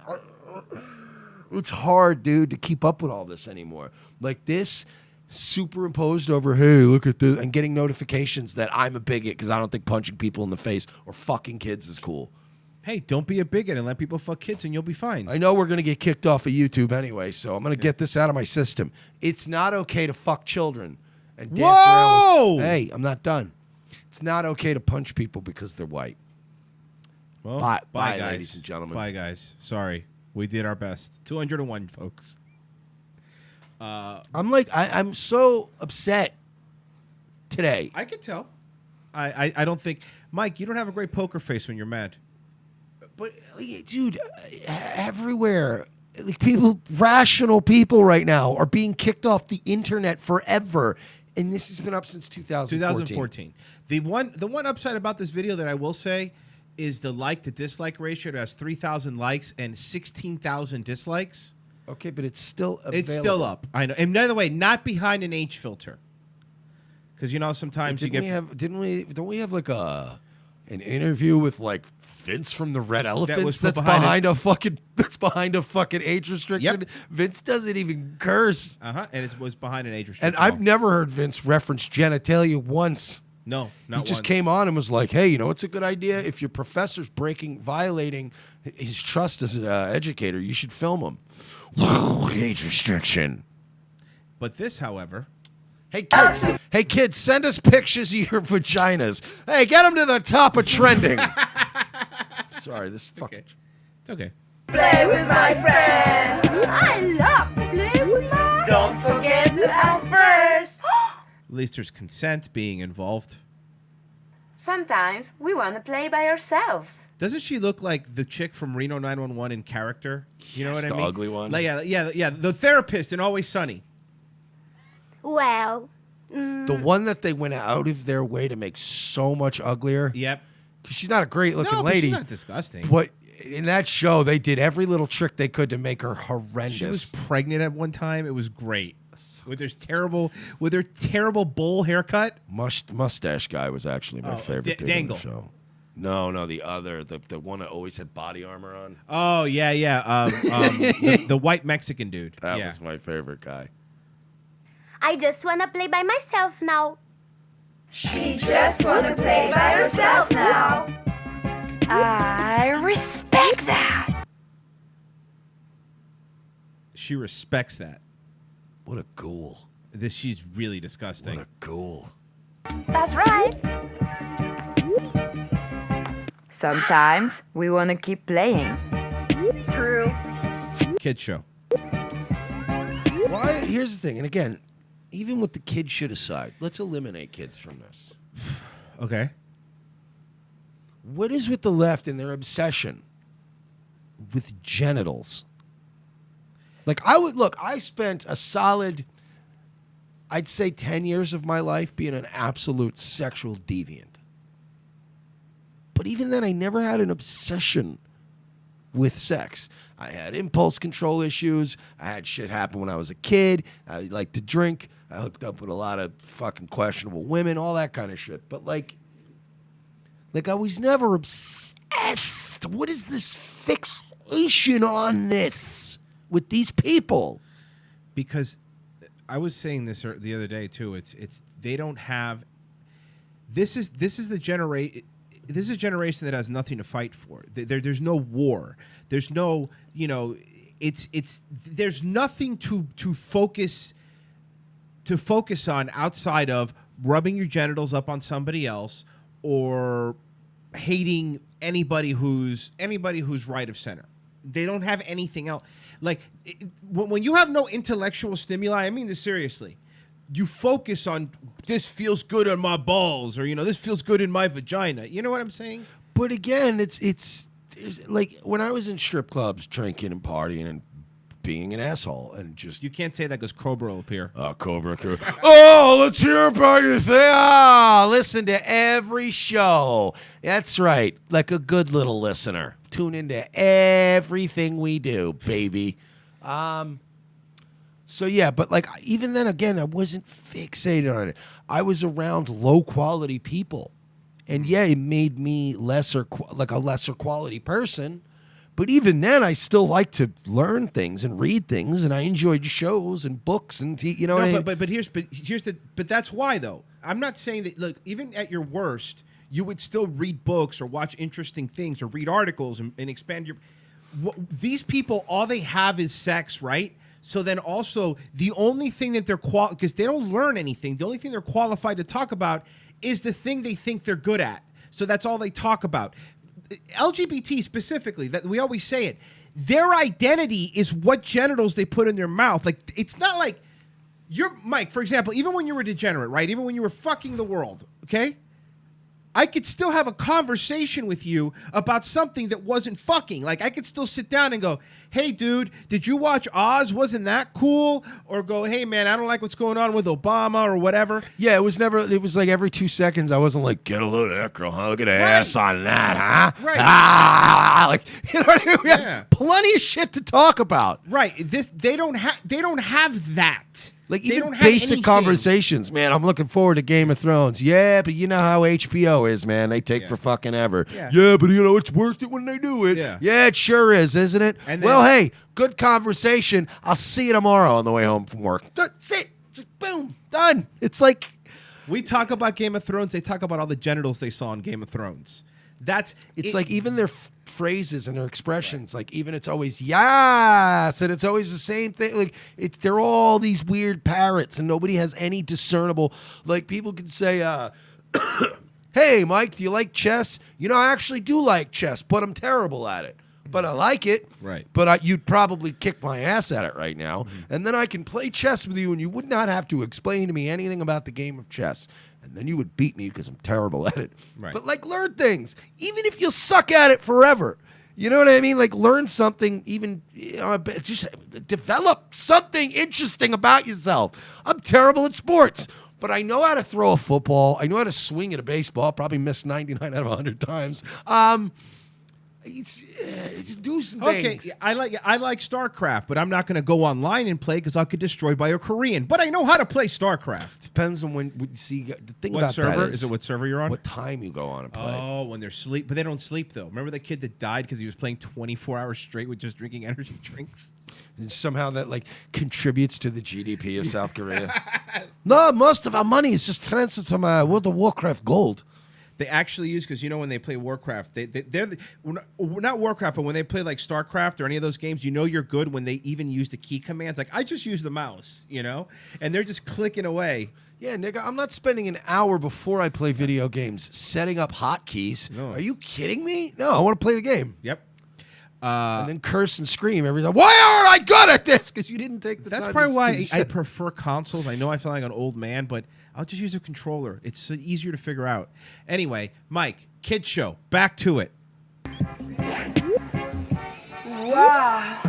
it's hard, dude, to keep up with all this anymore. Like this superimposed over, hey, look at this, and getting notifications that I'm a bigot because I don't think punching people in the face or fucking kids is cool.
Hey, don't be a bigot and let people fuck kids and you'll be fine.
I know we're gonna get kicked off of YouTube anyway, so I'm gonna get this out of my system. It's not okay to fuck children and dance around with, hey, I'm not done. It's not okay to punch people because they're white.
Well,
bye,
guys.
ladies and gentlemen.
Bye, guys. Sorry. We did our best. 201, folks.
I'm so upset today.
I can tell. I don't think... Mike, you don't have a great poker face when you're mad.
But, dude, everywhere... Like rational people right now are being kicked off the internet forever. And this has been up since 2014.
The one upside about this video that I will say is the like to dislike ratio. It has 3,000 likes and 16,000 dislikes.
Okay, but it's still available.
It's still up. I know. And by the way, not behind an age filter. Because sometimes
don't we have like an interview with like Vince from the Red Elephants that's behind a fucking age restriction?
Yep.
Vince doesn't even curse.
And it was behind an age restriction.
And I've never heard Vince reference genitalia once.
No, not
He just
once.
came on and was like, hey, you know what's a good idea? If your professor's violating his trust as an educator, you should film him. Age restriction.
But this, however...
Hey kids, send us pictures of your vaginas. Hey, get them to the top of trending. Sorry, this is fucking...
It's okay.
Play with my friends. I love to play with my... Don't forget to ask first.
At least there's consent being involved.
Sometimes we want to play by ourselves.
Doesn't she look like the chick from Reno 911 in character? You know what I mean?
the ugly one.
Like, yeah. The therapist in Always Sunny.
Well,
The one that they went out of their way to make so much uglier.
Yep.
Because she's not a great looking
No, but
lady.
she's not disgusting.
But in that show, they did every little trick they could to make her horrendous.
She was pregnant at one time. It was great. With her terrible bowl haircut.
Mustache guy was actually my favorite dude
Dangle.
on the show. No, the other, the one that always had body armor on.
Oh, yeah. The white Mexican dude.
That
Yeah.
was my favorite guy.
I just wanna play by myself now.
She just wanna play by herself now.
I respect that.
She respects that.
What a ghoul.
She's really disgusting.
What a ghoul.
That's right.
Sometimes we want to keep playing.
True.
Kids show.
Well, here's the thing, and again, even with the kid shit aside, let's eliminate kids from this.
Okay.
What is with the left and their obsession with genitals? Like, I spent a solid, I'd say 10 years of my life being an absolute sexual deviant. But even then, I never had an obsession with sex. I had impulse control issues. I had shit happen when I was a kid. I liked to drink. I hooked up with a lot of fucking questionable women, all that kind of shit. But like I was never obsessed. What is this fixation on this with these people?
Because I was saying this the other day too. It's they don't have. This is a generation that has nothing to fight for. There's no war. There's no, there's nothing to focus on outside of rubbing your genitals up on somebody else or hating anybody who's right of center. They don't have anything else. Like when you have no intellectual stimuli, I mean this seriously. You focus on this feels good on my balls, or this feels good in my vagina. You know what I'm saying?
But again, it's like when I was in strip clubs, drinking and partying and being an asshole, and just
you can't say that because Cobra will appear.
Cobra. Oh, let's hear about your thing. Listen to every show. That's right, like a good little listener. Tune into everything we do, baby. So yeah, but like even then, again, I wasn't fixated on it. I was around low quality people, and yeah, it made me a lesser quality person. But even then, I still like to learn things and read things, and I enjoyed shows and books and what I mean?
But that's why though. I'm not saying that. Look, even at your worst, you would still read books or watch interesting things or read articles and expand your. These people, all they have is sex, right? So then also the only thing that they're because they don't learn anything. The only thing they're qualified to talk about is the thing they think they're good at. So that's all they talk about. LGBT specifically, that we always say it. Their identity is what genitals they put in their mouth. Like it's not like you're Mike, for example, even when you were degenerate, right? Even when you were fucking the world, okay? I could still have a conversation with you about something that wasn't fucking. Like, I could still sit down and go, hey, dude, did you watch Oz? Wasn't that cool? Or go, hey, man, I don't like what's going on with Obama or whatever.
Yeah, it was like every 2 seconds, I wasn't like, get a load of that girl, huh? Look at the ass on that, huh?
Right.
Like, you know what I mean? We have plenty of shit to talk about.
Right. They don't have that.
Like,
they
even
don't have
basic
anything.
Conversations, man. I'm looking forward to Game of Thrones. Yeah, but you know how HBO is, man. They take for fucking ever. Yeah, but it's worth it when they do it. Yeah, it sure is, isn't it?
And
well, hey, good conversation. I'll see you tomorrow on the way home from work. That's it. Just boom, done. It's like
we talk about Game of Thrones. They talk about all the genitals they saw in Game of Thrones.
It's like even their phrases and their expressions, like even it's always yes, and it's always the same thing. Like they're all these weird parrots, and nobody has any discernible. Like people can say, "Hey, Mike, do you like chess?" I actually do like chess, but I'm terrible at it. But I like it.
Right.
But you'd probably kick my ass at it right now, and then I can play chess with you, and you would not have to explain to me anything about the game of chess. And then you would beat me because I'm terrible at it.
Right.
But like learn things, even if you'll suck at it forever. You know what I mean? Like learn something, even just develop something interesting about yourself. I'm terrible at sports, but I know how to throw a football. I know how to swing at a baseball. Probably missed 99 out of 100 times. It's do some things.
Okay, I like StarCraft, but I'm not going to go online and play because I'll get destroyed by a Korean. But I know how to play StarCraft.
Depends on when we see the thing
what
about
server
that
is it? What server you're on?
What time you go on and play?
Oh, when they're sleep, but they don't sleep though. Remember the kid that died because he was playing 24 hours straight with just drinking energy drinks?
And somehow that like contributes to the GDP of South Korea. No, most of our money is just transferred from World of Warcraft gold.
They actually use, because when they play Warcraft, they're not Warcraft, but when they play like StarCraft or any of those games, you're good when they even use the key commands. Like I just use the mouse, and they're just clicking away.
Yeah, nigga, I'm not spending an hour before I play video games setting up hotkeys.
No.
Are you kidding me? No, I want to play the game.
Yep.
And then curse and scream every time. Why aren't I good at this? Because you didn't take the time.
That's probably why I prefer consoles. I know I feel like an old man, but I'll just use a controller. It's so easier to figure out. Anyway, Mike, kids show. Back to it.
Wow.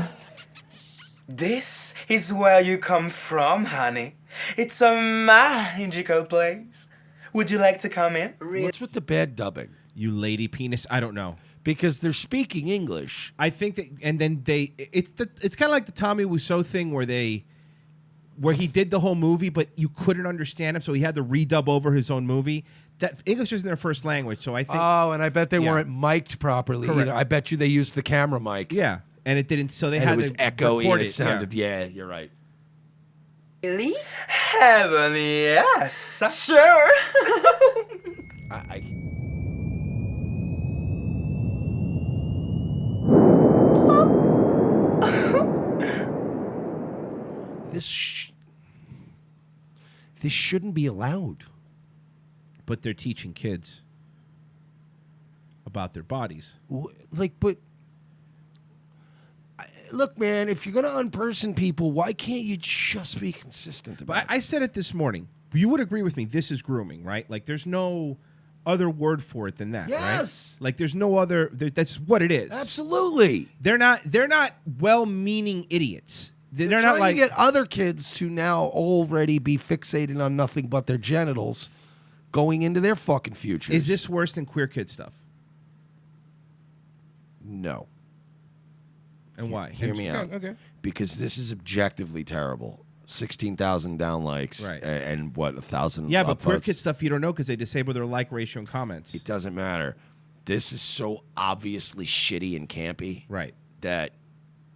This is where you come from, honey. It's a magical place. Would you like to come in?
What's with the bad dubbing?
You lady penis. I don't know.
Because they're speaking English.
I think that, and then it's kind of like the Tommy Wiseau thing where he did the whole movie, but you couldn't understand him, so he had to redub over his own movie. That English isn't their first language, so I think.
Oh, and I bet they weren't mic'd properly either. I bet you they used the camera mic.
Yeah, and it didn't. So they
and
had
it was
to
echoey.
record
And it sounded. Yeah, you're right.
Really? Heaven, yes. Sure.
This shouldn't be allowed.
But they're teaching kids about their bodies.
look, man, if you're gonna unperson people, why can't you just be consistent about it?
I said it this morning. You would agree with me. This is grooming, right? Like, there's no other word for it than that.
Yes.
Right? Like, there's no other. That's what it is.
Absolutely.
They're not well-meaning idiots. They're not
trying
like
to get other kids to now already be fixated on nothing but their genitals going into their fucking futures.
Is this worse than queer kid stuff?
No.
And why?
Hear me out.
Okay.
Because this is objectively terrible. 16,000 down likes,
Right.
and what, 1,000
Yeah, but queer
upvotes?
kid stuff you don't know because they disable their like ratio and comments.
It doesn't matter. This is so obviously shitty and campy,
right?
That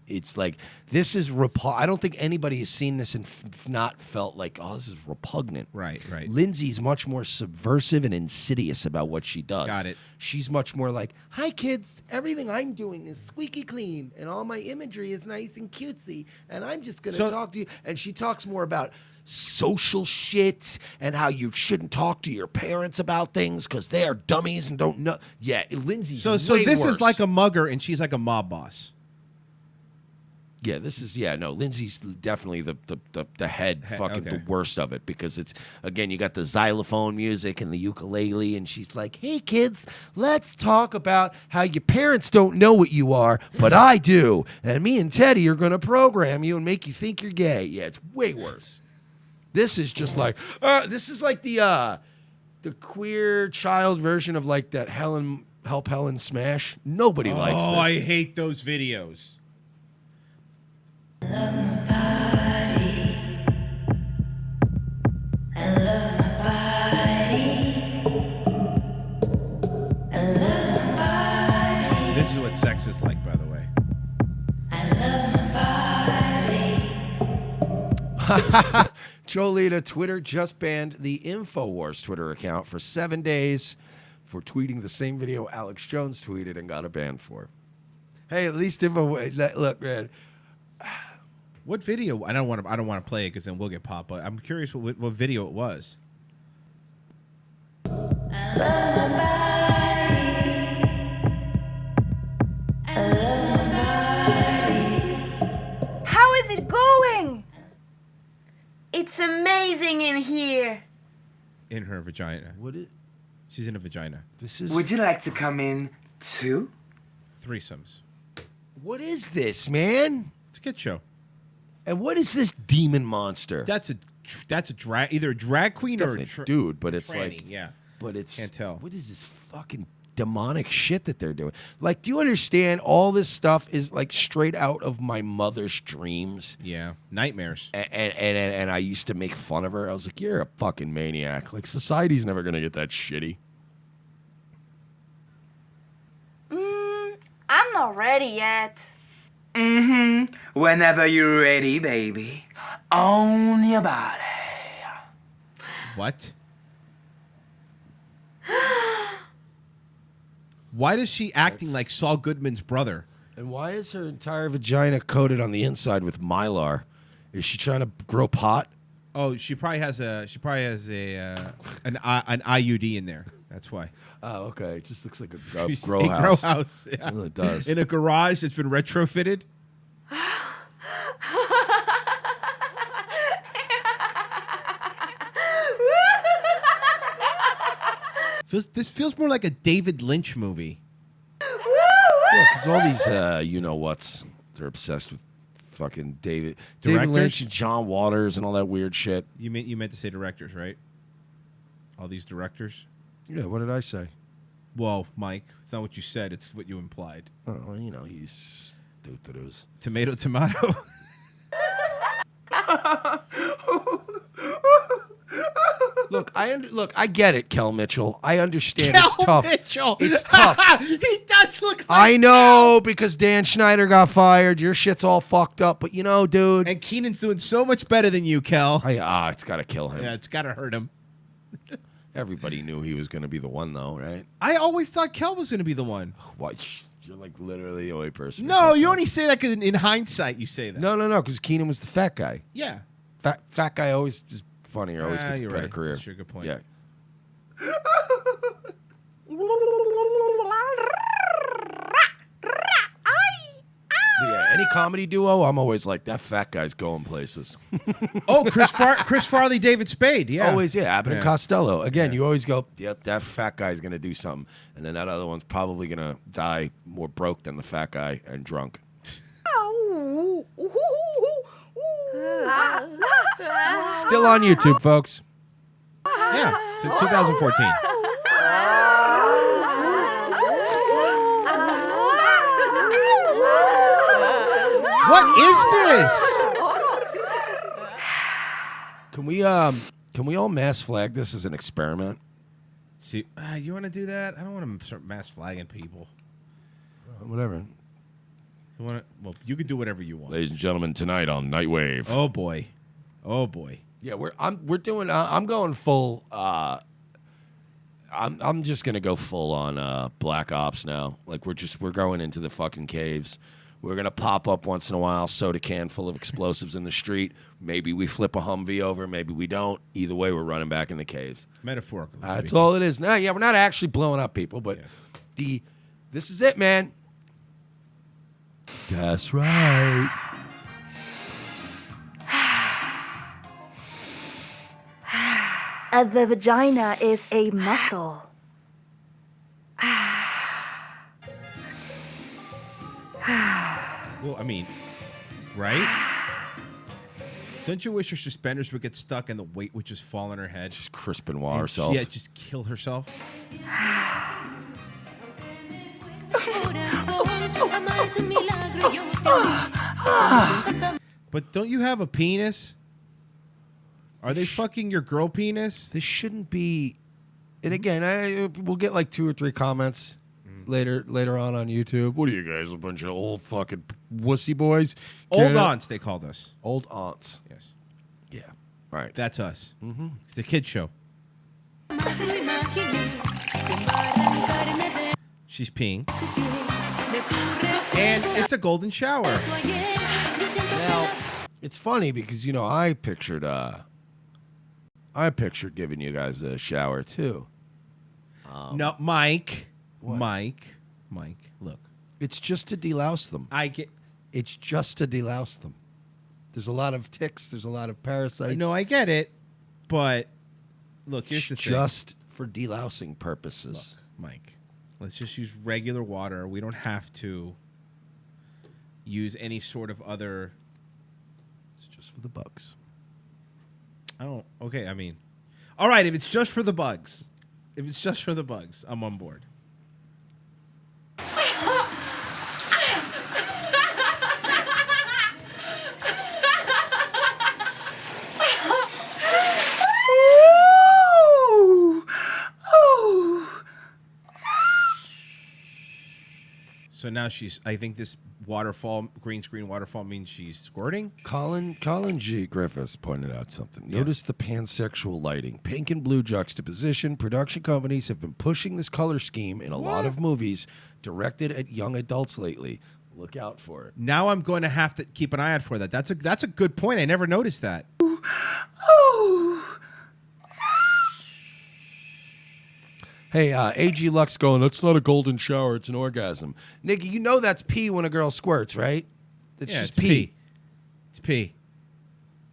it's like this is I don't think anybody has seen this and not felt like, oh, this is repugnant.
Right.
Lindsay's much more subversive and insidious about what she does.
Got it.
She's much more like, hi kids, everything I'm doing is squeaky clean and all my imagery is nice and cutesy and I'm just gonna talk to you. And she talks more about social shit and how you shouldn't talk to your parents about things because they are dummies and don't know. Yeah, Lindsay's
So
way
this
worse.
is like a mugger and she's like a mob boss.
Yeah, this is Lindsay's definitely the head fucking the worst of it because it's, again, you got the xylophone music and the ukulele and she's like, hey kids, let's talk about how your parents don't know what you are, but I do. And me and Teddy are gonna program you and make you think you're gay. Yeah, it's way worse. This is just like this is like the queer child version of like that Help Helen Smash. Nobody likes this.
Oh, I hate those videos. This is what sex is like, by the way.
Jolita, Twitter just banned the InfoWars Twitter account for 7 days for tweeting the same video Alex Jones tweeted and got a ban for. Hey, at least look, man.
What video? I don't want to play it because then we'll get popped. But I'm curious what video it was.
How is it going? It's amazing in here.
In her vagina.
What is?
She's in a vagina.
This is.
Would you like to come in too?
Threesomes.
What is this, man?
It's a kid show.
And what is this demon monster?
That's a drag, either a drag queen or a
dude, but it's
tranny,
like,
yeah.
But it's
Can't tell.
What is this fucking demonic shit that they're doing? Like, do you understand? All this stuff is like straight out of my mother's dreams.
Yeah, nightmares.
And I used to make fun of her. I was like, you're a fucking maniac. Like, society's never gonna get that shitty.
I'm not ready yet.
Whenever you're ready, baby. Own your body.
What? Why is she acting like Saul Goodman's brother?
And why is her entire vagina coated on the inside with Mylar? Is she trying to grow pot?
Oh, she probably has an IUD in there. That's why.
Oh, okay. It just looks like a
She's
grow
a
house.
grow house. Yeah.
It really does.
In a garage that's been retrofitted. This feels more like a David Lynch movie.
Yeah, because all these you-know-whats, they're obsessed with fucking David Lynch and John Waters and all that weird shit.
You meant to say directors, right? All these directors?
Yeah, what did I say?
Well, Mike, it's not what you said, it's what you implied.
Oh, well, you know, he's doo-doo-doos.
Tomato.
Look, I get it, Kel Mitchell. I understand it's tough.
Mitchell.
It's tough.
He does look like
I know, because Dan Schneider got fired. Your shit's all fucked up. But you know, dude.
And Keenan's doing so much better than you, Kel.
It's got to kill him.
Yeah, it's got to hurt him.
Everybody knew he was going to be the one, though, right?
I always thought Kel was going to be the one.
What? You're like literally the only person.
No, you only say that because in hindsight you say that.
No, because Keenan was the fat guy.
Yeah.
Fat guy always is funnier. Always gets a
you're
better
right.
career.
That's a good point.
Yeah. Yeah, any comedy duo, I'm always like, that fat guy's going places.
Oh, Chris Farley, David Spade. Yeah.
Always, yeah. Abbott and Costello. Again, you always go, yep, that fat guy's going to do something. And then that other one's probably going to die more broke than the fat guy and drunk. Still on YouTube, folks.
Yeah, since 2014. What is this?
Can we all mass flag this as an experiment?
See, you want to do that? I don't want to start mass flagging people.
Whatever.
You want to? Well, you can do whatever you want.
Ladies and gentlemen, tonight on Nightwave.
Oh boy, oh boy.
Yeah, we're doing. I'm going full. I'm just gonna go full on Black Ops now. Like we're going into the fucking caves. We're gonna pop up once in a while, soda can full of explosives in the street. Maybe we flip a Humvee over, maybe we don't. Either way, we're running back in the caves.
Metaphorically.
That's all it is. Now, yeah, we're not actually blowing up people, but this is it, man. That's right.
The vagina is a muscle.
Well, I mean, right? Don't you wish her suspenders would get stuck and the weight would just fall on her head?
Just Chris Benoit herself.
Yeah, just kill herself. But don't you have a penis? Are they fucking your girl penis?
This shouldn't be. And again, we'll get like 2 or 3 comments later on YouTube. What are you guys, a bunch of old fucking wussy boys?
Old aunts, they called us.
Old aunts.
Yes.
Yeah. Right.
That's us. Mm-hmm. It's the kid show. She's peeing. And it's a golden shower.
Now, it's funny because, I pictured giving you guys a shower too.
No, Mike. Mike, look.
It's just to delouse them. It's just to delouse them. There's a lot of ticks. There's a lot of parasites.
No, I get it. But, look, here's the thing.
Just for delousing purposes.
Look, Mike, let's just use regular water. We don't have to use any sort of other...
It's just for the bugs.
Okay, I mean... All right, if it's just for the bugs. If it's just for the bugs, I'm on board. So now I think this waterfall, green screen waterfall means she's squirting?
Colin G. Griffiths pointed out something. Notice the pansexual lighting. Pink and blue juxtaposition. Production companies have been pushing this color scheme in a lot of movies directed at young adults lately. Look out for it.
Now I'm going to have to keep an eye out for that. That's a good point. I never noticed that.
Hey, AG Lux going, that's not a golden shower, it's an orgasm. Nigga, that's pee when a girl squirts, right? It's just pee.
It's pee.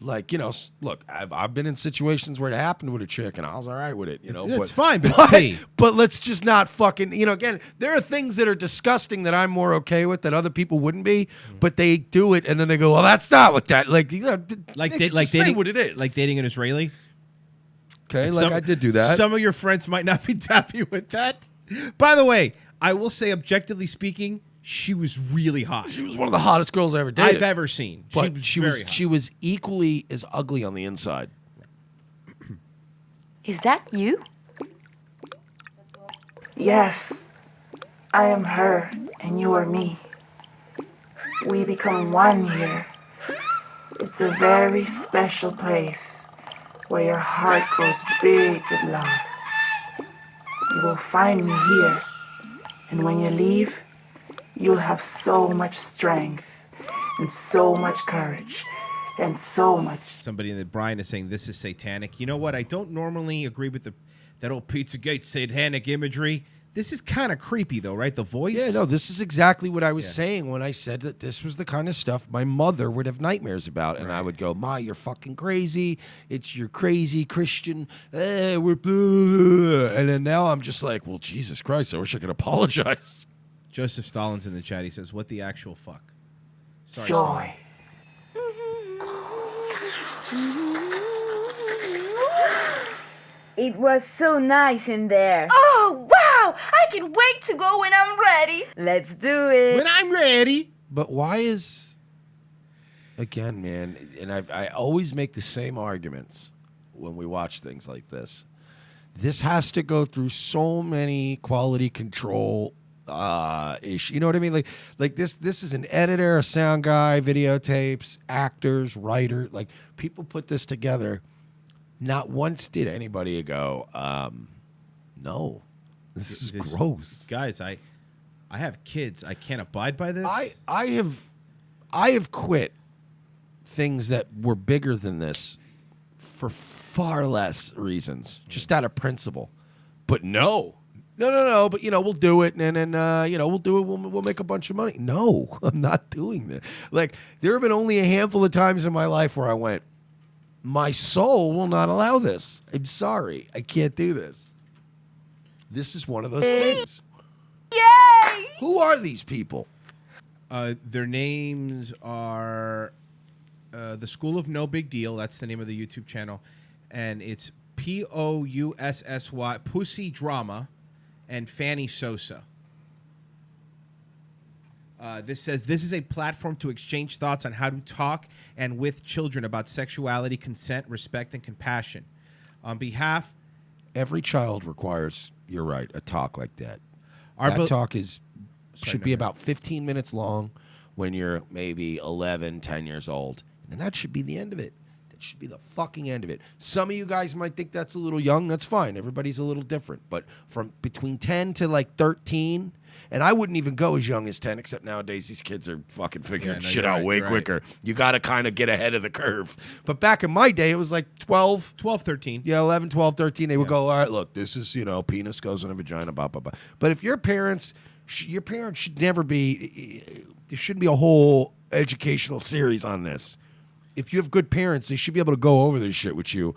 Like, look, I've been in situations where it happened with a chick and I was all right with it,
It's fine, but it's pee.
But let's just not fucking, again, there are things that are disgusting that I'm more okay with that other people wouldn't be, but they do it and then they go, well, that's not what that, like dating, say what it is.
Like dating an Israeli?
Okay, I did do that.
Some of your friends might not be happy with that. By the way, I will say, objectively speaking, she was really hot.
She was one of the hottest girls I ever dated.
I've ever seen.
But
she
was equally as ugly on the inside.
Is that you?
Yes, I am her and you are me. We become one here. It's a very special place where your heart grows big with love. You will find me here, and when you leave, you'll have so much strength and so much courage and so much.
Somebody in the Brian is saying this is satanic. You know what? I don't normally agree with that old Pizzagate satanic imagery. This is kind of creepy, though, right? The voice.
Yeah, no, this is exactly what I was saying when I said that this was the kind of stuff my mother would have nightmares about. And I would go, Ma, you're fucking crazy. It's your crazy Christian. We're blah. And then now I'm just like, well, Jesus Christ, I wish I could apologize.
Joseph Stalin's in the chat. He says, what the actual fuck? Sorry,
Joy.
It was so nice in there.
Oh, wow! I can wait to go when I'm ready.
Let's do it.
When I'm ready.
But why is, again, man, and I always make the same arguments when we watch things like this. This has to go through so many quality control issues. You know what I mean? Like this is an editor, a sound guy, videotapes, actors, writer. Like people put this together. Not once did anybody go, no, this is gross.
Guys, I have kids. I can't abide by this.
I have quit things that were bigger than this for far less reasons, just out of principle. But no. But we'll do it, and then we'll do it. We'll make a bunch of money. No, I'm not doing that. Like there have been only a handful of times in my life where I went, my soul will not allow this. I'm sorry. I can't do this. This is one of those things.
Yay!
Who are these people?
Their names are the School of No Big Deal. That's the name of the YouTube channel. And it's Poussy, Pussy Drama, and Fanny Sosa. This says, this is a platform to exchange thoughts on how to talk and with children about sexuality, consent, respect, and compassion. On behalf...
Every child requires, you're right, a talk like that.
Our
That talk should be about 15 minutes long when you're maybe 11, 10 years old. And that should be the end of it. That should be the fucking end of it. Some of you guys might think that's a little young. That's fine. Everybody's a little different. But from between 10 to like 13... And I wouldn't even go as young as 10, except nowadays these kids are fucking figuring shit out way quicker. You got to kind of get ahead of the curve. But back in my day, it was like 12.
12, 13.
Yeah, 11, 12, 13. They would go, all right, look, this is, penis goes in a vagina, blah, blah, blah. But if your parents should never be, there shouldn't be a whole educational series on this. If you have good parents, they should be able to go over this shit with you.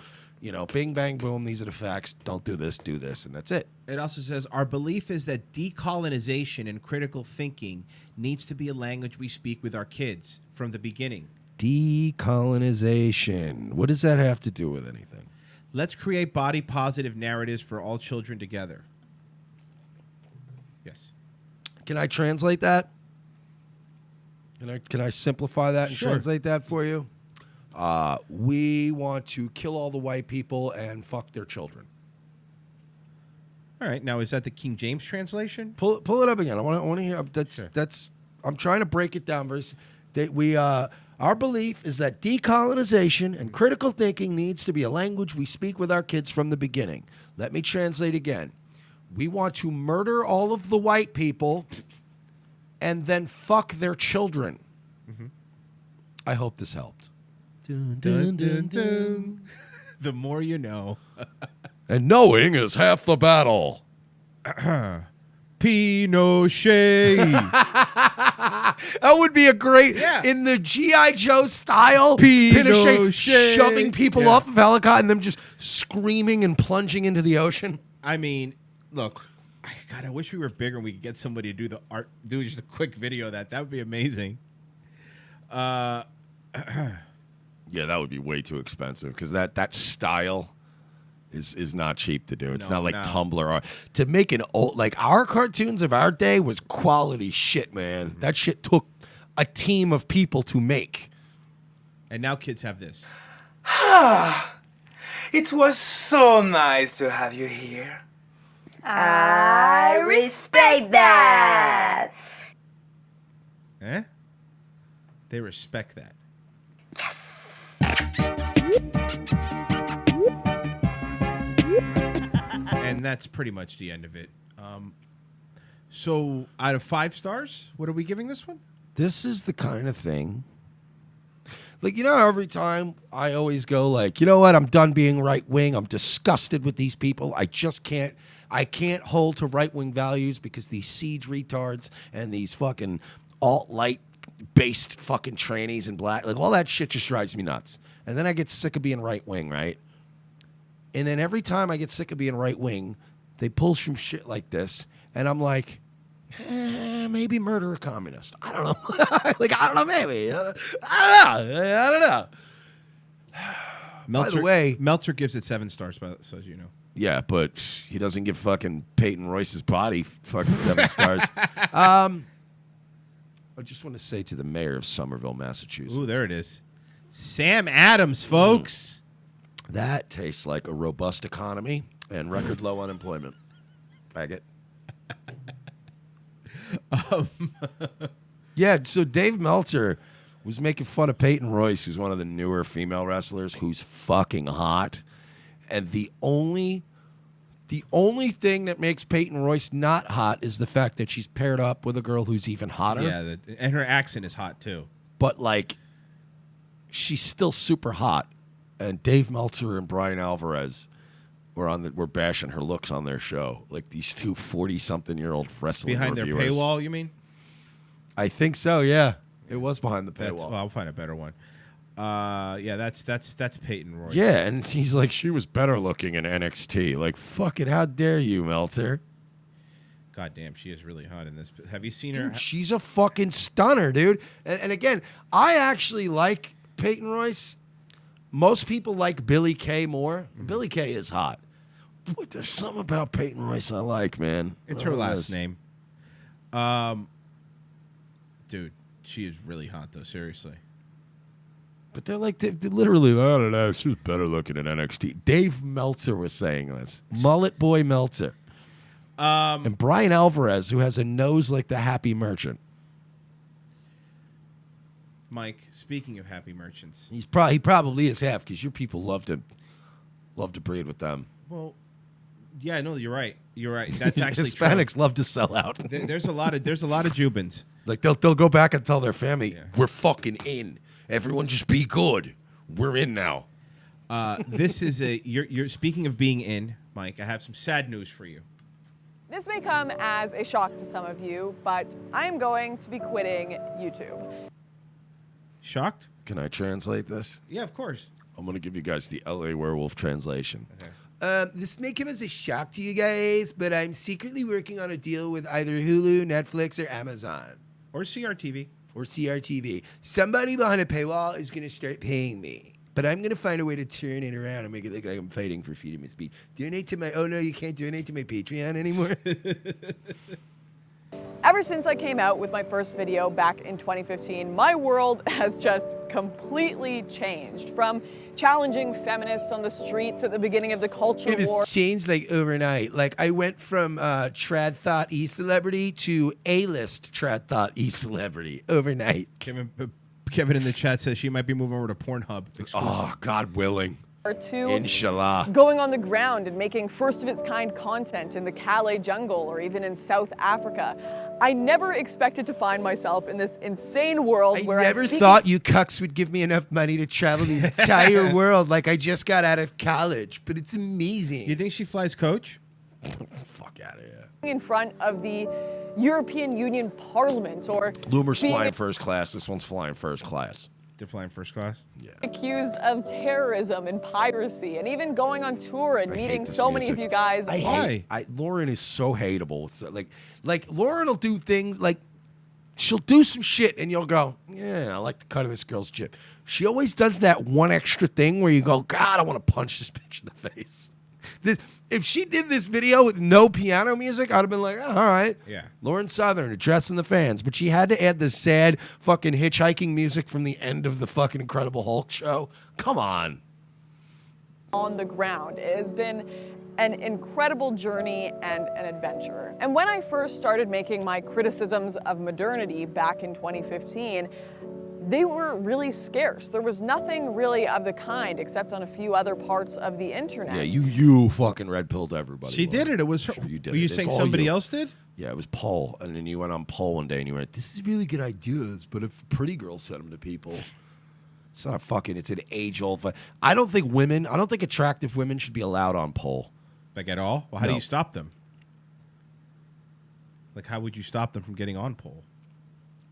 Bing, bang, boom, these are the facts. Don't do this, do this, and that's it.
It also says, our belief is that decolonization and critical thinking needs to be a language we speak with our kids from the beginning.
Decolonization. What does that have to do with anything?
Let's create body-positive narratives for all children together. Yes.
Can I translate that? Can I simplify that and translate that for you? We want to kill all the white people and fuck their children.
All right. Now, is that the King James translation?
Pull it up again. I want to hear. That's. I'm trying to break it down. Our belief is that decolonization and critical thinking needs to be a language we speak with our kids from the beginning. Let me translate again. We want to murder all of the white people and then fuck their children.
Mm-hmm.
I hope this helped.
Dun, dun, dun, dun. The more you know.
And knowing is half the battle.
Pinochet.
That would be a great, in the G.I. Joe style, Pinochet shoving people off of helicopter and them just screaming and plunging into the ocean.
I mean, look, God, I wish we were bigger and we could get somebody to do just a quick video of that. That would be amazing.
Yeah, that would be way too expensive because that style is not cheap to do. It's not like Tumblr or to make an old like our cartoons of our day was quality shit, man. Mm-hmm. That shit took a team of people to make.
And now kids have this.
It was so nice to have you here.
I respect that.
Eh? They respect that.
Yes.
And that's pretty much the end of it. So out of 5 stars, what are we giving this one?
This is the kind of thing. Like, every time I always go like, you know what? I'm done being right wing. I'm disgusted with these people. I just can't. I can't hold to right-wing values because these siege retards and these fucking alt-light based fucking trannies and black, like all that shit just drives me nuts. And then I get sick of being right-wing, right? And then every time I get sick of being right-wing, they pull some shit like this, and I'm like, maybe murder a communist. I don't know. Like, I don't know, maybe. I don't know.
Meltzer,
By the way,
Meltzer gives it 7 stars, so as you know.
Yeah, but he doesn't give fucking Peyton Royce's body fucking 7 stars. I just want to say to the mayor of Somerville, Massachusetts.
Ooh, there it is. Sam Adams, folks.
That tastes like a robust economy and record low unemployment. Faggot. Yeah, so Dave Meltzer was making fun of Peyton Royce, who's one of the newer female wrestlers, who's fucking hot. And the only thing that makes Peyton Royce not hot is the fact that she's paired up with a girl who's even hotter.
Yeah, and her accent is hot, too.
But, like, she's still super hot. And Dave Meltzer and Brian Alvarez were bashing her looks on their show. Like, these two 40-something-year-old wrestling
Behind
reviewers.
their paywall, you mean?
I think so, yeah. It was behind the paywall.
Well, I'll find a better one. Yeah, that's Peyton Royce.
Yeah, and he's like, she was better looking in NXT. Like, fuck it, how dare you, Meltzer?
God damn, she is really hot in this. Have you seen her?
Dude, she's a fucking stunner, dude. And again, I actually like Peyton Royce. Most people like Billy Kay more. Billy Kay is hot. But there's something about Peyton Royce I like, man.
It's her last name. Dude, she is really hot, though, seriously.
But they're like, they literally, I don't know, she was better looking in NXT. Dave Meltzer was saying this. Mullet Boy Meltzer. And Brian Alvarez, who has a nose like the Happy Merchant.
Mike, speaking of happy merchants.
He probably is half, because your people love to breed with them.
Well, yeah, no, you're right. You're right. That's actually
Hispanics
true.
love to sell out.
There's a lot of Jubins.
Like they'll go back and tell their family, we're fucking in. Everyone just be good. We're in now.
This is you're speaking of being in, Mike, I have some sad news for you.
This may come as a shock to some of you, but I am going to be quitting YouTube.
Shocked?
Can I translate this?
Yeah, of course.
I'm going to give you guys the LA Werewolf translation.
Okay.
This may come as a shock to you guys, but I'm secretly working on a deal with either Hulu, Netflix, or Amazon.
Or CRTV.
Or CRTV. Somebody behind a paywall is going to start paying me. But I'm going to find a way to turn it around and make it look like I'm fighting for freedom of speech. Donate to my... Oh, no, you can't donate to my Patreon anymore?
Ever since I came out with my first video back in 2015, my world has just completely changed. From challenging feminists on the streets at the beginning of the culture war.
It has changed like overnight. Like I went from trad thought e-celebrity to A-list trad thought e-celebrity overnight.
Kevin in the chat says she might be moving over to Pornhub.
Oh, God willing.
To
Inshallah.
going on the ground and making first-of-its-kind content in the Calais jungle or even in South Africa. I never expected to find myself in this insane world where
I never thought you cucks would give me enough money to travel the entire world like I just got out of college, but it's amazing.
You think she flies coach?
Fuck out of here.
in front of the European Union Parliament or
Loomer's
being
flying first class. This one's flying first class.
They're flying first class?
Yeah.
accused of terrorism and piracy and even going on tour and meeting so many of you guys.
Lauren is so hateable. So, like Lauren will do things like she'll do some shit and you'll go, yeah, I like the cut of this girl's jib. She always does that one extra thing where you go, God, I want to punch this bitch in the face. If she did this video with no piano music, I'd have been like, oh, all right.
Yeah.
Lauren Southern addressing the fans. But she had to add the sad fucking hitchhiking music from the end of the fucking Incredible Hulk show. Come on.
On the ground. It has been an incredible journey and an adventure. And when I first started making my criticisms of modernity back in 2015, they were really scarce. There was nothing really of the kind except on a few other parts of the internet.
Yeah, you fucking red-pilled everybody.
She did it. It was her.
Sure you did
Were you
it. It's
saying
all
somebody
you.
else did?
Yeah, it was Paul. And then you went on Paul one day and you went, this is really good ideas, but if pretty girls send them to people, it's not a fucking, it's an age-old. I don't think attractive women should be allowed on Paul.
Like at all? Well, how do
No.
you stop them? Like, how would you stop them from getting on pole?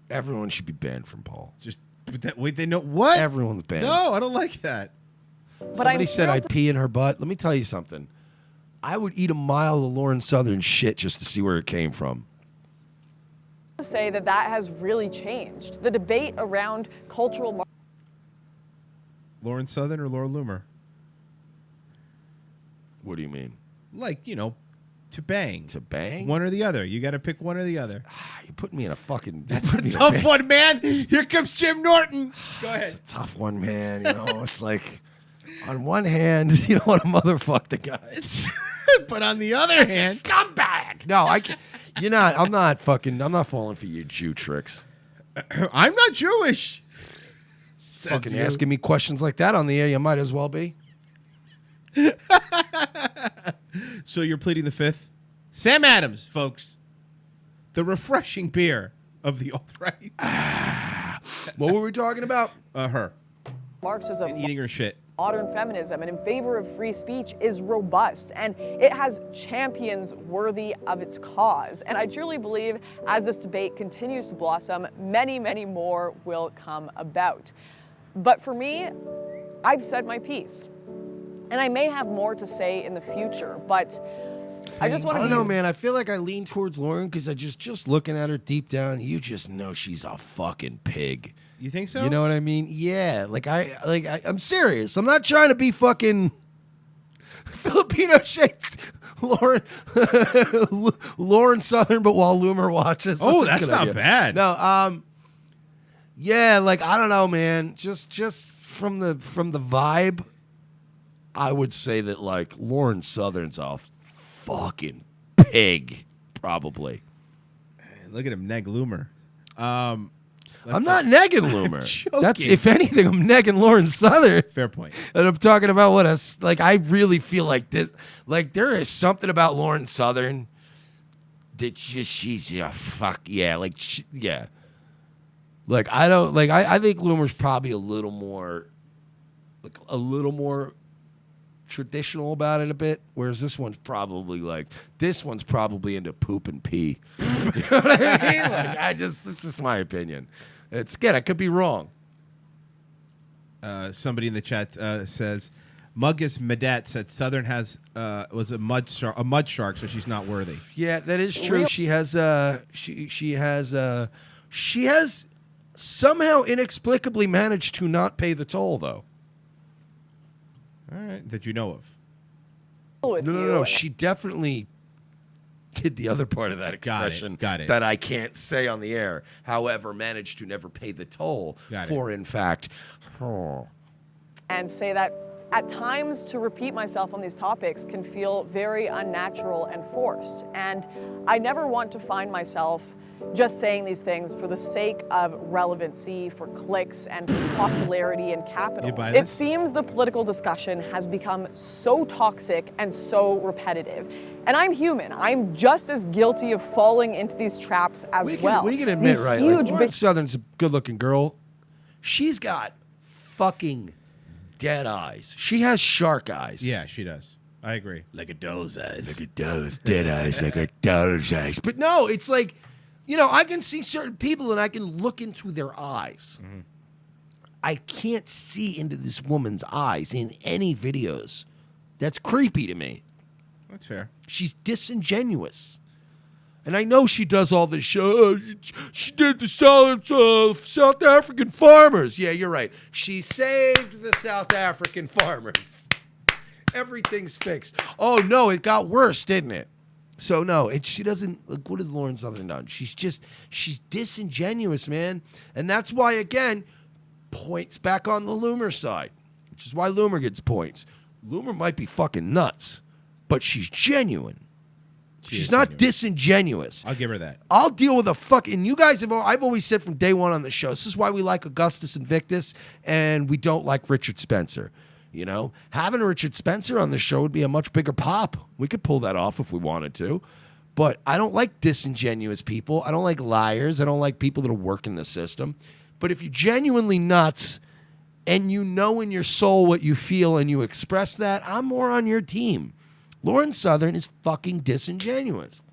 Everyone should be banned from pole.
Just wait, they know what?
Everyone's banned.
No, I don't like that.
Somebody said I'd pee in her butt. Let me tell you something. I would eat a mile of Lauren Southern shit just to see where it came from.
To say that has really changed. The debate around cultural
Lauren Southern or Laura Loomer?
What do you mean?
Like, to bang.
To bang?
One or the other. You got to pick one or the other.
You're putting me in a fucking...
That's a tough one, man. Here comes Jim Norton. Go ahead.
It's a tough one, man. It's like, on one hand, you don't want to motherfuck the guys.
But on the other hand...
scumbag! No, I can't... I'm not falling for your Jew tricks.
I'm not Jewish.
Fucking asking me questions like that on the air, you might as well be.
So you're pleading the fifth? Sam Adams, folks. The refreshing beer of the alt-right.
What were we talking about?
Her.
Marxism,
and eating her shit.
Modern feminism, and in favor of free speech is robust, and it has champions worthy of its cause. And I truly believe as this debate continues to blossom, many, many more will come about. But for me, I've said my piece. And I may have more to say in the future, but I just want to...
I don't know, man. I feel like I lean towards Lauren because I just looking at her deep down, you just know she's a fucking pig.
You think so?
You know what I mean? Yeah. I'm serious. I'm not trying to be fucking Filipino shaped Lauren Southern, but while Loomer watches.
Oh,
a
that's
good
not
idea.
bad.
No, yeah, I don't know, man. Just from the vibe, I would say that Lauren Southern's a fucking pig, probably.
Look at him, neg Loomer.
I'm not negging Loomer.
joking.
That's, if anything, I'm negging Lauren Southern.
Fair point.
And I'm talking about I really feel like this, there is something about Lauren Southern that she's a fuck, yeah, yeah. I don't, I think Loomer's probably a little more traditional about it a bit, whereas this one's probably into poop and pee. You know what I mean? It's just my opinion. I could be wrong.
Somebody in the chat says, Muggus Medet said Southern was a mud shark, so she's not worthy.
Yeah, that is true. She has somehow inexplicably managed to not pay the toll, though.
All right, that you know of.
No. She definitely did the other part of that expression
Got it.
that I can't say on the air. However, managed to never pay the toll in fact, her.
And say that at times to repeat myself on these topics can feel very unnatural and forced. And I never want to find myself just saying these things for the sake of relevancy, for clicks, and for popularity and capital.
You buy
It
this?
seems the political discussion has become so toxic and so repetitive. And I'm human. I'm just as guilty of falling into these traps as well.
We can admit,
These
right?
huge
Lauren Southern's a good-looking girl. She's got fucking dead eyes. She has shark eyes.
Yeah, she does. I agree.
Like a doll's eyes. Like a doll's dead eyes. Like a doll's eyes. But no, it's like, I can see certain people and I can look into their eyes.
Mm-hmm.
I can't see into this woman's eyes in any videos. That's creepy to me.
That's fair.
She's disingenuous. And I know she does all this show. She did the South African farmers. Yeah, you're right. She saved the South African farmers. Everything's fixed. Oh, no, it got worse, didn't it? So, no, she doesn't. What has Lauren Southern done? She's disingenuous, man. And that's why, again, points back on the Loomer side, which is why Loomer gets points. Loomer might be fucking nuts, but she's genuine. She's not disingenuous.
I'll give her that.
I'll deal with and you guys I've always said from day one on the show, this is why we like Augustus Invictus and we don't like Richard Spencer. Having Richard Spencer on the show would be a much bigger pop. We could pull that off if we wanted to. But I don't like disingenuous people. I don't like liars. I don't like people that are working the system. But if you're genuinely nuts and you know in your soul what you feel and you express that, I'm more on your team. Lauren Southern is fucking disingenuous.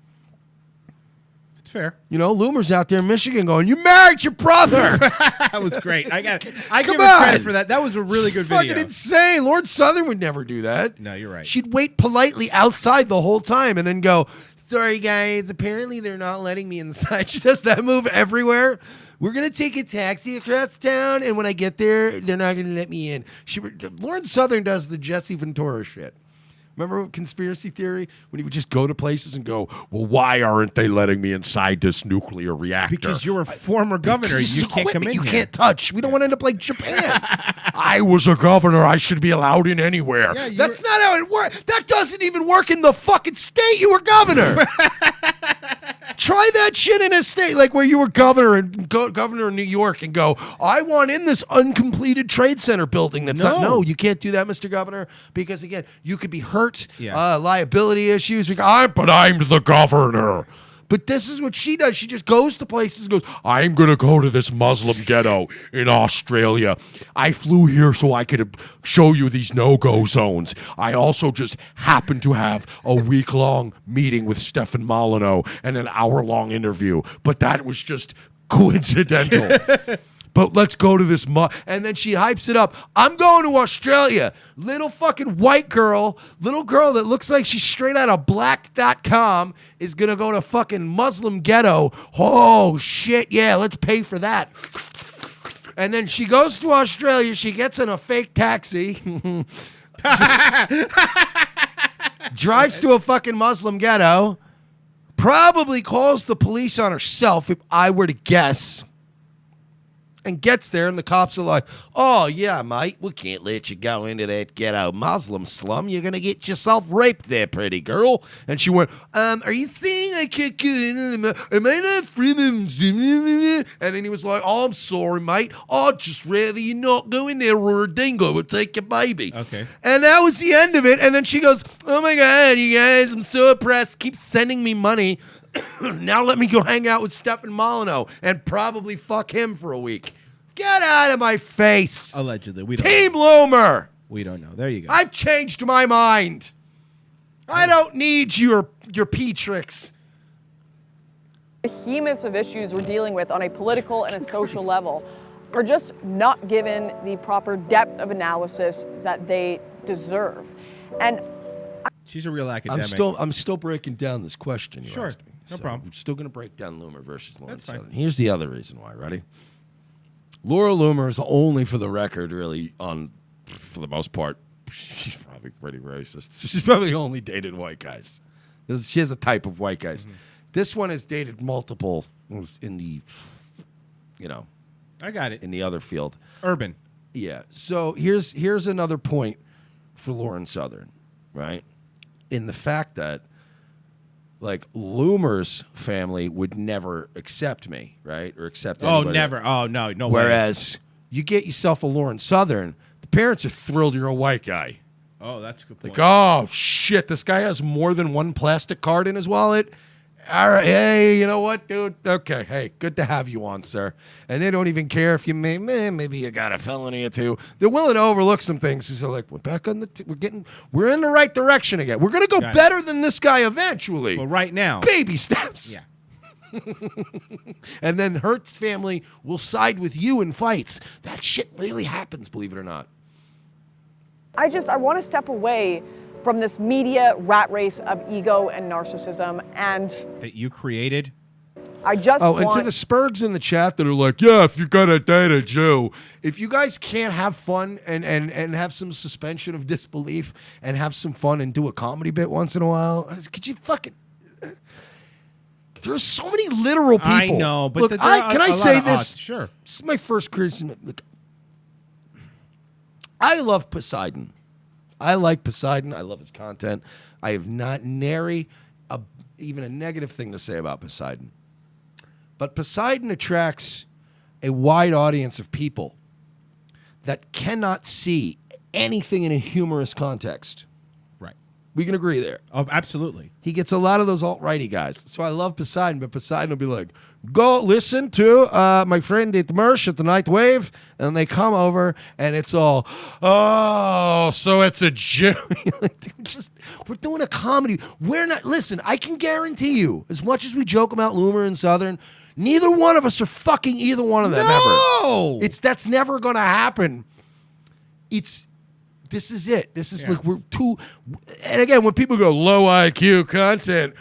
It's fair.
You know, Loomer's out there in Michigan going, "You married your brother."
That was great. I give
Come
her
on.
credit for that. That was a really good
Fucking
video.
insane. Lauren Southern would never do that.
No, you're right.
She'd wait politely outside the whole time and then go, "Sorry, guys, apparently they're not letting me inside." She does that move everywhere. "We're going to take a taxi across town, and when I get there, they're not going to let me in." Lauren Southern does the Jesse Ventura shit. Remember Conspiracy Theory? When he would just go to places and go, "Well, why aren't they letting me inside this nuclear reactor?"
Because you're a former governor.
Because
You
it's
can't come in
equipment you
here.
can't touch. We don't want to end up like Japan. "I was a governor. I should be allowed in anywhere."
Yeah,
That's not how it works. That doesn't even work in the fucking state you were governor. Try that shit in a state like where you were governor and governor of New York and go, "I want in this uncompleted trade center building." No, you can't do that, Mr. Governor, because again, you could be hurt, liability issues. But I'm the governor. But this is what she does. She just goes to places and goes, "I'm going to go to this Muslim ghetto in Australia. I flew here so I could show you these no-go zones. I also just happened to have a week-long meeting with Stefan Molyneux and an hour-long interview. But that was just coincidental." But let's go to this and then she hypes it up. "I'm going to Australia." Little fucking white girl, little girl that looks like she's straight out of black.com is going to go to fucking Muslim ghetto. Oh, shit, yeah, let's pay for that. And then she goes to Australia. She gets in a fake taxi. Drives to a fucking Muslim ghetto. Probably calls the police on herself, if I were to guess. And gets there, and the cops are like, "Oh, yeah, mate, we can't let you go into that ghetto Muslim slum. You're going to get yourself raped there, pretty girl." And she went, "Are you saying I can't go in? Am I not free?" And then he was like, "Oh, I'm sorry, mate. I'd just rather you not go in there or a dingo would take your baby."
Okay.
And that was the end of it. And then she goes, "Oh, my God, you guys, I'm so impressed. Keep sending me money. Now let me go hang out with Stefan Molyneux and probably fuck him for a week." Get out of my face.
Allegedly. We don't
Team
know.
Loomer.
We don't know. There you go.
I've changed my mind. I don't need your pee tricks.
Behemoths of issues we're dealing with on a political and a social level are just not given the proper depth of analysis that they deserve. And
she's a real academic.
I'm still breaking down this question.
Sure.
Asked me.
No problem.
I'm still going to break down Loomer versus Lauren
That's fine.
Southern. Here's the other reason why. Ready? Laura Loomer is only, for the record, really for the most part, she's probably pretty racist. She's probably only dated white guys. She has a type of white guys. Mm-hmm. This one has dated multiple in the,
I got it.
In the other field.
Urban.
Yeah. So here's another point for Lauren Southern, right? In the fact that, like, Loomer's family would never accept me, right? Or accept anybody.
Oh, never. Oh, no way.
Whereas you get yourself a Lauren Southern, the parents are thrilled you're a white guy.
Oh, that's a good point.
Like, oh, shit, this guy has more than one plastic card in his wallet? All right, hey, you know what, dude? Okay, hey, good to have you on, sir. And they don't even care if you maybe you got a felony or two. They're willing to overlook some things. So they're like, we're back on we're in the right direction again. We're gonna go better than this guy eventually.
Well, right now,
baby steps.
Yeah.
And then Hertz family will side with you in fights. That shit really happens, believe it or not.
I want to step away from this media rat race of ego and narcissism, and
that you created.
I just
and to the Spurgs in the chat that are like, yeah, if you're gonna date a Jew, if you guys can't have fun and have some suspension of disbelief and have some fun and do a comedy bit once in a while, could you fucking? There's so many literal people.
I know, but
look, can I say this?
Sure.
This is my first criticism. Look, I love Poseidon. I like Poseidon. I love his content. I have not nary even a negative thing to say about Poseidon. But Poseidon attracts a wide audience of people that cannot see anything in a humorous context.
Right.
We can agree there.
Oh, absolutely.
He gets a lot of those alt-righty guys. So I love Poseidon, but Poseidon will be like, go listen to my friend at Mersh at the Night Wave, and they come over, and it's all, oh, so it's a joke. We're doing a comedy. We're not. Listen, I can guarantee you, as much as we joke about Loomer and Southern, neither one of us are fucking either one of them ever. That's never gonna happen. This is it. This is like we're too. And again, when people go low IQ content,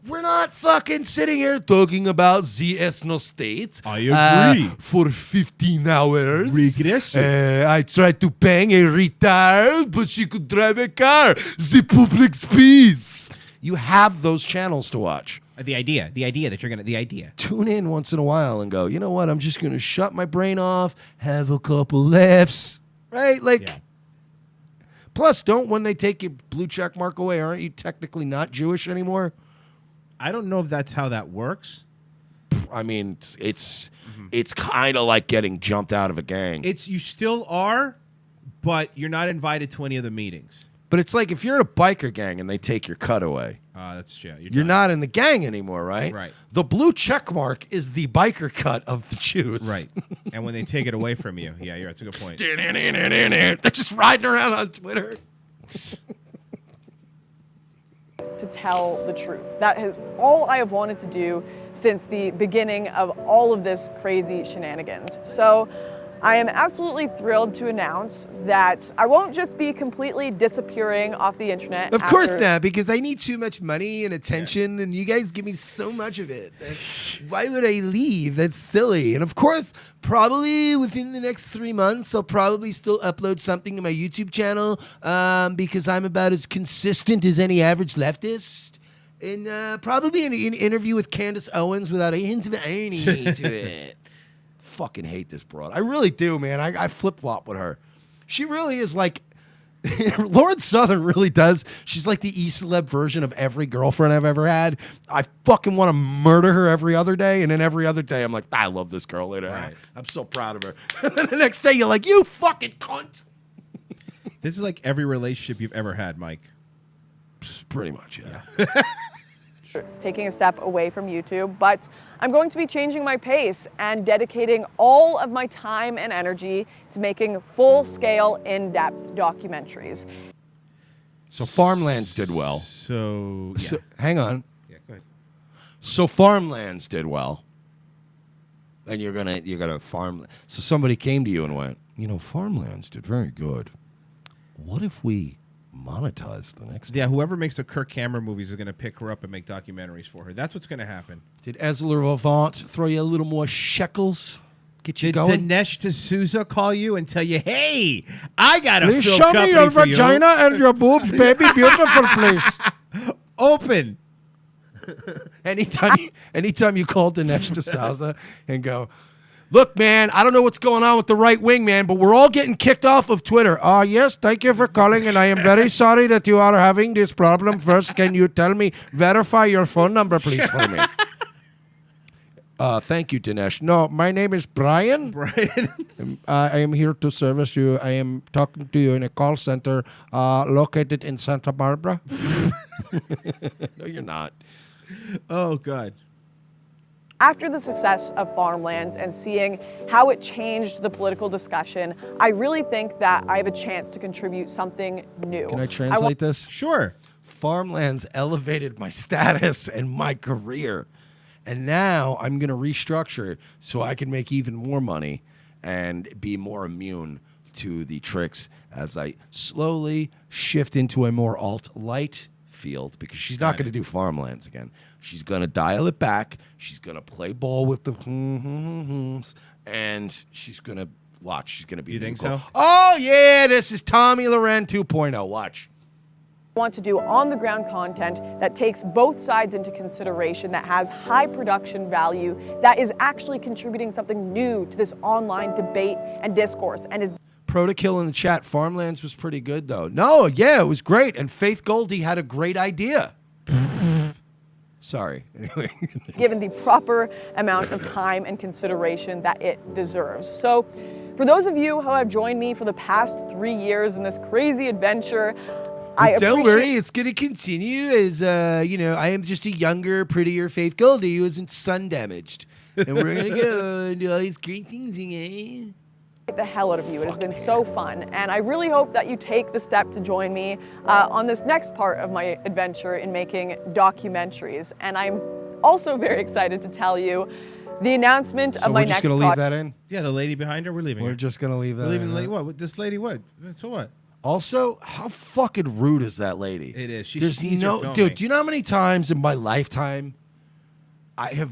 we're not fucking sitting here talking about the ethno state.
I agree.
For 15 hours.
Regressive.
I tried to bang a retard, but she could drive a car. The public space. You have those channels to watch.
The idea that you're gonna, the idea.
Tune in once in a while and go, you know what? I'm just gonna shut my brain off, have a couple laughs, right? Like. Plus, when they take your blue check mark away, aren't you technically not Jewish anymore?
I don't know if that's how that works.
I mean, it's kind of like getting jumped out of a gang.
You still are, but you're not invited to any of the meetings.
But it's like if you're in a biker gang and they take your cut away.
That's true.
You're not in the gang anymore, right?
Right.
The blue check mark is the biker cut of the Jews.
Right. And when they take it away from you, that's a good point.
They're just riding around on Twitter.
To tell the truth. That is all I have wanted to do since the beginning of all of this crazy shenanigans. So I am absolutely thrilled to announce that I won't just be completely disappearing off the internet.
Of course not, because I need too much money and attention, and you guys give me so much of it. Why would I leave? That's silly. And of course, probably within the next 3 months, I'll probably still upload something to my YouTube channel because I'm about as consistent as any average leftist. And probably an interview with Candace Owens without a hint of irony to it. Fucking hate this broad. I really do, man. I flip-flop with her. She really is like Lauren Southern really does. She's like the E-celeb version of every girlfriend I've ever had. I fucking want to murder her every other day, and then every other day I'm like, I love this girl later. Right. I'm so proud of her. And then the next day you're like, you fucking cunt.
This is like every relationship you've ever had, Mike.
Pretty much, yeah.
Taking a step away from YouTube, but I'm going to be changing my pace and dedicating all of my time and energy to making full-scale, in-depth documentaries.
So Farmlands did well.
So
hang on.
Yeah, go ahead.
So Farmlands did well. And you're gonna farm. So somebody came to you and went, Farmlands did very good. What if we monetize the next?
Yeah, whoever makes the Kirk Cameron movies is going to pick her up and make documentaries for her. That's what's going to happen.
Did Ezra Levant throw you a little more shekels? Get you going?
Did Dinesh D'Souza call you and tell you, hey, I got a
Please
film
show me
company
your
for
vagina and your boobs, baby. Beautiful place.
Open.
Anytime you call Dinesh D'Souza and go, look, man, I don't know what's going on with the right wing, man, but we're all getting kicked off of Twitter. Yes, thank you for calling, and I am very sorry that you are having this problem. First, can you tell me, verify your phone number, please, for me? Thank you, Dinesh. No, my name is Brian. I am here to service you. I am talking to you in a call center located in Santa Barbara. No, you're not.
Oh, God.
After the success of Farmlands and seeing how it changed the political discussion, I really think that I have a chance to contribute something new.
Can I translate this?
Sure.
Farmlands elevated my status and my career. And now I'm going to restructure it so I can make even more money and be more immune to the tricks as I slowly shift into a more alt-light field, because she's not going to do Farmlands again. She's going to dial it back. She's going to play ball with the and she's going to watch. She's going to be.
You think so?
Oh, yeah, this is Tommy Loren 2.0. Watch.
I want to do on-the-ground content that takes both sides into consideration, that has high production value, that is actually contributing something new to this online debate and discourse, and is...
Protokill in the chat, Farmlands was pretty good, though. No, yeah, it was great. And Faith Goldie had a great idea. Sorry. Anyway.
given the proper amount of time and consideration that it deserves. So, for those of you who have joined me for the past 3 years in this crazy adventure,
Don't worry, it's going to continue as, I am just a younger, prettier Faith Goldie who isn't sun damaged. And we're going to go and do all these great things again.
the hell out of you. It has been so fun, and I really hope that you take the step to join me on this next part of my adventure in making documentaries. And I'm also very excited to tell you the announcement of my next
So we're just going to leave that in?
Yeah, the lady behind her, we're leaving
We're
her.
just going to leave that
We're leaving
in.
the lady. What? This lady, what? So what?
Also, how fucking rude is that lady?
It is. She
There's
sees her filming.
dude, do you know how many times in my lifetime I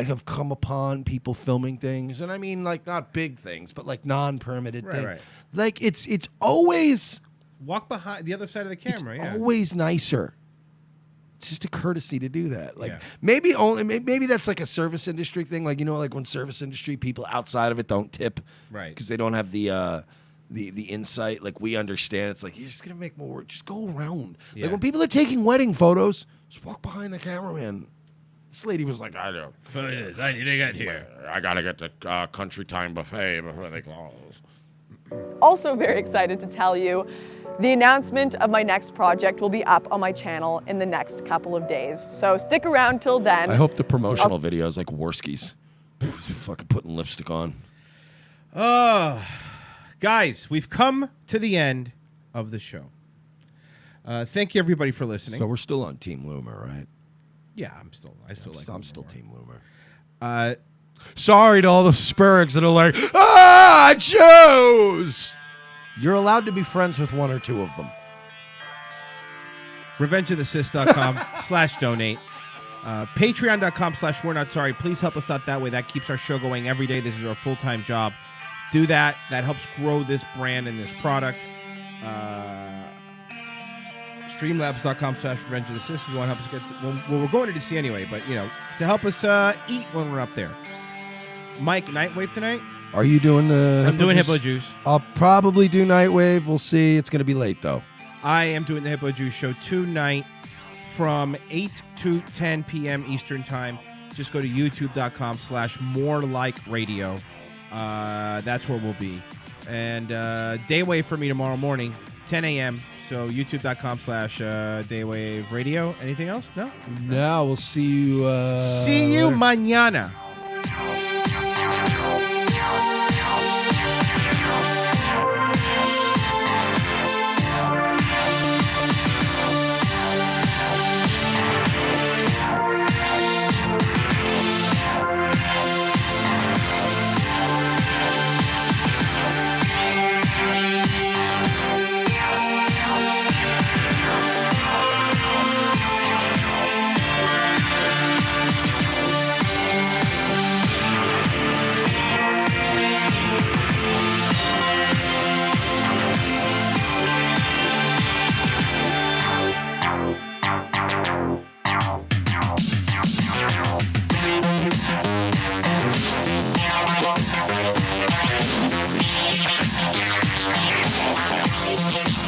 have come upon people filming things, and I mean like not big things, but like non-permitted things.
Right.
Like it's always
walk behind the other side of the camera.
It's
Yeah.
always nicer. It's just a courtesy to do that. Like
Yeah.
maybe that's like a service industry thing. Like like when service industry people outside of it don't tip,
Right.
Because they don't have the insight. Like we understand. It's like you're just gonna make more work. Just go around.
Yeah.
Like when people are taking wedding photos, just walk behind the cameraman. This lady was like, I know.
I need to get here.
I gotta get the country time buffet before they close.
Also very excited to tell you the announcement of my next project will be up on my channel in the next couple of days. So stick around till then.
I hope the promotional video is like Worski's. Fucking putting lipstick on.
Guys, we've come to the end of the show. Thank you everybody for listening.
So we're still on Team Loomer, right?
Yeah, I'm still
Team Loomer. Sorry to all the Spurgs that are like, Joes! You're allowed to be friends with one or two of them.
revengeofthesis.com/donate. Patreon.com/we're not sorry. Please help us out that way. That keeps our show going every day. This is our full-time job. Do that. That helps grow this brand and this product. Streamlabs.com/revengeofthesis if you want to help us get to, well, we're going to DC anyway, but to help us eat when we're up there. Mike, Nightwave tonight?
Are you doing the
I'm doing Hippo Juice.
I'll probably do Nightwave. We'll see. It's going to be late, though.
I am doing the Hippo Juice show tonight from 8 to 10 p.m. Eastern Time. Just go to youtube.com/morelikeradio. That's where we'll be. And Daywave for me tomorrow morning, 10 a.m. So youtube.com/Daywave Radio. Anything else? No?
No, we'll see you.
See you mañana.